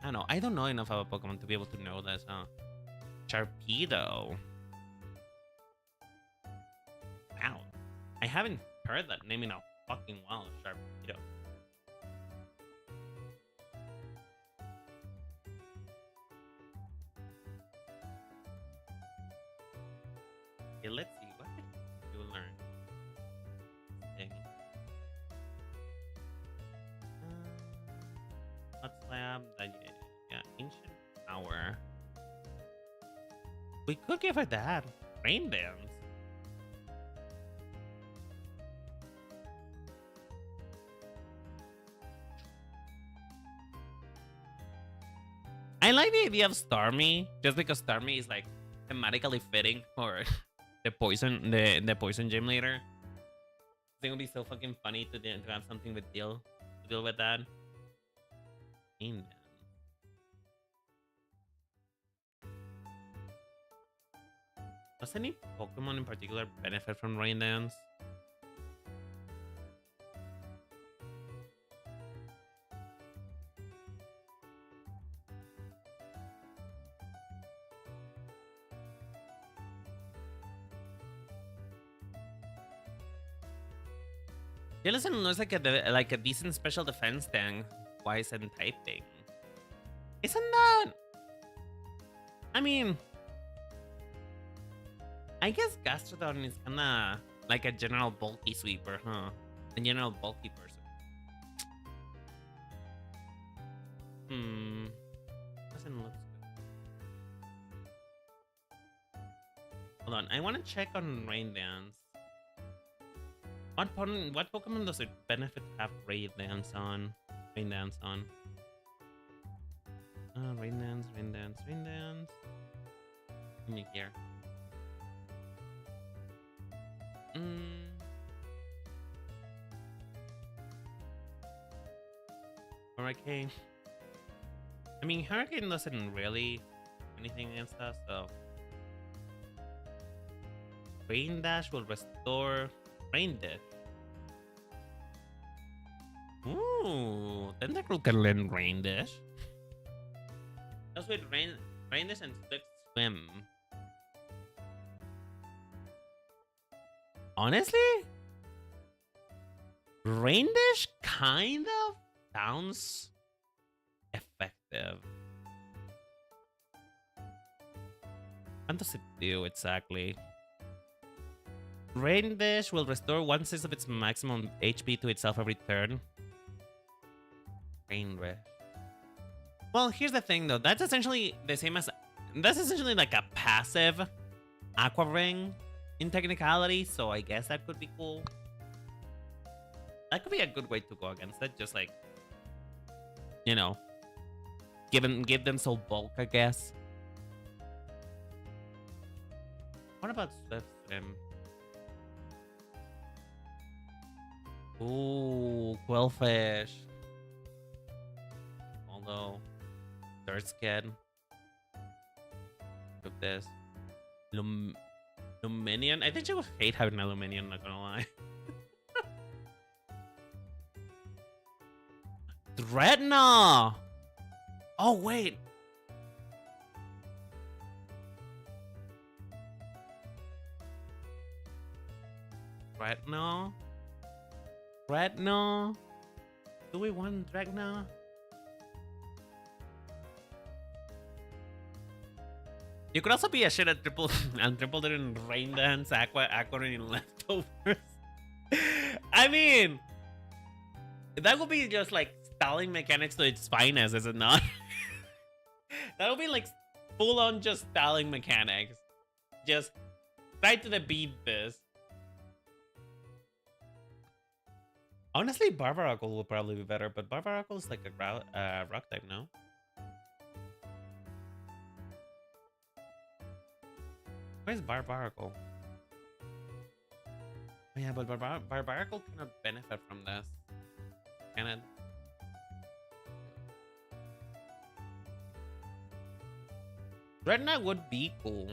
don't know. I don't know enough about Pokemon to be able to know this, huh? Sharpedo. Wow. I haven't heard that name in a fucking while, Sharpedo. Okay, let's see. What did you learn? Hot Slab, yeah, Ancient Power. We could give her that. Rain Dance. I like the idea of Starmie, just because Starmie is like thematically fitting for the poison gym leader. I think it would be so fucking funny to have something to deal with that. Rain Dance. Does any Pokemon in particular benefit from Rain Dance? Jellicent looks like a decent special defense thing, wise and typing. Isn't that? I mean, I guess Gastrodon is kinda like a general bulky sweeper, huh? A general bulky person. Doesn't look good. Hold on, I want to check on Rain Dance. What Pokemon does it benefit to have Rain Dance on? Rain Dance. Let me hear. Hurricane. I mean, Hurricane doesn't really anything against us, so Rain Dash will restore Rain Dish. Ooh, Tentacruel can learn Rain Dish. That's with Rain Dish and Swift Swim. Honestly, Rain Dish kind of sounds effective. What does it do exactly? Rain Dish will restore 1/6 of its maximum HP to itself every turn. Rain Dish. Well, here's the thing though. That's essentially the same as... That's essentially like a passive Aqua Ring in technicality, so I guess that could be cool. That could be a good way to go against it. Just like, you know, give them so bulk, I guess. What about Swift Swim? Ooh, Quillfish. Although, Dirt Skid. With this. Luminion. I think she would hate having a Luminion, not gonna lie. Dreadnought! Oh, wait. Dreadnought? Dreadnought? Do we want Dreadnought? You could also be a shit at triple and triple in Rain Dance, Aqua in Leftovers. I mean, that would be just like stalling mechanics to its finest, is it not? That would be like full on just stalling mechanics. Just try to beat this. Honestly, Barbaracle will probably be better, but Barbaracle is like a rock type, no? Where's Barbaracle? Oh yeah, but Barbaracle cannot benefit from this. Can it? Dreadnought would be cool.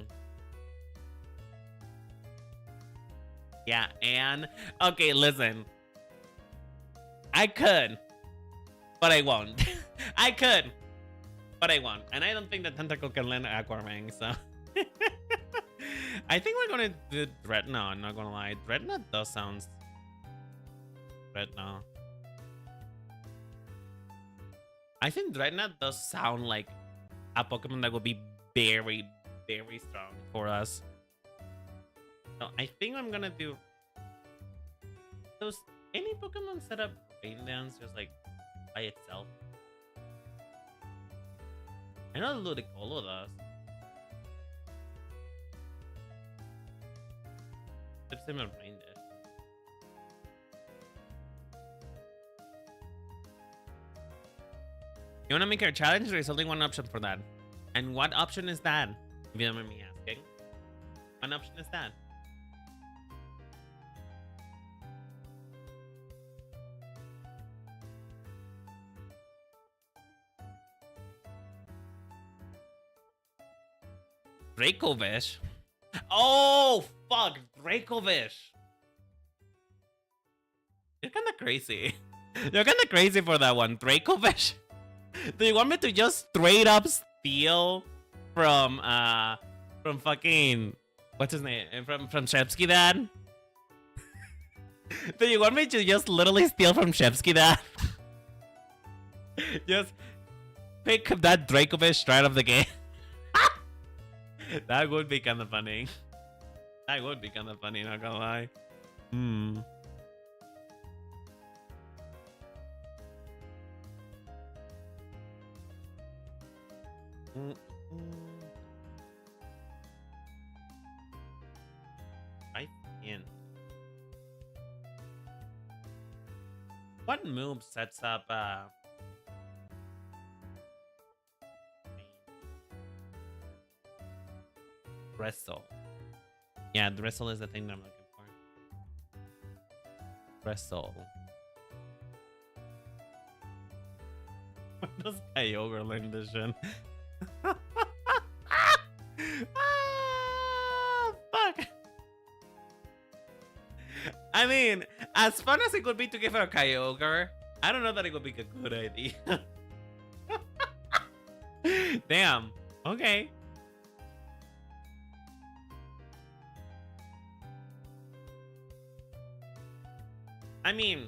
Yeah, and okay, listen. I could, but I won't. I could, but I won't. And I don't think that Tentacle can land Aquaman, so. I think we're gonna do Dreadnought, I'm not gonna lie. Dreadnought does sound... Dreadnought. I think Dreadnought does sound like a Pokemon that would be very, very strong for us. So I think I'm gonna do... Does any Pokemon set up Rain Dance just like by itself? I know Ludicolo does. It's him and Rain Dance. You wanna make a challenge? There's only one option for that. And what option is that? If you don't mind me asking. What option is that? Dracovish? Oh, fuck. Dracovish. You're kind of crazy. You're kind of crazy for that one. Dracovish? Do you want me to just straight up steal from fucking... What's his name? From Shepsky Dad? Do you want me to just literally steal from Shepsky Dad? Just pick up that Dracovish straight out of the game. That would be kind of funny. That would be kind of funny, not gonna lie. I can't. What move sets up Wrestle? Yeah, the wrestle is the thing that I'm looking for. Wrestle. When does Kyogre learn this shit? Fuck. I mean, as fun as it would be to give her a Kyogre, I don't know that it would be a good idea. Damn. Okay. I mean,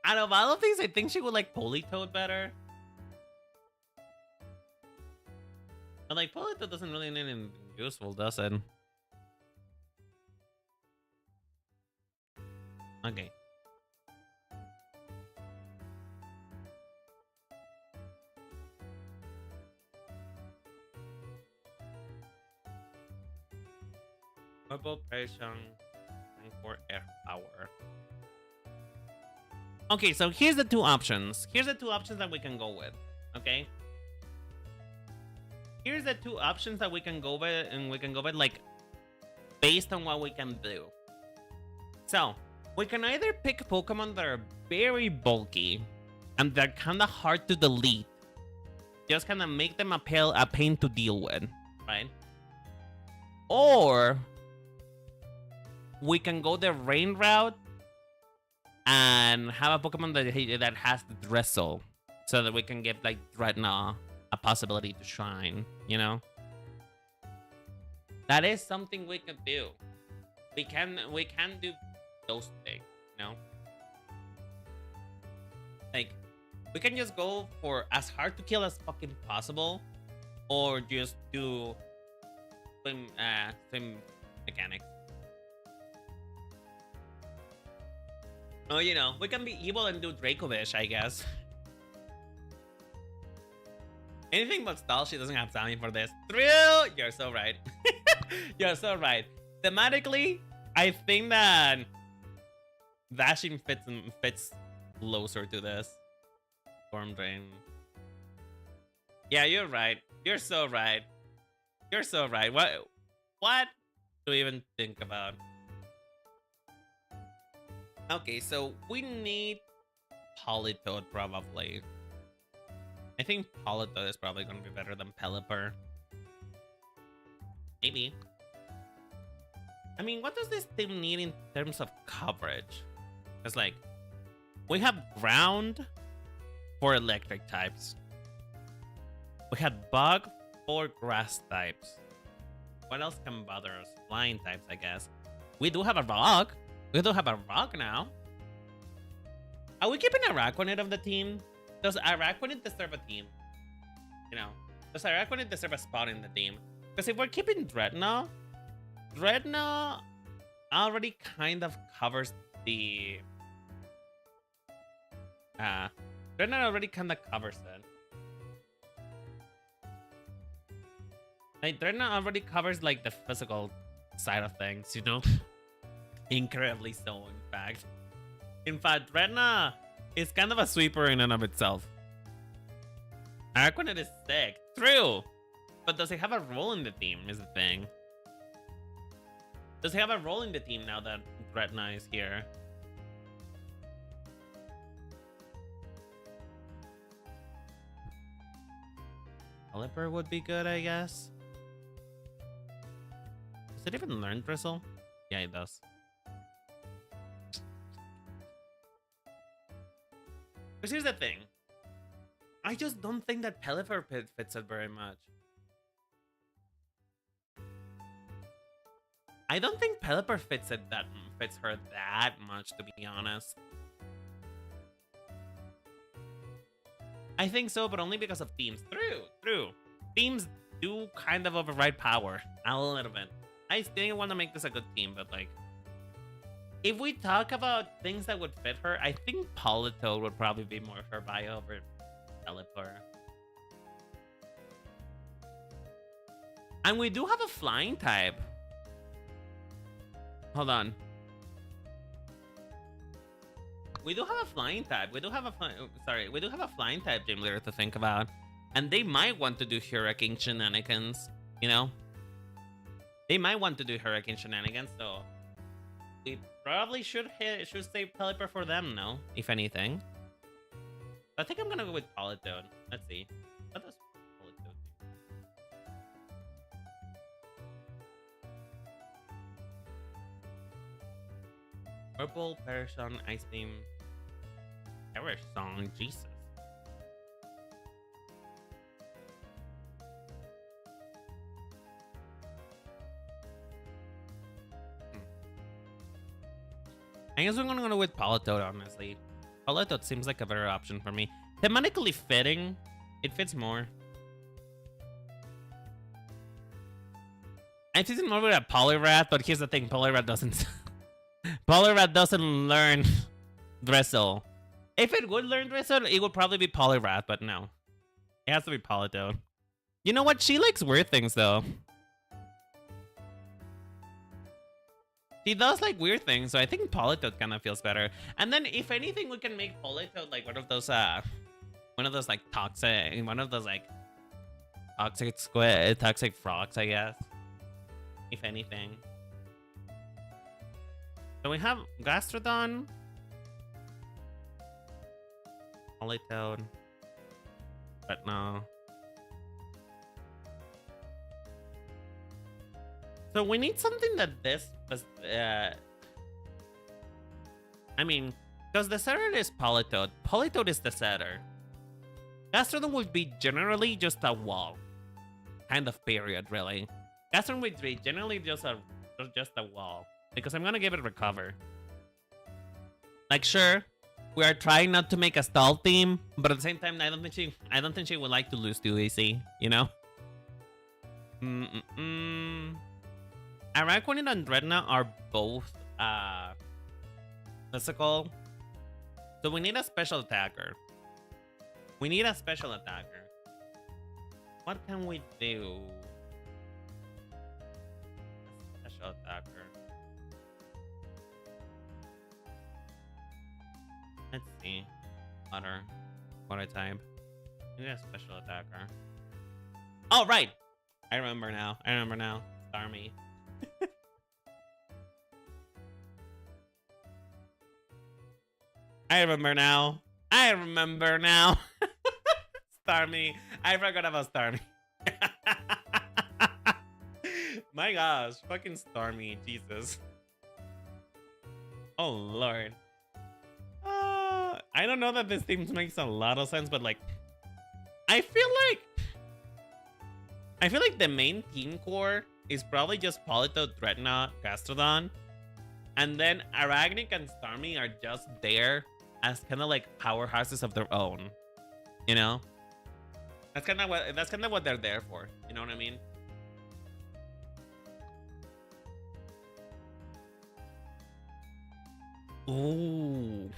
out of all of these, I think she would like Politoed better. But like, Politoed doesn't really need anything useful, does it? Okay. Purple Pressure for Air Power. Okay, so here's the two options. Here's the two options that we can go with. Okay. Here's the two options that we can go with, and we can go with like based on what we can do. So we can either pick Pokemon that are very bulky and they're kind of hard to delete. Just kind of make them a pain to deal with, right? Or we can go the rain route and have a Pokemon that has the Drizzle, so that we can give like Dreadnought a possibility to shine, you know? That is something we could do. We can do those things, you know? Like, we can just go for as hard to kill as fucking possible, or just do swim mechanics. Oh, you know, we can be evil and do Dracovish, I guess. Anything but stall, she doesn't have time for this. Thrill! You're so right. You're so right. Thematically, I think that Dashing fits closer to this. Storm Drain. Yeah, you're right. You're so right. You're so right. What to even think about? Okay, so we need Politoed probably. I think Politoed is probably gonna be better than Pelipper. Maybe. I mean, what does this team need in terms of coverage? It's like, we have ground for electric types. We had bug for grass types. What else can bother us? Flying types, I guess. We do have a rock. We do have a rock now. Are we keeping Araquanid of the team? Does Araquanid deserve a team? You know, does Araquanid deserve a spot in the team? Because if we're keeping Dreadnought, Dreadnought already kind of covers the... Dreadnought already kind of covers it. Like, Dreadnought already covers, like, the physical side of things, you know? Incredibly so, in fact. In fact, Dreadnought is kind of a sweeper in and of itself. Araquanid is sick. True! But does he have a role in the team, is the thing. Does he have a role in the team now that Dreadnought is here? Pelipper would be good, I guess. Does it even learn Drizzle? Yeah, it does. But here's the thing. I just don't think that Pelipper fits it very much. I don't think Pelipper fits her that much, to be honest. I think so, but only because of themes. True. Themes do kind of override power a little bit. I still want to make this a good team, but like, if we talk about things that would fit her, I think Politoed would probably be more her bio over Pelipper. And we do have a flying type. Hold on. We do have a flying type. We do have a flying type gym leader to think about. And they might want to do Hurricane shenanigans, you know? They might want to do Hurricane shenanigans, so we probably should save Pelipper for them, no? If anything. I think I'm gonna go with Politoed. Let's see. What does Politoed do? Purple, Parashon, Ice Beam, Perish Song, Jesus. I guess I'm gonna go with Politoed, honestly. Politoed seems like a better option for me. Thematically fitting, it fits more. I feel more with a Poliwrath, but here's the thing, Poliwrath doesn't... Poliwrath doesn't learn Drizzle. If it would learn Drizzle, it would probably be Poliwrath, but no. It has to be Politoed. You know what? She likes weird things, though. She does like weird things, so I think Politoed kind of feels better. And then, if anything, we can make Politoed like one of those like toxic frogs, I guess. If anything. So we have Gastrodon, Politoed, but no. So we need something that I mean, because the setter is Politoed. Politoed is the setter. Gastrodon would be generally just a wall. Kind of period, really. Gastrodon would be generally just a wall. Because I'm gonna give it recover. Like, sure, we are trying not to make a stall team, but at the same time, I don't think she would like to lose to AC, you know? Araquanid and Dreadnought are both physical. So we need a special attacker. We need a special attacker. What can we do? A special attacker. Let's see. Water type. We need a special attacker. Oh, right! I remember now. Starmie. I remember now. Starmie. I forgot about Starmie. My gosh. Fucking Starmie. Jesus. Oh, Lord. I don't know that this team makes a lot of sense, but like... I feel like the main team core is probably just Politoed, Dreadnought, Gastrodon. And then Arachnic and Starmie are just there as kind of like powerhouses of their own. You know? That's kind of what they're there for. You know what I mean? Ooh.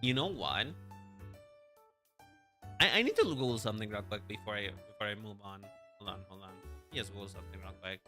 You know what? I need to Google something real quick before I move on. Hold on. Just Google something real quick.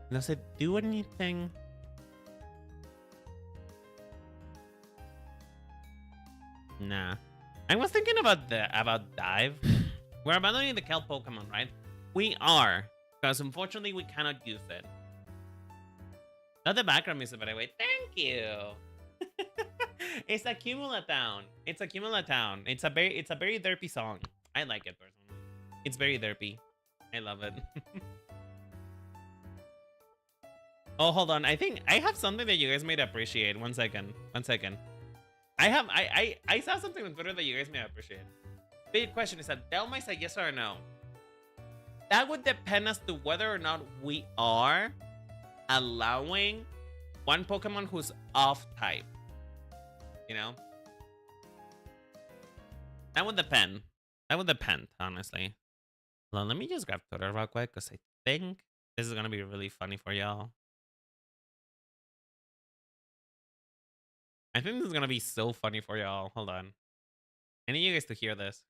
Does it do anything? Nah. I was thinking about dive. We're abandoning the Kelp Pokemon, right? We are, because unfortunately we cannot use it. Not the background music, by the way. Thank you. It's a Cumulatown. It's a Cumulatown. It's a very derpy song. I like it personally. It's very derpy. I love it. Oh, hold on. I think I have something that you guys might appreciate. One second. I saw something on Twitter that you guys may appreciate. Big question is that Delma is a yes or a no. That would depend as to whether or not we are allowing one Pokemon who's off type. You know? That would depend. Honestly. Hold on, let me just grab Twitter real quick because I think this is gonna be really funny for y'all. I think this is gonna be so funny for y'all. Hold on. I need you guys to hear this.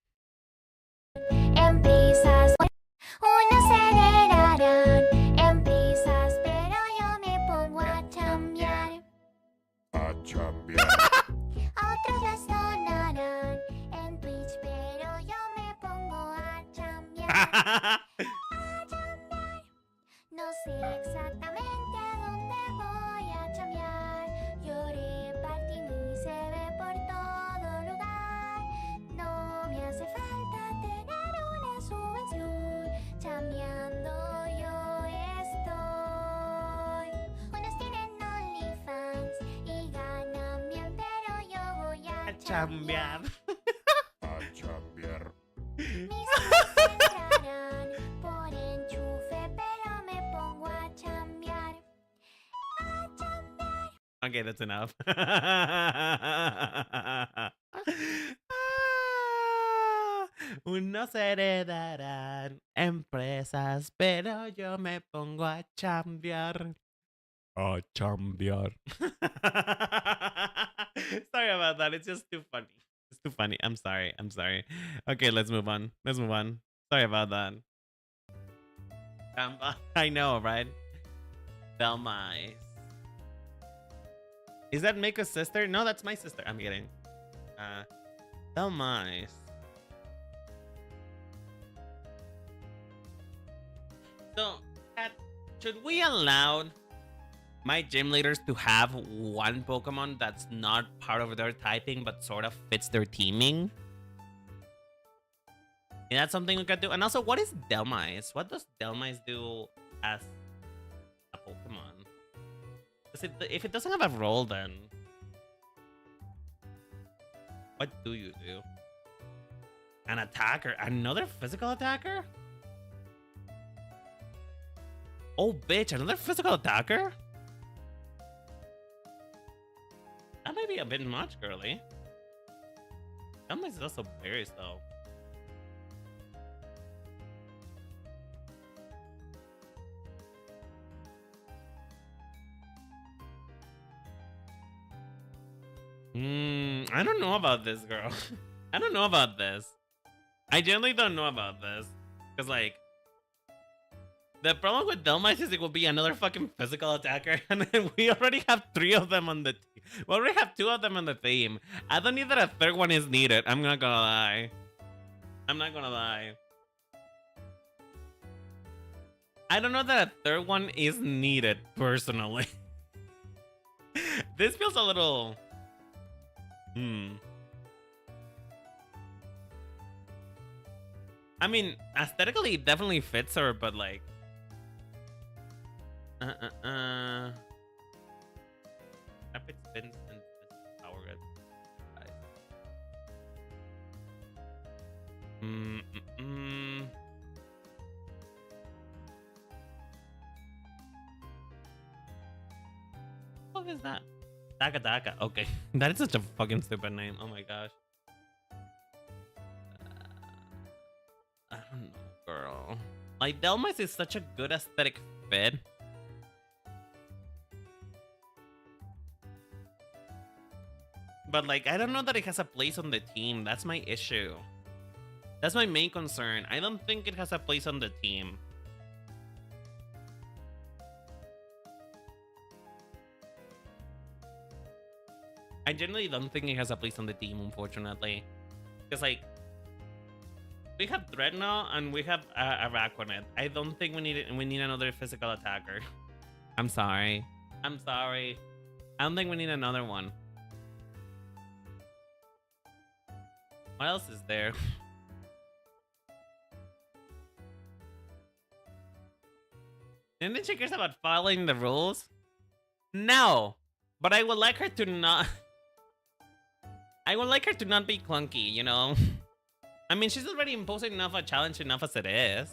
No sé exactamente a dónde voy a chambear. Lloré, partí mi CV por todo lugar. No me hace falta tener una subvención. Chambeando yo estoy. Unos tienen OnlyFans y ganan bien, pero yo voy a chambear. A chambear. Mis hijos entrarán por enchufe, pero me pongo a chambear. A chambear. Okay, that's enough. Unos heredarán empresas, pero yo me pongo a chambear. A chambear. Sorry about that. It's just too funny. It's too funny. I'm sorry. Okay, let's move on. Sorry about that. I know, right? Belmice. Is that Mako's sister? No, that's my sister. I'm kidding. Delmise. So, Kat, should we allow my gym leaders to have one Pokemon that's not part of their typing but sort of fits their teaming? Is that something we could do? And also, what is Delmise? What does Delmise do as a Pokemon? If it doesn't have a role, then what do you do? An attacker? Another physical attacker? Oh, bitch, another physical attacker? That might be a bit much, girly. Delmise is also very slow. I don't know about this, girl. I don't know about this. I generally don't know about this. Because, like, the problem with Delmise is it will be another fucking physical attacker. And then we already have 3 of them on the team. We already have 2 of them on the team. I don't need that a 3rd one is needed. I'm not gonna lie. I'm not gonna lie. I don't know that a 3rd one is needed, personally. This feels a little... I mean, aesthetically, it definitely fits her, but like... Rapid spins and power good. What is that? Daka Daka. Okay. That is such a fucking stupid name. Oh my gosh. I don't know, girl. Like, Delmise is such a good aesthetic fit. But, like, I don't know that it has a place on the team. That's my issue. That's my main concern. I don't think it has a place on the team. I generally don't think it has a place on the team, unfortunately. Because, like, we have Dreadnought and we have a Raquanet. I don't think we need another physical attacker. I'm sorry. I'm sorry. I don't think we need another one. What else is there? Didn't she cares about following the rules? No. But I would like her to not... I would like her to not be clunky, you know? I mean, she's already imposing enough a challenge enough as it is.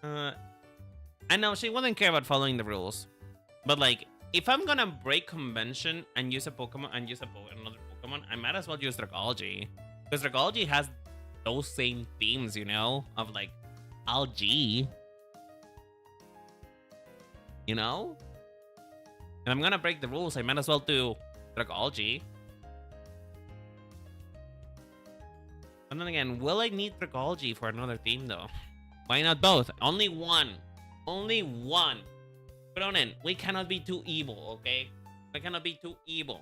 I know, she wouldn't care about following the rules. But, like, if I'm gonna break convention and use a Pokemon and use another Pokemon, I might as well use Dragology. Because Dragology has those same themes, you know? Of, like, algae. You know? If I'm gonna break the rules, I might as well do Dragology. And then again, will I need Dragology for another theme though? Why not both? Only one. Only one. Cronin, we cannot be too evil, okay? We cannot be too evil.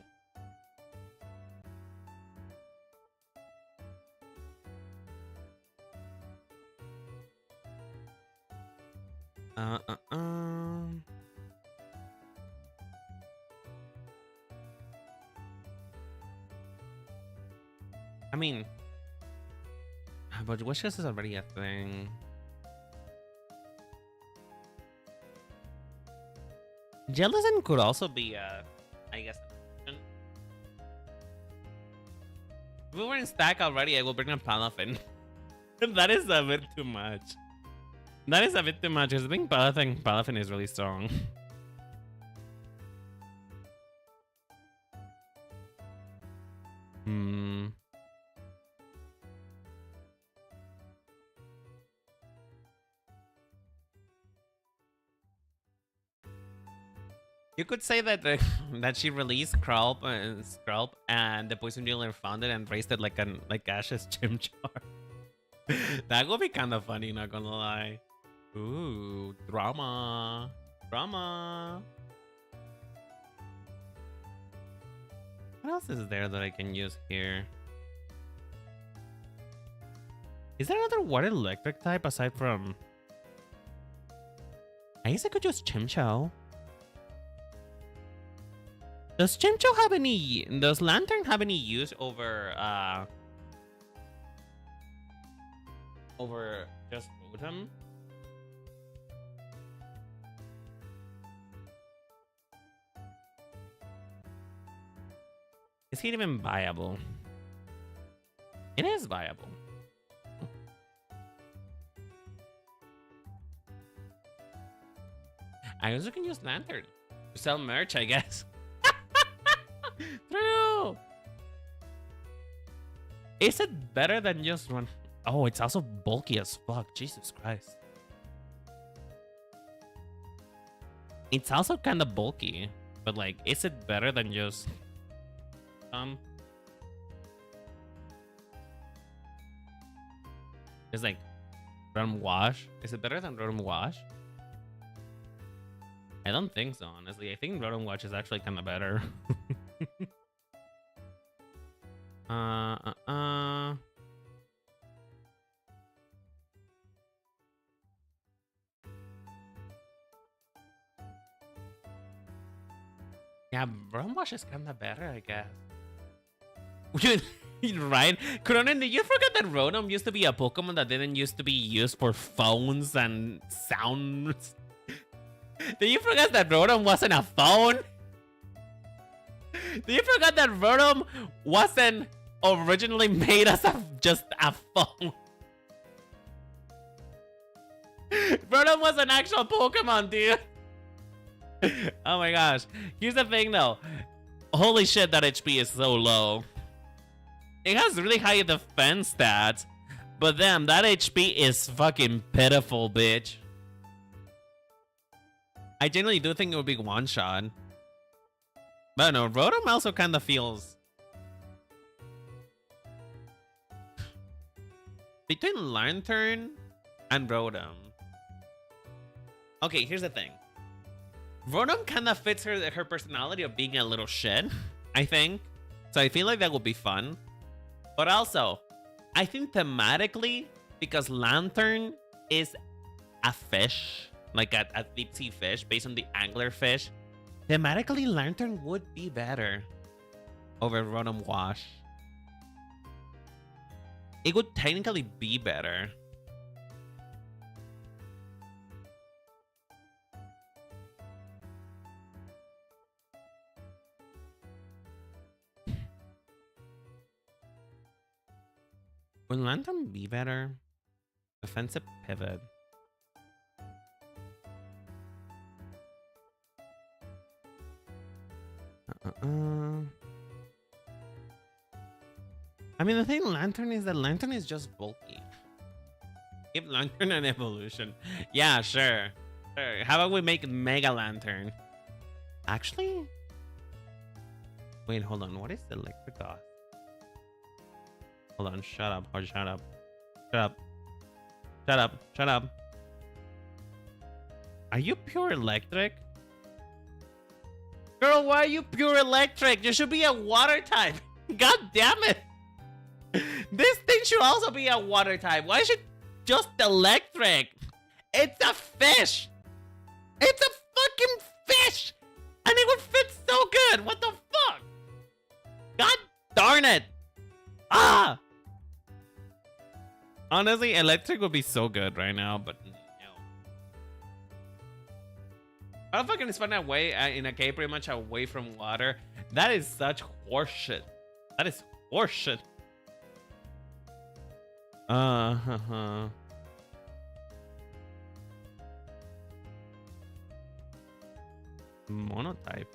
I mean, but wishes is already a thing. Jellicent could also be I guess, an option. If we were in stack already, I will bring a Palafin. That is a bit too much. That is a bit too much, because I think Palafin is really strong. You could say that that she released Skrulp and the poison dealer found it and raised it like Ash's Chimchar. That would be kind of funny, not gonna lie. Ooh, drama. What else is there that I can use here? Is there another water electric type aside from... I guess I could use Chimcho. Does Chimcho have any... Does Lantern have any use over... over just Rotom? Is he even viable? It is viable. I also can use Lantern to sell merch, I guess. True. Is it better than just one? Oh, it's also bulky as fuck. Jesus Christ. It's also kind of bulky, but like, is it better than just it's like Rotom Wash? Is it better than Rotom Wash? I don't think so, honestly. I think Rotom Wash is actually kind of better. Yeah, Rotom Wash is kind of better, I guess. Right? Cronin, did you forget that Rotom used to be a Pokemon that didn't used to be used for phones and sounds? Did you forget that Rotom wasn't a phone? Did you forget that Rotom wasn't originally made as just a phone? Rotom was an actual Pokemon, dude. Oh my gosh. Here's the thing though. Holy shit, that HP is so low. It has really high defense stats, but damn, that HP is fucking pitiful, bitch. I genuinely do think it would be one shot. But no, Rotom also kind of feels... between Lantern and Rotom. Okay, here's the thing. Rotom kind of fits her personality of being a little shit, I think. So I feel like that would be fun. But also, I think thematically, because Lantern is a fish, like a deep sea fish, based on the angler fish, thematically Lantern would be better over Rotom Wash. It would technically be better. Would Lantern be better? Defensive pivot. I mean, the thing Lantern is that Lantern is just bulky. Give Lantern an evolution. Yeah, sure. Sure. How about we make Mega Lantern? Actually? Wait, hold on. What is the electric cost? Hold on. Shut up. Oh, shut up. Shut up. Shut up. Shut up. Are you pure electric? Girl, why are you pure electric? You should be a water type. God damn it. This thing should also be a water type. Why is it just electric? It's a fish. It's a fucking fish. And it would fit so good. What the fuck? God darn it. Ah. Honestly, electric would be so good right now, but no. I'll fucking spend a way in a cave pretty much away from water. That is such horseshit. That is horseshit. Monotype.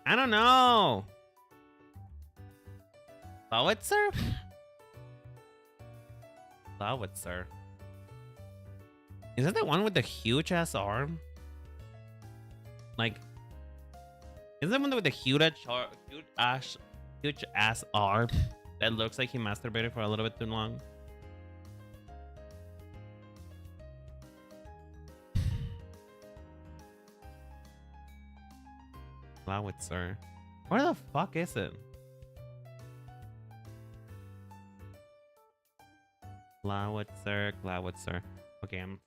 I don't know. Flowitzer? Flowitzer. Is that the one with the huge ass arm? Like, is that one with the huge ass arm that looks like he masturbated for a little bit too long? Flowitzer. Where the fuck is it? Flowitzer, Flowitzer. Okay, I'm.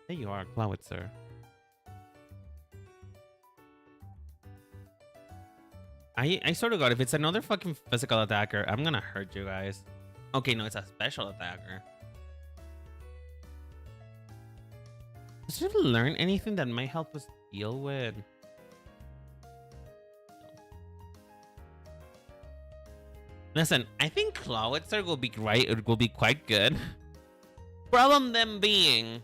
There you are, Flowitzer. I sort of got, if it's another fucking physical attacker, I'm gonna hurt you guys. Okay, no, it's a special attacker. Does it learn anything that might help us deal with? Listen, I think Clawitzer will be right. It will be quite good. Problem then being.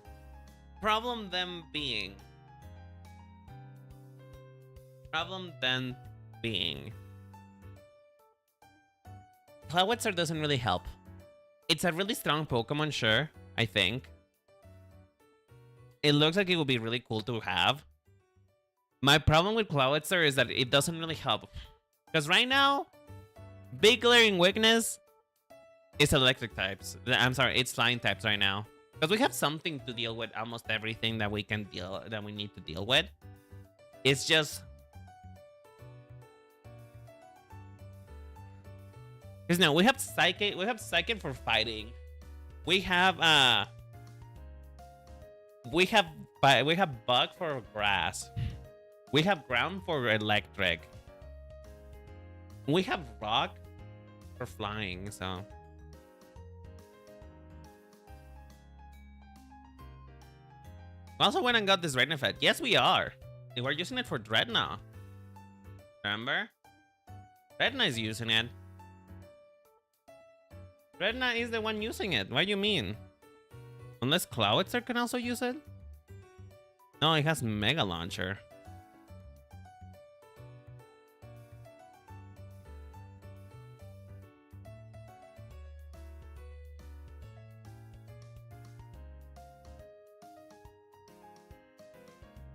Clawitzer doesn't really help. It's a really strong Pokemon, sure, I think. It looks like it would be really cool to have. My problem with Clawitzer is that it doesn't really help. Because right now, big glaring weakness is electric types. I'm sorry, it's flying types right now. Because we have something to deal with almost everything that we need to deal with. It's just, because no, we have psychic for fighting. We have bug for grass. We have ground for electric. We have rock for flying, so. We also went and got this Rain effect. Yes, we are. We're using it for Dreadnought. Remember? Dreadnought is using it. Dreadnought is the one using it. What do you mean? Unless Clawitzer can also use it? No, it has Mega Launcher.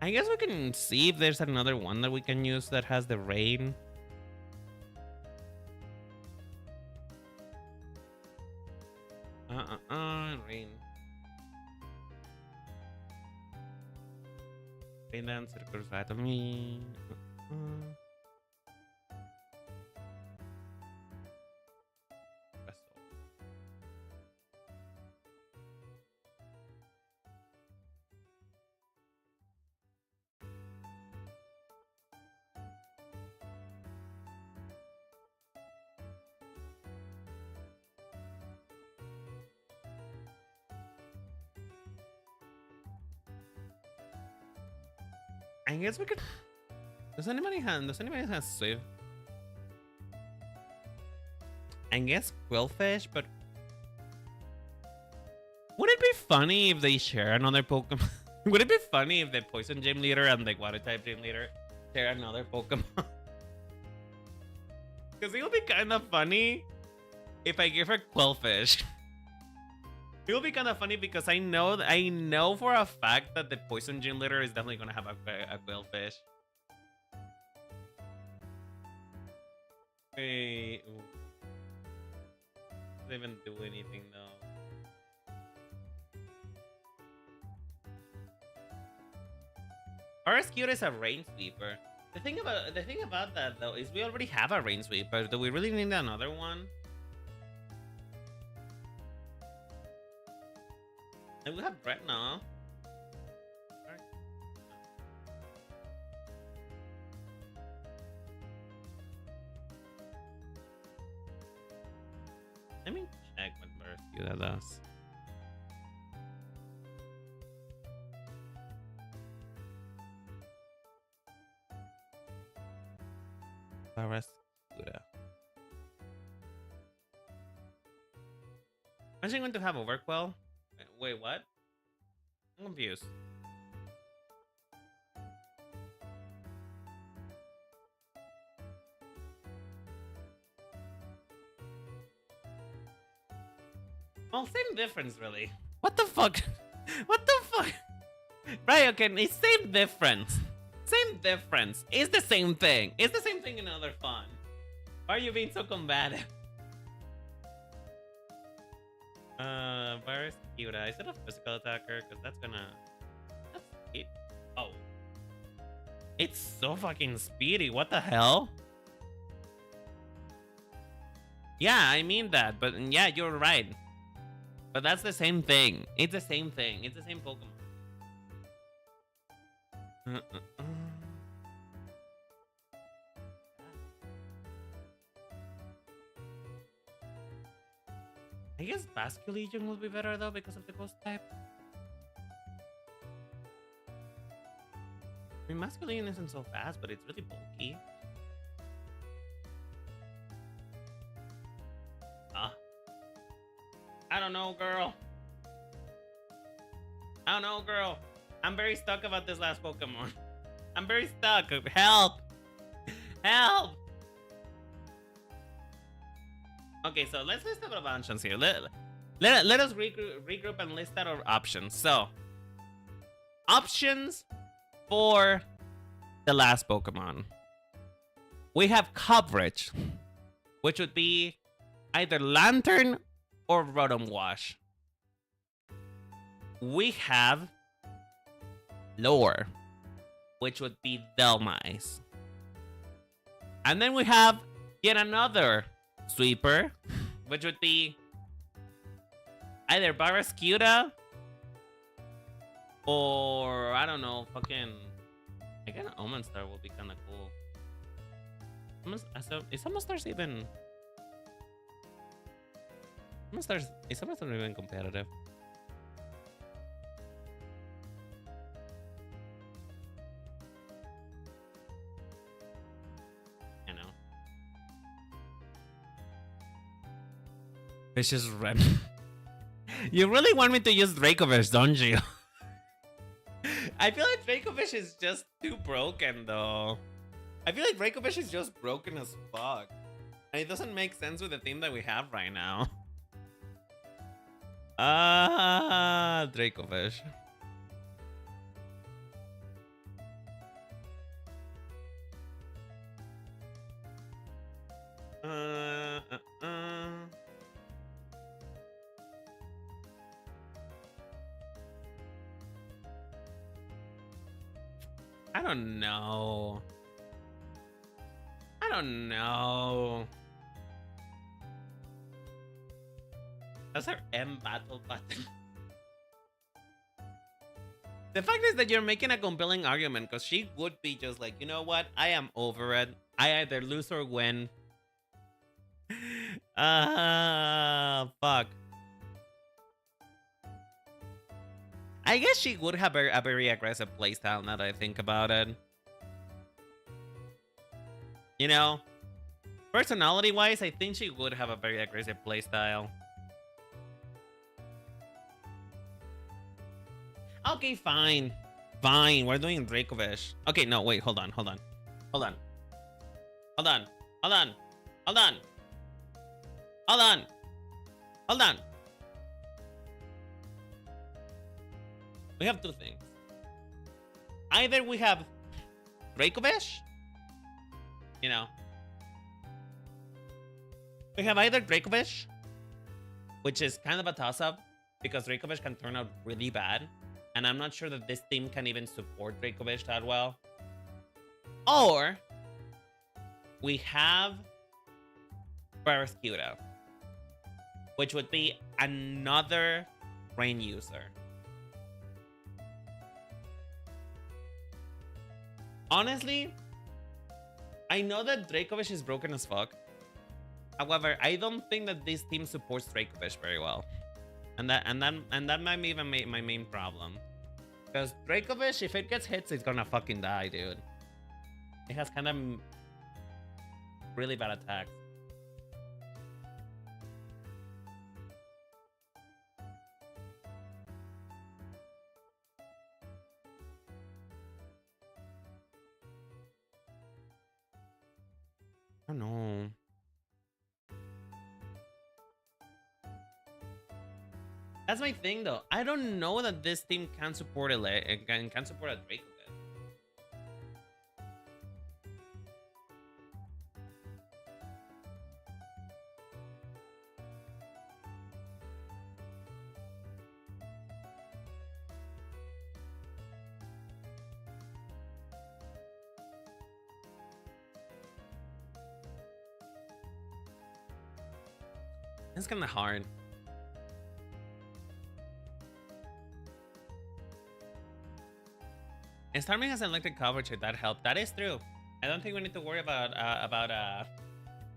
I guess we can see if there's another one that we can use that has the rain. Rain. Rain dance circles right on me. I guess we could. Does anybody have Swift? I guess Quillfish, but would it be funny if they share another Pokemon? Would it be funny if the Poison Gym Leader and the Water type Gym Leader share another Pokemon? Because it would be kind of funny if I give her Quillfish. It will be kind of funny because I know for a fact that the Poison Gym Leader is definitely gonna have a Quillfish. Hey, doesn't even do anything though. RSQ is a Rain Sweeper. The thing about that though is we already have a Rain Sweeper. Do we really need another one? And we have Brett now. Let me check what rescue that does. Rescue. Am I going to have Overquell? Wait, what? I'm confused. Well, same difference, really. What the fuck? What the fuck? Right, okay, it's same difference. Same difference. It's the same thing. It's the same thing in other fun. Why are you being so combative? Virus Cuda. Is it a physical attacker? Because that's gonna... That's it. Oh. It's so fucking speedy. What the hell? Yeah, I mean that. But yeah, you're right. But that's the same thing. It's the same thing. It's the same Pokemon. I guess Basculegion will be better though because of the ghost type. I mean, Basculegion isn't so fast, but it's really bulky. I don't know, girl. I don't know, girl. I'm very stuck about this last Pokemon. I'm very stuck. Help! Help! Okay, so let's list out our options here. Let us regroup and list out our options. So, options for the last Pokemon. We have coverage, which would be either Lantern or Rotom Wash. We have lore, which would be Velmize. And then we have yet another sweeper, which would be either Barraskewda or, I don't know, fucking... I guess Omanstar will be kind of cool. Is Omanstar even... Is Omanstar even competitive? I know. Vicious Red. You really want me to use Dracovish, don't you? I feel like Dracovish is just too broken, though. I feel like Dracovish is just broken as fuck. And it doesn't make sense with the team that we have right now. Dracovish. I don't know. I don't know. That's her M battle button. The fact is that you're making a compelling argument because she would be just like, you know what? I am over it. I either lose or win. Fuck. I guess she would have a very aggressive playstyle now that I think about it. You know? Personality-wise, I think she would have a very aggressive playstyle. Okay, fine. Fine, we're doing Dracovish. Okay, no, wait, hold on. Hold on. Hold on. Hold on. We have two things. Either we have Dracovish, you know. We have either Dracovish, which is kind of a toss-up because Dracovish can turn out really bad. And I'm not sure that this team can even support Dracovish that well. Or we have Barraskewda, which would be another rain user. Honestly, I know that Dracovish is broken as fuck. However, I don't think that this team supports Dracovish very well. And that might be even my main problem. Because Dracovish, if it gets hits, it's gonna fucking die, dude. It has kind of really bad attacks. I don't know. That's my thing, though. I don't know that this team can support a can support a Draco. It's kind of hard. And Starmie has electric coverage, if that helped. That is true. I don't think we need to worry about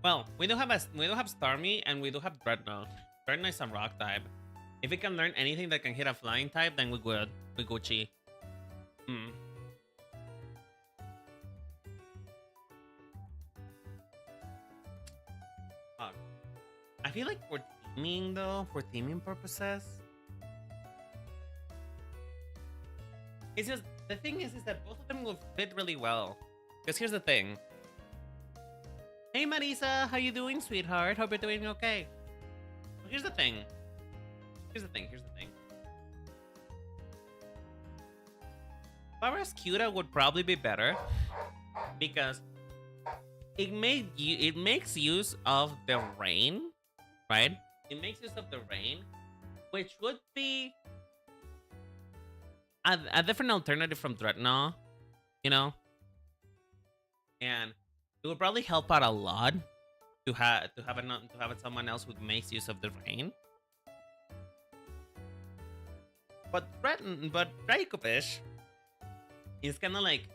well, we do have Starmie and we do have Dreadnought. Dreadnought is a rock type. If we can learn anything that can hit a flying type, then we good. We Gucci. Fuck. I feel like for teaming though, for teaming purposes, it's just the thing is that both of them will fit really well. Because here's the thing. Hey Marisa, how you doing, sweetheart? Hope you're doing okay. Well, here's the thing. Here's the thing. Barraskewda would probably be better because it makes use of the rain, right? It makes use of the rain, which would be a different alternative from Dreadnought, you know? And it would probably help out a lot to have someone else who makes use of the rain. But Dracovish is kind of like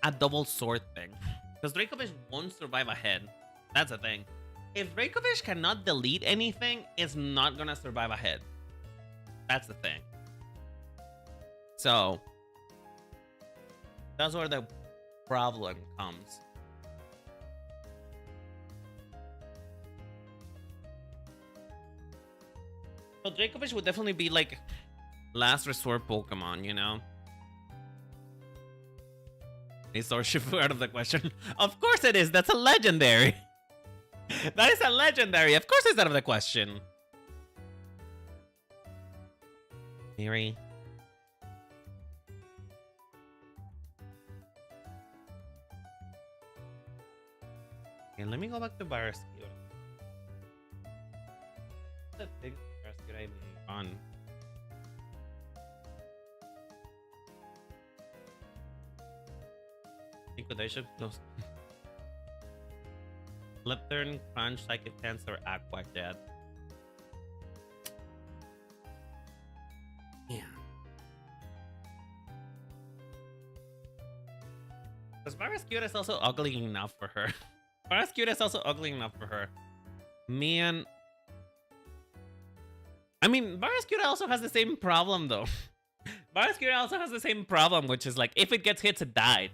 a double sword thing, because Dracovish won't survive a hit. That's the thing. If Dracovish cannot delete anything, it's not gonna survive a hit. That's the thing. So that's where the problem comes. So Dracovish would definitely be like last resort Pokemon, you know? Is Urshifu out of the question? Of course it is. That's a legendary. That is a legendary. Of course it's out of the question. Miri. Okay, let me go back to Barraskewda. What's the big Barraskewda even on? Liquidation close. Flipturn, Crunch, Psychic Tense, or Aqua Jet. Yeah. Because Barraskewda is also ugly enough for her. Barraskewda is also ugly enough for her. Man. I mean, Barraskewda also has the same problem, though. Barraskewda also has the same problem, which is like, if it gets hits, it dies.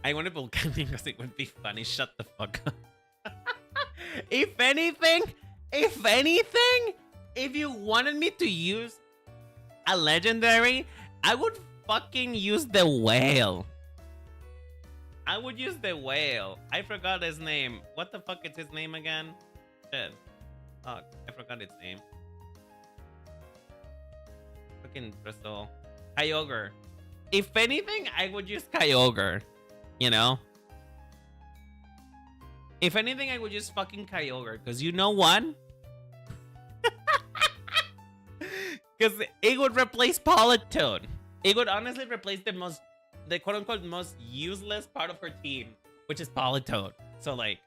I want to volcanic because it would be funny. Shut the fuck up. If anything, if you wanted me to use a legendary, I would fucking use the whale. I would use the whale. I forgot his name. What the fuck is his name again? Shit. Fuck, I forgot his name. Fucking Bristol. Kyogre. If anything, I would use Kyogre. You know? If anything, I would use fucking Kyogre. Because you know what? Because it would replace Politoed. It would honestly replace the quote-unquote most useless part of her team, which is Politoed. So, like,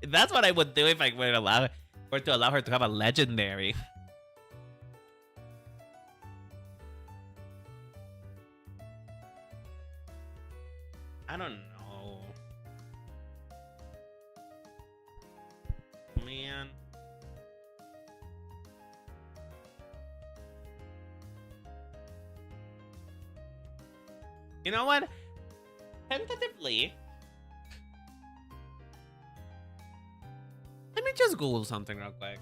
that's what I would do if I were to allow her to have a legendary. I don't know. Man. You know what? Tentatively. Let me just Google something real quick.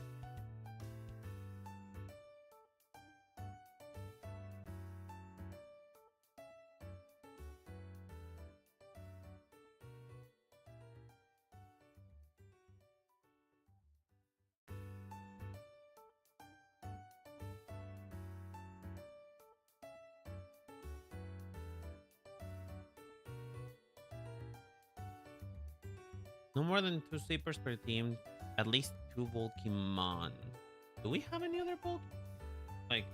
No more than 2 sleepers per team. At least 2 Volkimon. Do we have any other bulk? Like,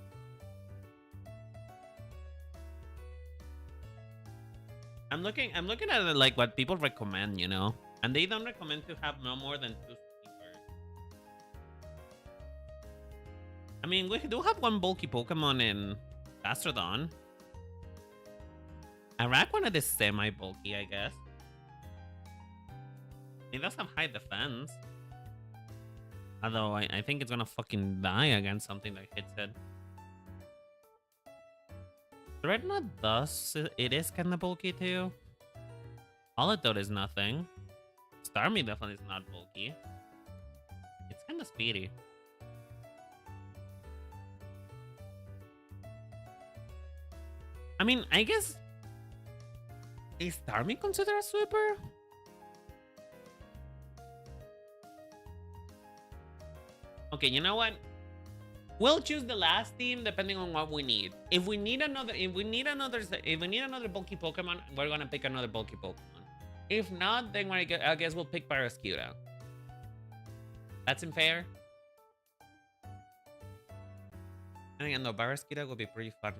I'm looking at it like what people recommend, you know, and they don't recommend to have no more than 2 sleepers. I mean, we do have 1 bulky Pokemon in Gastrodon. Araquanid is semi-bulky, I guess. He does have high defense. Although I think it's gonna fucking die against something that hits it. Dreadnought does, it is kinda bulky too. Politoed is nothing. Starmie definitely is not bulky. It's kinda speedy. I mean, I guess... Is Starmie considered a sweeper? Okay, you know what? We'll choose the last team depending on what we need. If we need another bulky Pokemon, we're gonna pick another bulky Pokemon. If not, then I guess we'll pick Barraskewda. That seem fair? I think no, Barraskewda will be pretty fun.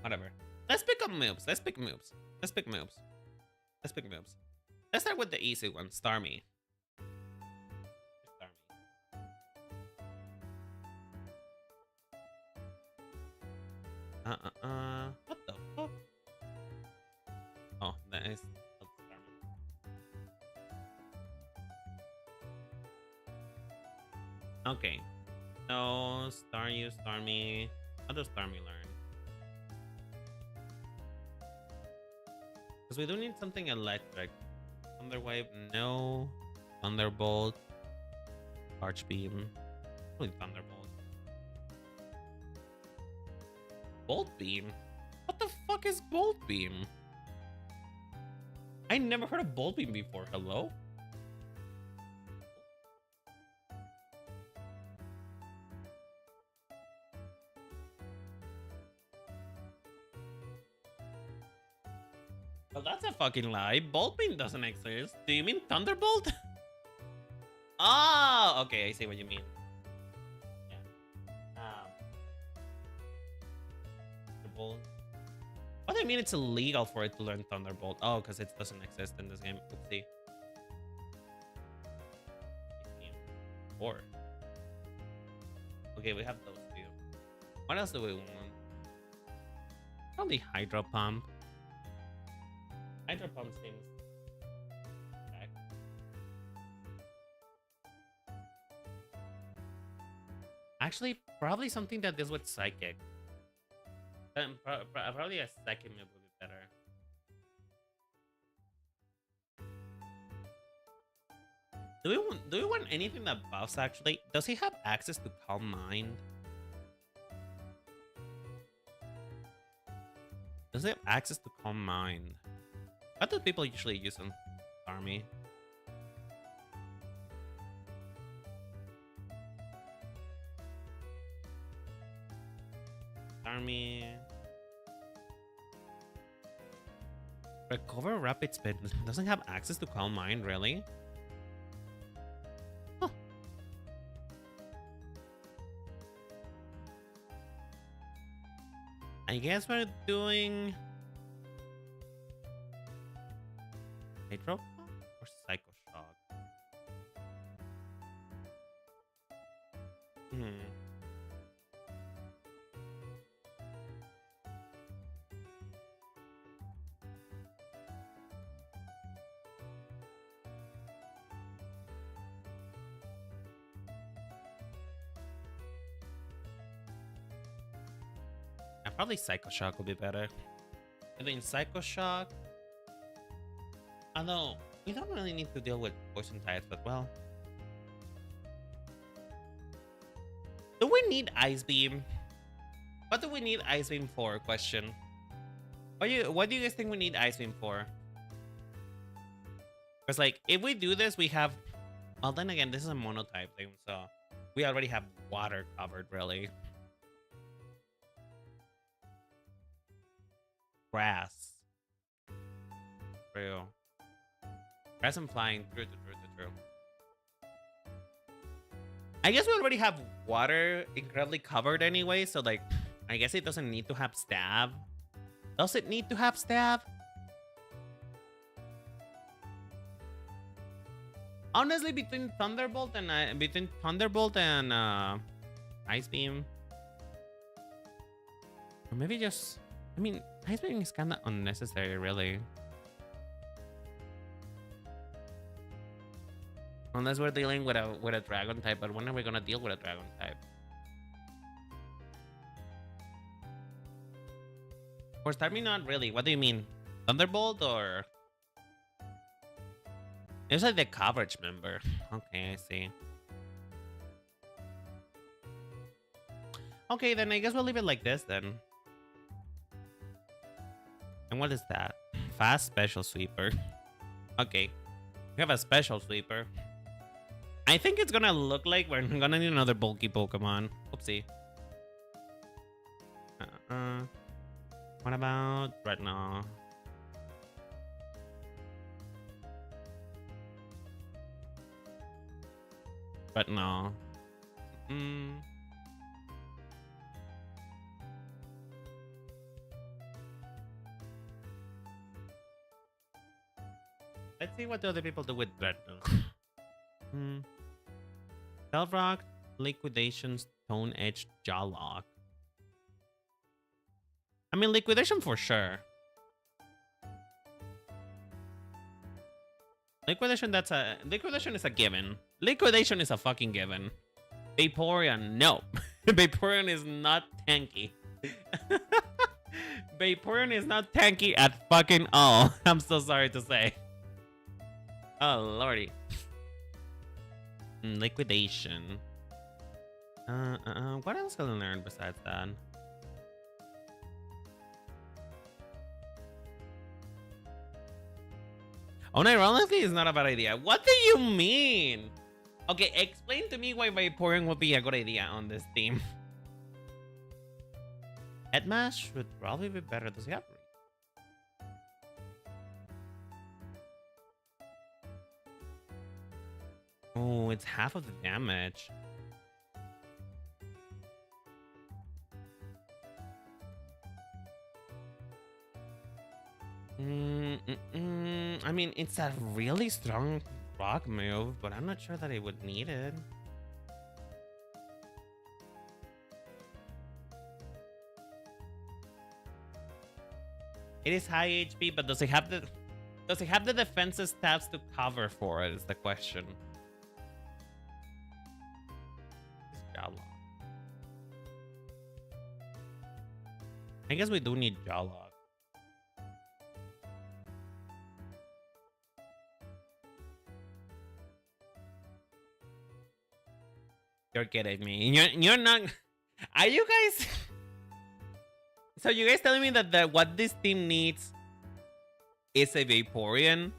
Whatever. Let's pick up moves. Let's pick moves. Let's start with the easy one, Starmie. What the fuck? Oh, that is okay. So, Starmie. How does Starmie learn? Because we do need something electric. Thunderwave, no. Thunderbolt. Arch Beam. Probably Thunderbolt. Bolt Beam? What the fuck is Bolt Beam? I never heard of Bolt Beam before. Hello? Well, that's a fucking lie. Bolt Beam doesn't exist. Do you mean Thunderbolt? Ah, okay, I see what you mean. What do I mean it's illegal for it to learn Thunderbolt? Oh, because it doesn't exist in this game. Oopsie. 4. Okay, we have those 2. What else do we want? Probably Hydro Pump. Hydro Pump seems... Okay. Actually, probably something that deals with Psychic. Probably a second move would be better. Do we want anything that buffs actually? Does he have access to Calm Mind? Does he have access to Calm Mind? What do people usually use on Army? Army. Recover Rapid Spin doesn't have access to Calm Mind, really? Huh. I guess we're doing Hydro Pump or Psycho Shock? Probably Psycho Shock would be better. I think Psycho Shock. Although we don't really need to deal with poison types, but well. Do we need Ice Beam? What do we need Ice Beam for? Question. What do you guys think we need Ice Beam for? Because like if we do this, we have. Well, then again, this is a monotype thing, so we already have water covered, really. Grass. Real. Grass and flying. True. true. I guess we already have water incredibly covered anyway, so like, I guess it doesn't need to have stab. Does it need to have stab? Honestly, between Thunderbolt and Ice Beam, or maybe just, I mean, Ice Beam is kind of unnecessary, really. Unless we're dealing with a dragon type, but when are we gonna deal with a dragon type? For Starmie, not really. What do you mean? Thunderbolt or? It's like the coverage member. Okay, I see. Okay, then I guess we'll leave it like this then. And what is that? Fast special sweeper. Okay. We have a special sweeper. I think it's gonna look like we're gonna need another bulky Pokemon. Oopsie. What about Retinol? Retinol. Let's see what the other people do with Retinol. Rock, Liquidation, Stone Edge, Jaw Lock. I mean, Liquidation for sure. Liquidation is a given. Liquidation is a fucking given. Vaporeon, no. Vaporeon is not tanky. Vaporeon is not tanky at fucking all. I'm so sorry to say. Oh, lordy. Liquidation. What else can I learn besides that? Unironically is not a bad idea. What do you mean? Okay, explain to me why Vaporeon would be a good idea on this team. Headmash would probably be better. Does he have? Oh, it's half of the damage. I mean, it's a really strong rock move, but I'm not sure that it would need it. It is high HP, but does it have the defensive stats to cover for it? Is the question. I guess we do need Jaw Lock. You're kidding me. You're not. Are you guys? So you guys telling me that what this team needs is a Vaporeon?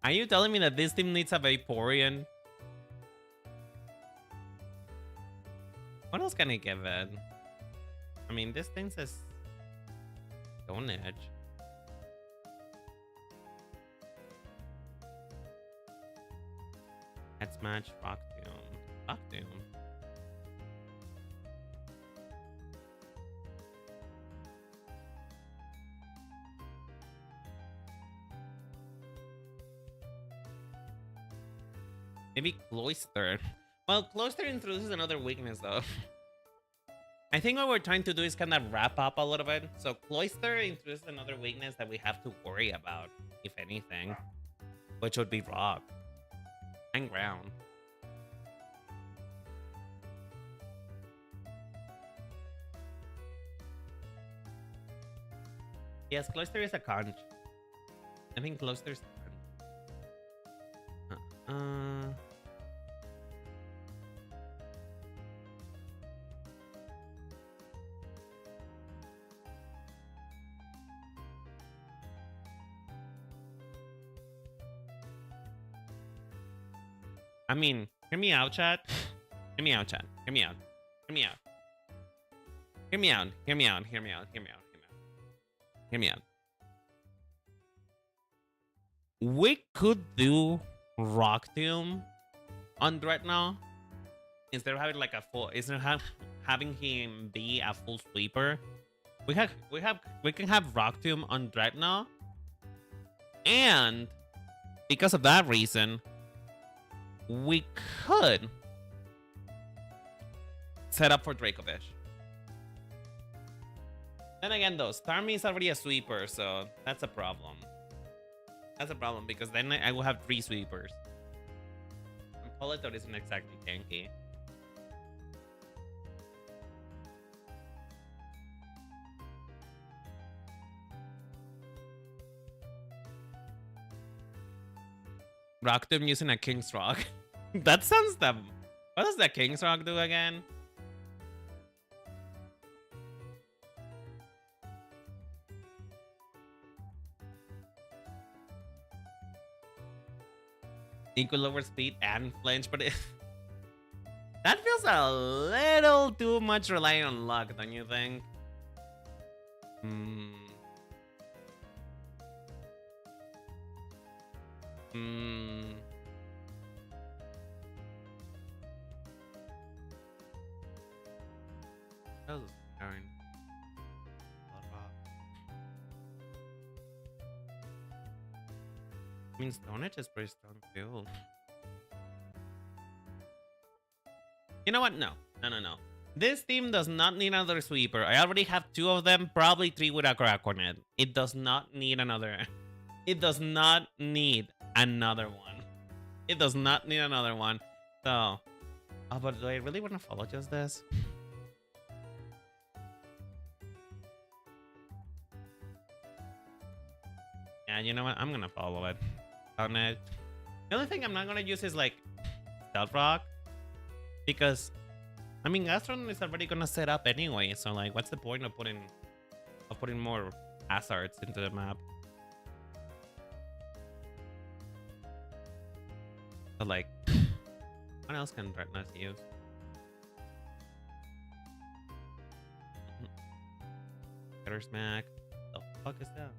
Are you telling me that this team needs a Vaporeon? What else can I give it? I mean, this thing says Stone Edge. Let's match Rock Tomb. Rock Tomb. Maybe Cloyster. Well, Cloyster introduces another weakness, though. I think what we're trying to do is kind of wrap up a little bit. So Cloyster introduces another weakness that we have to worry about, if anything, which would be Rock and Ground. Yes, Cloyster is a conch. I think Cloyster's a conch. I mean, hear me out, chat. Hear me out, chat. Hear me out. Hear me out. Hear me out. Hear me out. Hear me out. Hear me out. Hear me out. Hear me out. We could do Rock Tomb on Dreadnought instead of having like a full, instead of having him be a full sweeper. We can have Rock Tomb on Dreadnought, and because of that reason, we could set up for Dracovish. Then again, though, Starmie is already a sweeper, so that's a problem. That's a problem because then I will have 3 sweepers. And Politoed isn't exactly tanky. Rock Tomb using a King's Rock. That sounds dumb. What does the King's Rock do again? Equal lower speed and flinch, but that feels a little too much relying on luck, don't you think? That was a turn. I mean, Stone Edge is pretty strong too. You know what? No. This team does not need another sweeper. I already have 2 of them, probably 3 with a Krakonet. It does not need another. It does not need another one. It does not need another one. So, oh, but do I really want to follow just this? Yeah, you know what? I'm gonna follow it. On it. The only thing I'm not gonna use is like Stealth Rock, because I mean Gastron is already gonna set up anyway. So like, what's the point of putting more hazards into the map? So like, what else can Dreadnought use? Cutter Smack. The fuck is that?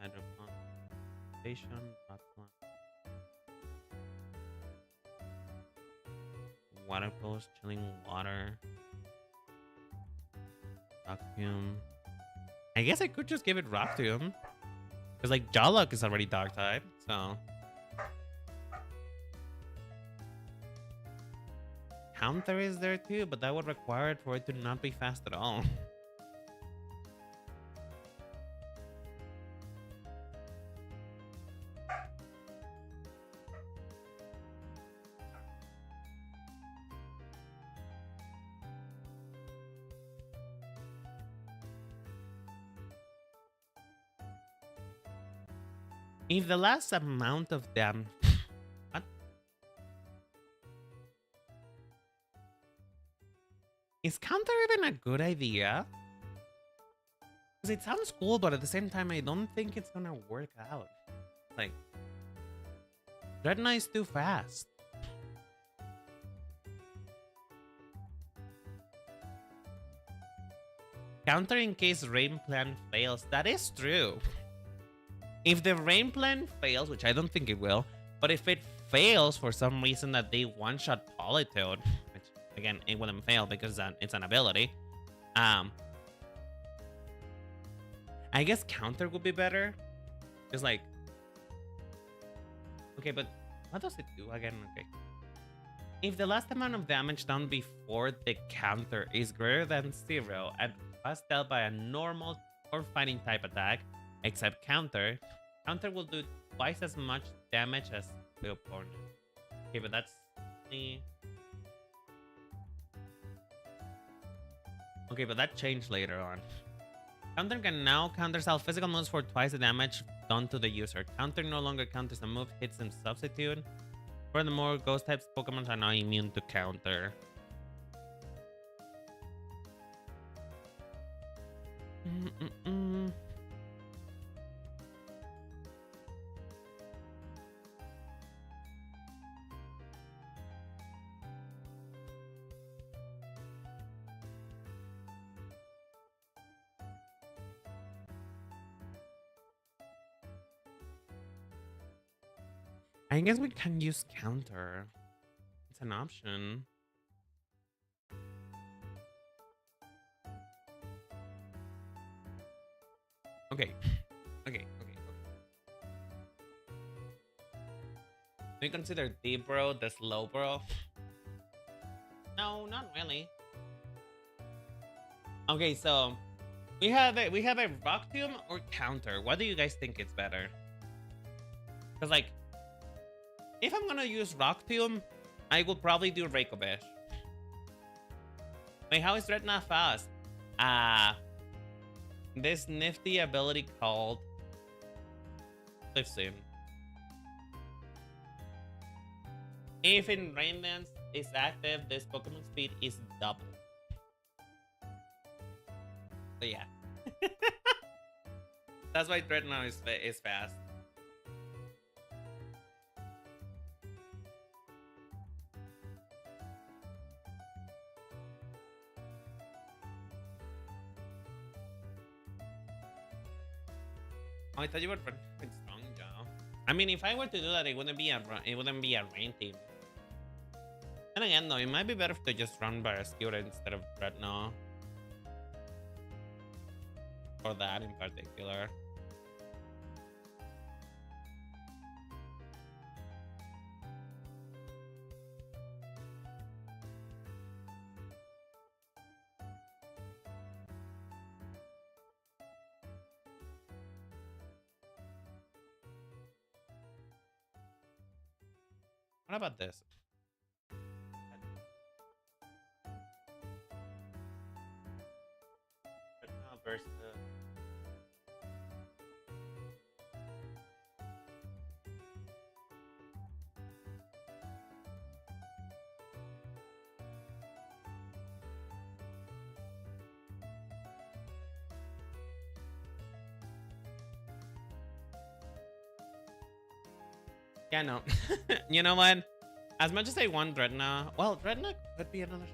Hydroponic station, water post, chilling water, Rock Tomb. I guess I could just give it Rock Tomb, because like Jawluck is already Dark type, so Counter is there too, but that would require it for it to not be fast at all. If the last amount of them... What? Is Counter even a good idea? Because it sounds cool, but at the same time, I don't think it's gonna work out. Like, Dreadnought is too fast. Counter in case Rain Plan fails. That is true. If the Rain Plan fails, which I don't think it will, but if it fails for some reason that they one-shot Politoed, which again, it wouldn't fail because it's an ability, I guess Counter would be better. Just like, okay, but what does it do again? Okay. If the last amount of damage done before the counter is greater than 0 and was dealt by a normal or fighting type attack, except counter will do twice as much damage as the opponent. Okay, but that's me. Okay, but that changed later on. Counter can now counter self physical moves for twice the damage done to the user. Counter no longer counters a move, hits and substitute. Furthermore, ghost types Pokemon are now immune to counter. I guess we can use counter. It's an option. Okay. Okay. Do you consider deep bro the slow bro? No, not really. Okay, so we have a rock tomb or counter. What do you guys think is better? Because like, if I'm gonna use rock tomb, I will probably do Reikobesh. Wait, how is Dreadnought fast? This nifty ability called Cliff Sim. If in Rain Dance is active, this Pokemon speed is double. So yeah. That's why Dreadnought is fast. Oh, I thought you were pretty strong, Joe. I mean, if I were to do that, it wouldn't be a rain team. And again, though, it might be better to just run Barraskewda instead of Dreadnought. For that in particular. What about this? Dreadnought versus yeah, no. You know what? As much as I want Dreadnought, well, Dreadnought could be another.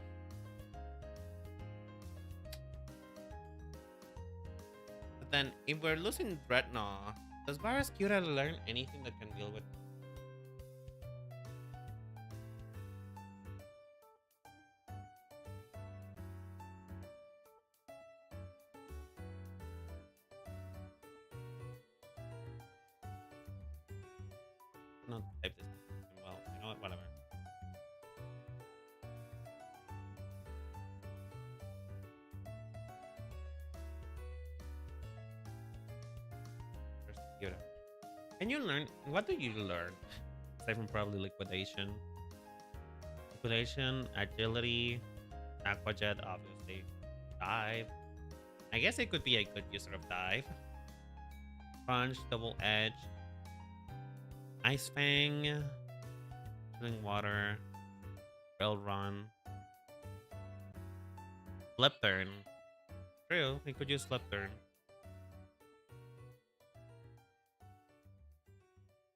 But then, if we're losing Dreadnought, does Barraskewda learn anything that can deal with? Not type this. Well, you know what? Whatever. Barraskewda. Can you learn? What do you learn? Aside from probably liquidation. Liquidation, agility, aqua jet, obviously. Dive. I guess it could be a good user of dive. Punch, double edge. Ice Fang. Killing water. Rail run. Flip turn. True, we could use flip turn.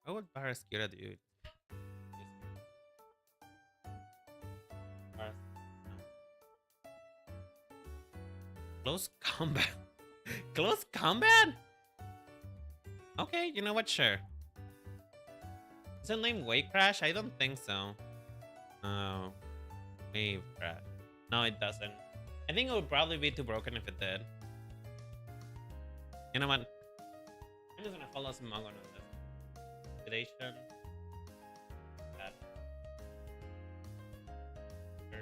What would Barraskewda do? Close combat. Close combat? Okay, you know what? Sure. Is it named Wave Crash? I don't think so. Oh. Wave Crash. No, it doesn't. I think it would probably be too broken if it did. You know what? I'm just gonna follow some Mongon on this. Sedation. That. Sure.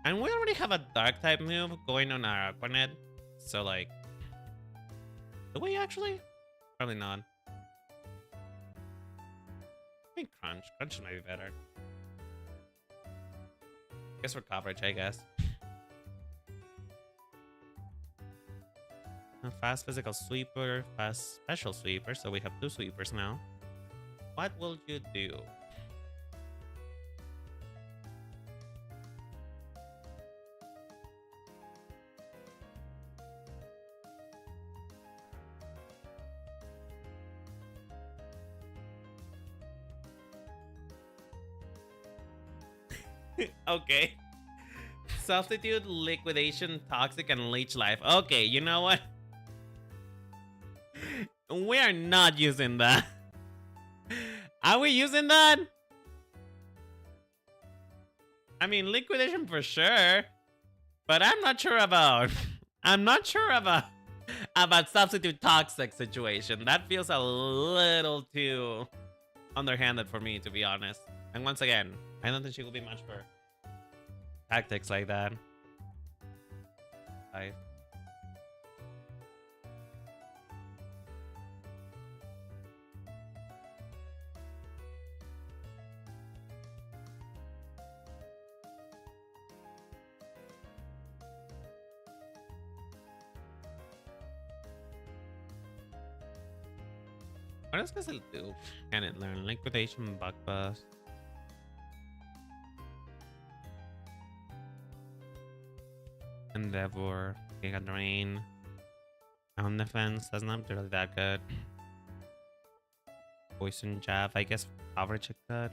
And we already have a dark type move going on our Aquanet. So like, do we actually? Probably not. I think Crunch. Crunch might be better. Guess for coverage, I guess. A fast physical sweeper, fast special sweeper. So we have 2 sweepers now. What will you do? Okay. Substitute liquidation, toxic, and leech life. Okay, you know what? We are not using that. Are we using that? I mean, liquidation for sure. But I'm not sure about... I'm not sure about substitute toxic situation. That feels a little too underhanded for me, to be honest. And once again, I don't think she will be much for tactics like that. What else does it do? Can it learn? Liquidation, bug bust. Endeavor, Giga Drain. Sound defense, that's not really that good. Poison jab, I guess coverage is good.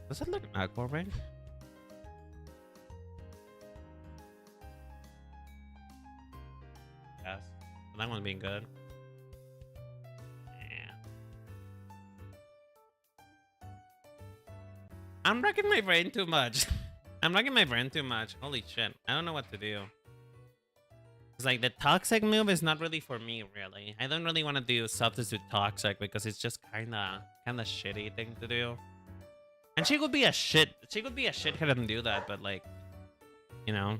Does it look aqua ring? Yes. That one being good. Yeah. I'm wrecking my brain too much. I'm wrecking my brain too much. Holy shit. I don't know what to do. It's like the toxic move is not really for me, really. I don't really want to do substitute toxic because it's just kinda shitty thing to do. And she could be a shithead and do that, but like, you know.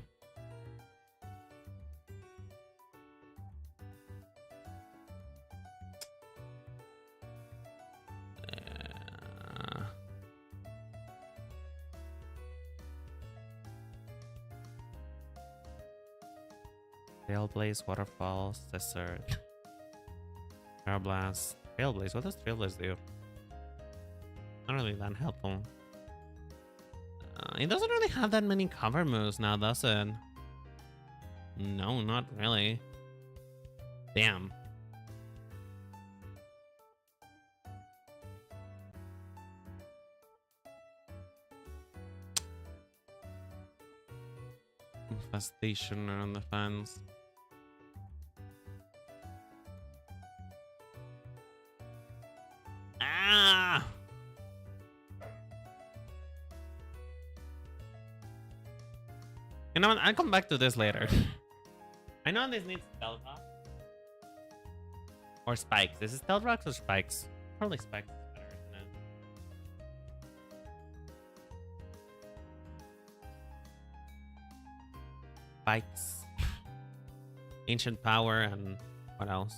Trailblaze, Waterfall, Scissor, Aeroblast, Trailblaze. What does Trailblaze do? Not really that helpful. It doesn't really have that many cover moves now, does it? No, not really. Damn. Infestation on the fence. Ah! You know what? I'll come back to this later. I know this needs Stealth Rock. Or Spikes. Is it Stealth Rocks or Spikes? Probably Spikes is better, isn't it? Spikes. Ancient Power and what else?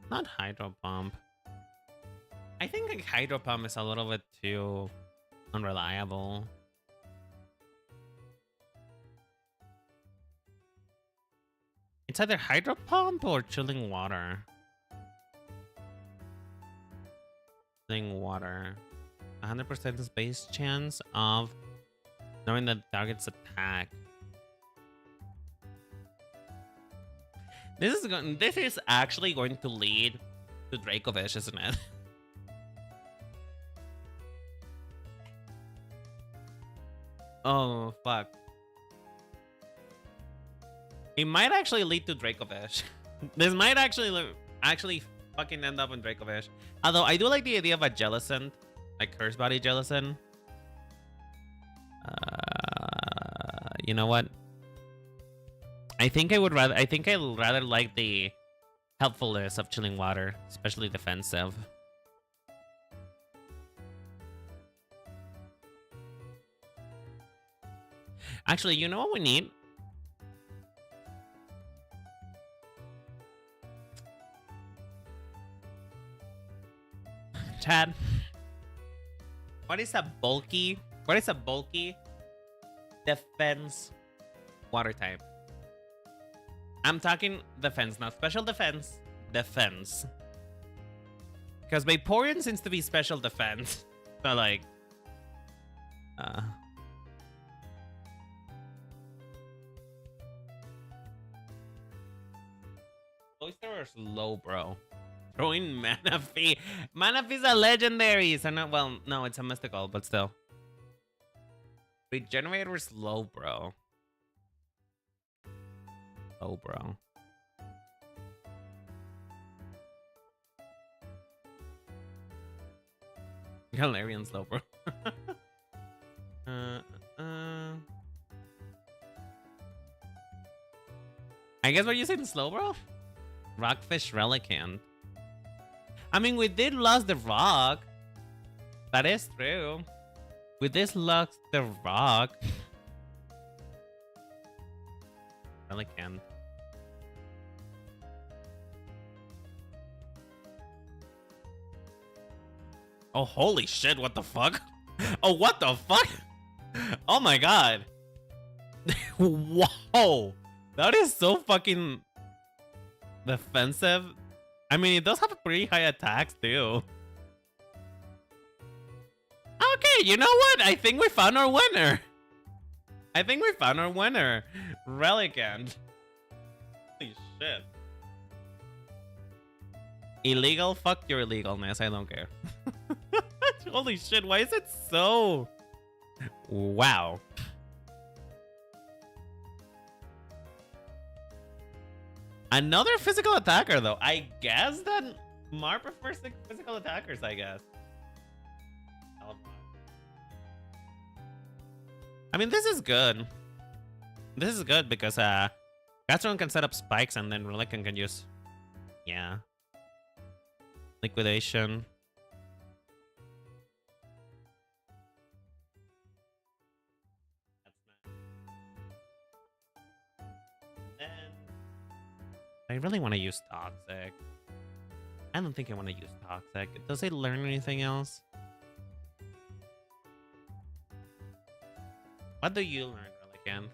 Not Hydro Pump. I think like Hydro Pump is a little bit too unreliable. It's either Hydro Pump or Chilling Water. Chilling Water. 100% is base chance of knowing the target's attack. This is actually going to lead to Dracovish, isn't it? Oh fuck. It might actually lead to Dracovish. This might actually fucking end up in Dracovish. Although I do like the idea of a Jellicent, like Curse Body Jellicent. You know what? I think I'd rather like the helpfulness of Chilling Water, especially defensive. Actually, you know what we need? Chad, what is a bulky defense water type? I'm talking defense, not special defense. Defense. Because Vaporeon seems to be special defense. So like, Uh, Oyster or slow, bro? Throwing Manaphy. Manaphy's a legendary. So not well. No, it's a mystical, but still. Regenerate or slow, bro? Oh, bro. Galarian slow, bro. I guess we're using slow, bro. Rockfish Relican. I mean, we did lose the rock. That is true. We did lose the rock. Relican. Oh, holy shit, what the fuck? Oh, what the fuck? Oh my god. Whoa. That is so fucking defensive. I mean, it does have a pretty high attacks too. Okay, you know what? I think we found our winner. I think we found our winner. Relican. Holy shit. Illegal? Fuck your illegalness. I don't care. Holy shit, why is it so... Wow. Another physical attacker, though. I guess that Mar prefers physical attackers, I guess. I mean, this is good. This is good because Gatron can set up spikes and then Relican can use... Yeah. Liquidation. I really want to use Toxic. I don't think I want to use Toxic. Does it learn anything else? What do you learn, Relican?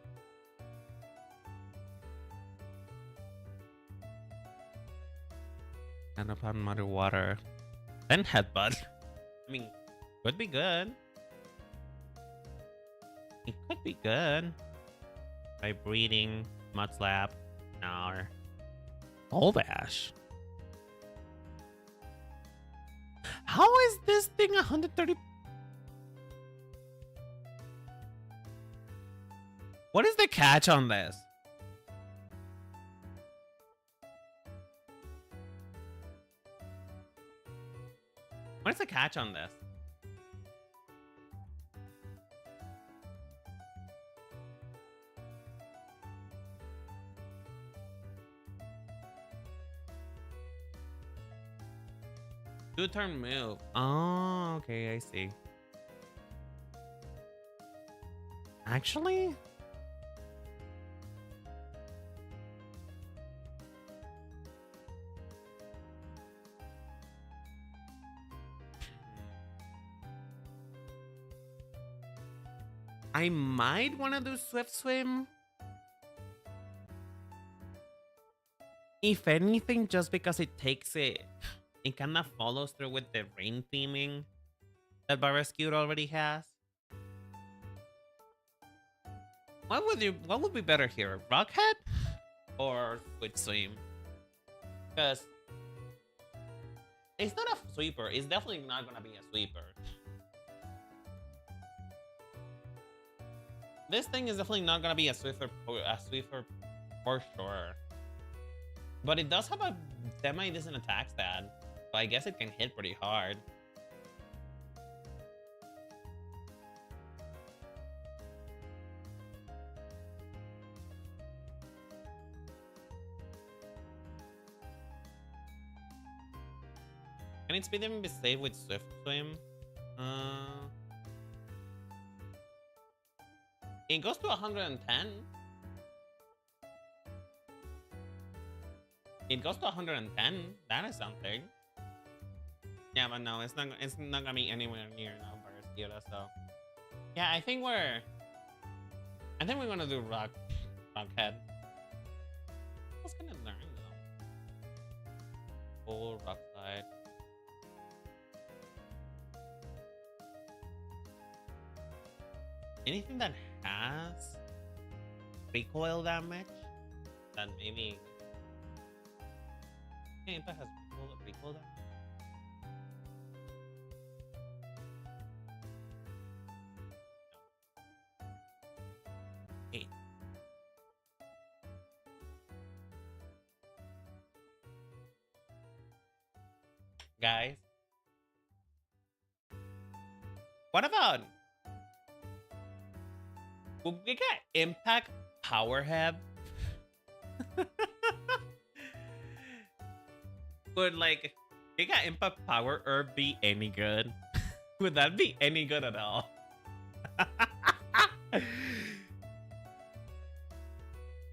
And upon Mother Water. Then Headbutt. I mean, could be good. It could be good. By breeding, Mud Slap, Gnar. Cold Ash. How is this thing 130? What is the catch on this? What is the catch on this? Two-turn move. Oh, okay, I see. Actually? I might want to do Swift Swim. If anything, just because it takes it. It kind of follows through with the rain theming that Barrescute already has. What would be better here? Rockhead or Swift Swim? Because it's not a sweeper. It's definitely not gonna be a sweeper. This thing is definitely not gonna be a sweeper for sure. But it does have a semi-decent attack stat. So I guess it can hit pretty hard. Can it speed even be safe with Swift Swim? It goes to 110. It goes to 110. That is something. Yeah, but no, it's not gonna be anywhere near now Barrescute, so yeah, I think we're gonna do Rockhead. What's gonna learn though? Full Rock Slide. anything that has recoil damage, that maybe. Yeah, Impact has recoil damage. Eight. Guys, what about would we get Impact Power Head? Would like Giga Impact Power Herb be any good? Would that be any good at all?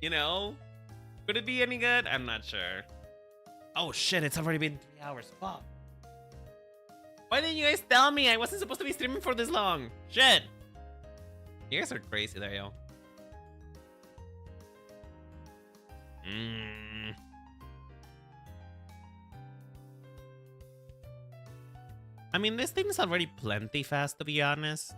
You know? Could it be any good? I'm not sure. Oh shit, it's already been 3 hours. Fuck. Why didn't you guys tell me? I wasn't supposed to be streaming for this long. Shit. You guys are crazy there, yo. I mean, this thing is already plenty fast, to be honest.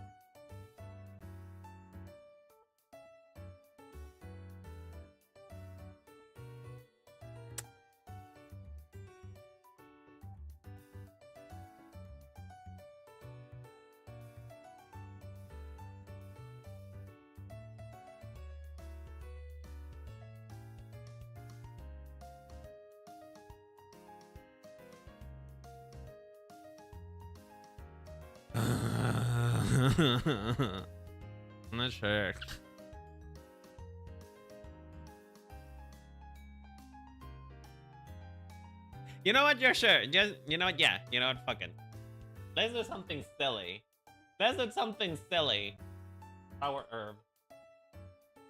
I'm not sure. You know what? You're sure. Just, you know what? Yeah. You know what? Fucking. Let's do something silly. Let's do something silly. Power herb.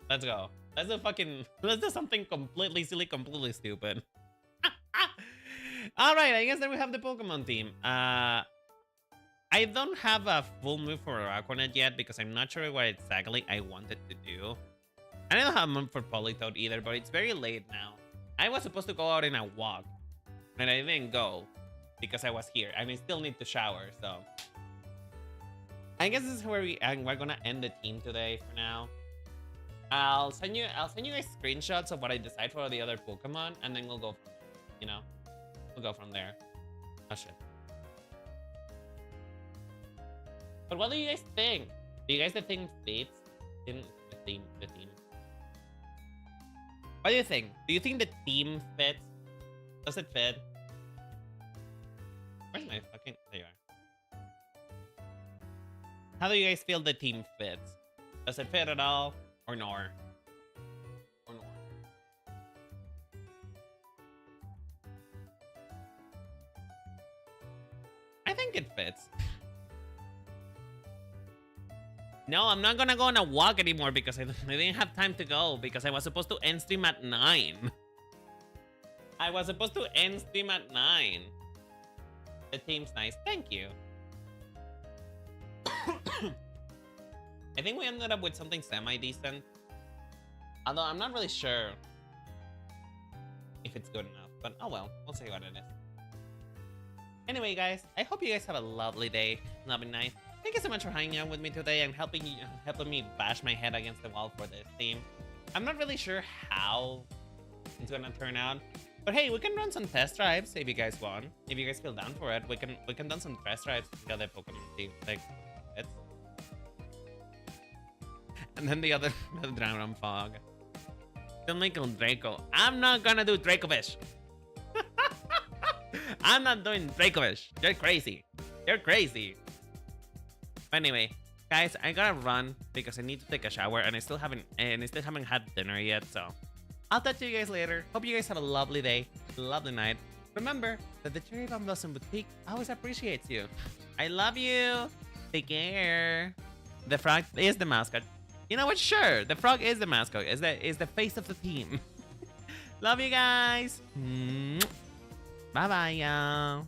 Let's go. Let's do something completely silly, completely stupid. Alright, I guess then we have the Pokemon team. I don't have a full move for Araquanet yet because I'm not sure what exactly I wanted to do. I don't have a move for Politoed either, but it's very late now. I was supposed to go out in a walk, and I didn't go because I was here, and I still need to shower, so... I guess this is where we're gonna end the team today for now. I'll send you guys screenshots of what I decide for the other Pokemon, and then we'll go from there, you know? We'll go from there. Oh shit. But what do you guys think? Do you guys think fits in the team? What do you think? Do you think the team fits? Does it fit? Where's my fucking... There you are. How do you guys feel the team fits? Does it fit at all? Or nor? Or nor? I think it fits. No, I'm not gonna go on a walk anymore because I didn't have time to go because I was supposed to end stream at 9. I was supposed to end stream at 9. The team's nice. Thank you. I think we ended up with something semi-decent. Although I'm not really sure if it's good enough. But oh well, we'll see what it is. Anyway, guys, I hope you guys have a lovely day, lovely night. Thank you so much for hanging out with me today and helping me bash my head against the wall for this team. I'm not really sure how it's gonna turn out, but hey, we can run some test drives if you guys want. If you guys feel down for it, we can run some test drives to the other Pokemon team. Like, it's... And then the other Dragon Fog. Don't make a Draco. I'm not gonna do Dracovish. I'm not doing Dracovish. You're crazy. You're crazy. Anyway, guys, I gotta run because I need to take a shower and I still haven't had dinner yet, so I'll talk to you guys later. Hope you guys have a lovely day, lovely night. Remember that the Cherry Bomb Blossom Boutique always appreciates you. I love you. Take care. The frog is the mascot. You know what? Sure, the frog is the mascot. Is the face of the team. Love you guys. Bye bye, y'all.